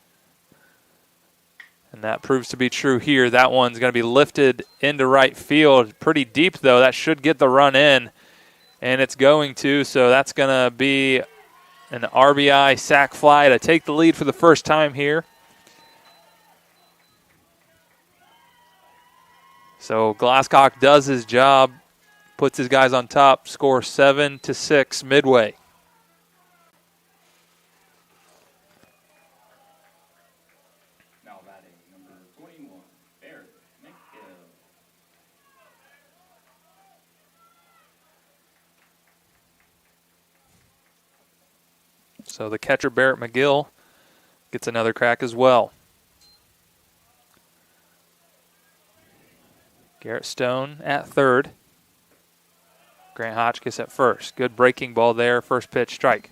And that proves to be true here. That one's going to be lifted into right field. Pretty deep, though. That should get the run in, and it's going to. So that's going to be an RBI sac fly to take the lead for the first time here. So Glasscock does his job, puts his guys on top, score 7-6 Midway. Now batting number 21, Barrett McGill. So the catcher, Barrett McGill, gets another crack as well. Garrett Stone at third. Grant Hotchkiss at first. Good breaking ball there. First pitch, strike.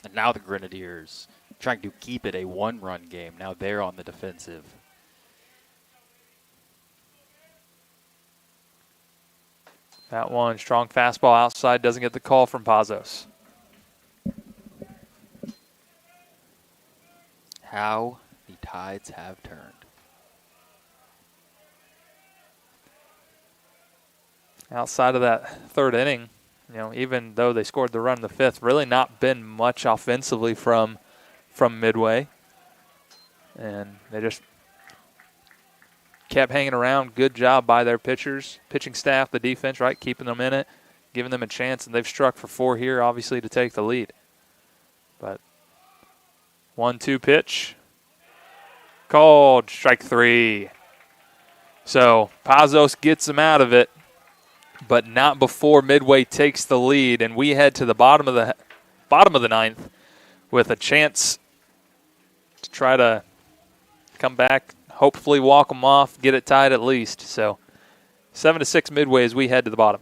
And now the Grenadiers trying to keep it a 1-run game. Now they're on the defensive. That one, strong fastball outside, doesn't get the call from Pazos. How the tides have turned. outside of that third inning, even though they scored the run in the fifth, really not been much offensively from Midway. And they just kept hanging around. Good job by their pitchers, pitching staff, the defense, right, keeping them in it, giving them a chance, and they've struck for 4 here, obviously, to take the lead. But 1-2 pitch. Called strike 3. So Pazos gets them out of it, but not before Midway takes the lead, and we head to the bottom of the ninth with a chance to try to come back, hopefully walk them off, get it tied at least. So 7-6 Midway as we head to the bottom.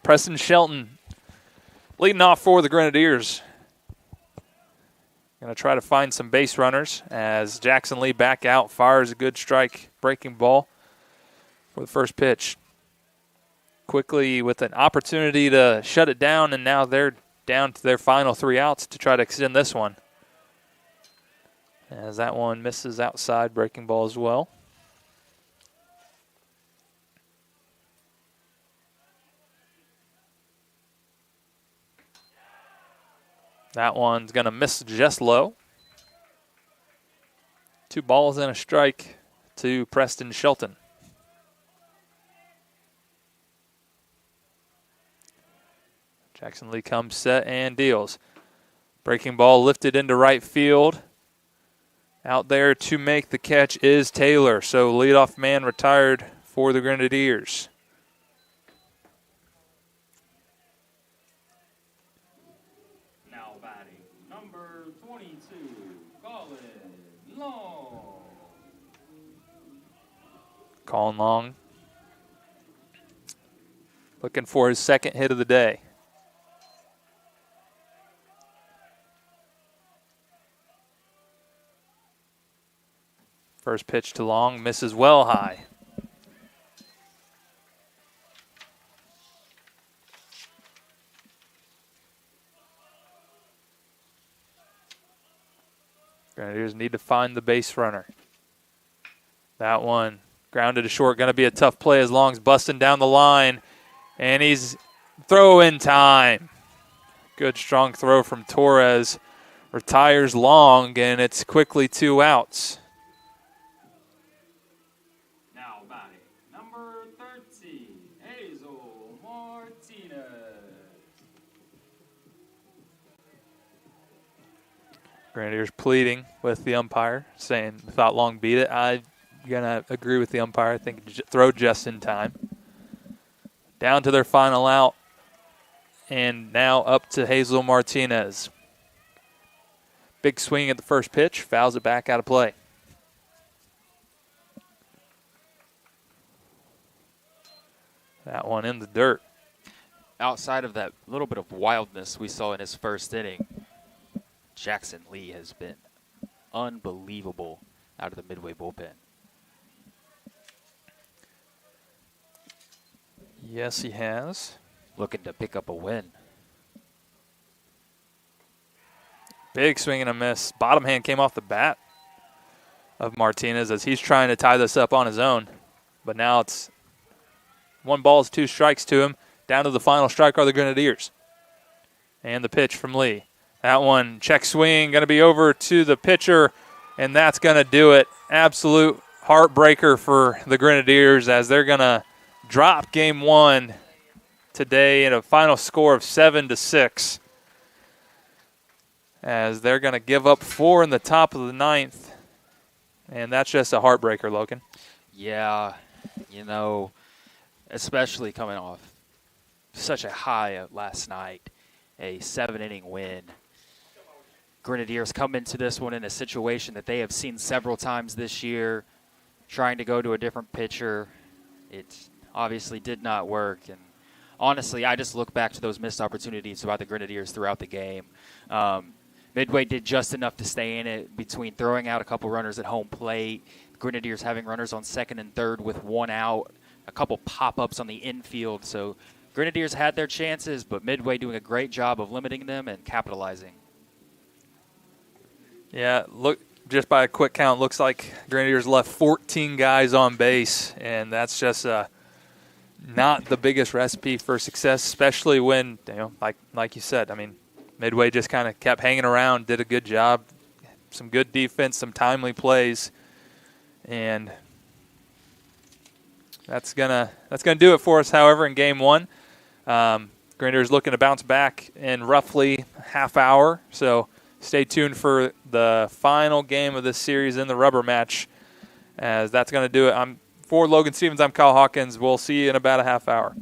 Preston Shelton leading off for the Grenadiers. Going to try to find some base runners as Jackson Lee back out, fires a good strike breaking ball for the first pitch. Quickly with an opportunity to shut it down, and now they're down to their final 3 outs to try to extend this one. As that one misses outside, breaking ball as well. That one's going to miss just low. 2 balls and a strike to Preston Shelton. Jackson Lee comes set and deals. Breaking ball lifted into right field. Out there to make the catch is Taylor. So leadoff man retired for the Grenadiers. Now batting, number 22, Colin Long. Colin Long looking for his second hit of the day. First pitch to Long, misses well high. Grenadiers need to find the base runner. That one grounded to short, going to be a tough play as Long's busting down the line, and he's throw in time. Good strong throw from Torres. Retires Long, and it's quickly 2 outs. Now batting, number 13, Hazel Martinez. Grenadiers pleading with the umpire, saying thought Long beat it. I'm going to agree with the umpire. I think throw just in time. Down to their final out, and now up to Hazel Martinez. Big swing at the first pitch, fouls it back out of play. That one in the dirt. Outside of that little bit of wildness we saw in his first inning, Jackson Lee has been unbelievable out of the Midway bullpen. Yes, he has. Looking to pick up a win. Big swing and a miss. Bottom hand came off the bat of Martinez as he's trying to tie this up on his own. But now it's 1 ball, 2 strikes to him. Down to the final strike are the Grenadiers. And the pitch from Lee. That one, check swing, going to be over to the pitcher, and that's going to do it. Absolute heartbreaker for the Grenadiers as they're going to drop game 1 today in a final score of 7-6. As they're going to give up 4 in the top of the 9th. And that's just a heartbreaker, Logan. Yeah, especially coming off such a high last night, a 7-inning win. Grenadiers come into this one in a situation that they have seen several times this year, trying to go to a different pitcher. It obviously did not work. And honestly, I just look back to those missed opportunities by the Grenadiers throughout the game. Midway did just enough to stay in it between throwing out a couple runners at home plate, Grenadiers having runners on second and third with 1 out, a couple pop-ups on the infield. So Grenadiers had their chances, but Midway doing a great job of limiting them and capitalizing. Yeah, look, just by a quick count, looks like Grenadiers left 14 guys on base, and that's just not the biggest recipe for success, especially when, like you said, Midway just kind of kept hanging around, did a good job, some good defense, some timely plays, and that's gonna do it for us. However, in game 1, Grenadiers looking to bounce back in roughly half hour, so stay tuned for the final game of this series in the rubber match, as that's going to do it. For Logan Stevens, I'm Kyle Hawkins. We'll see you in about a half hour.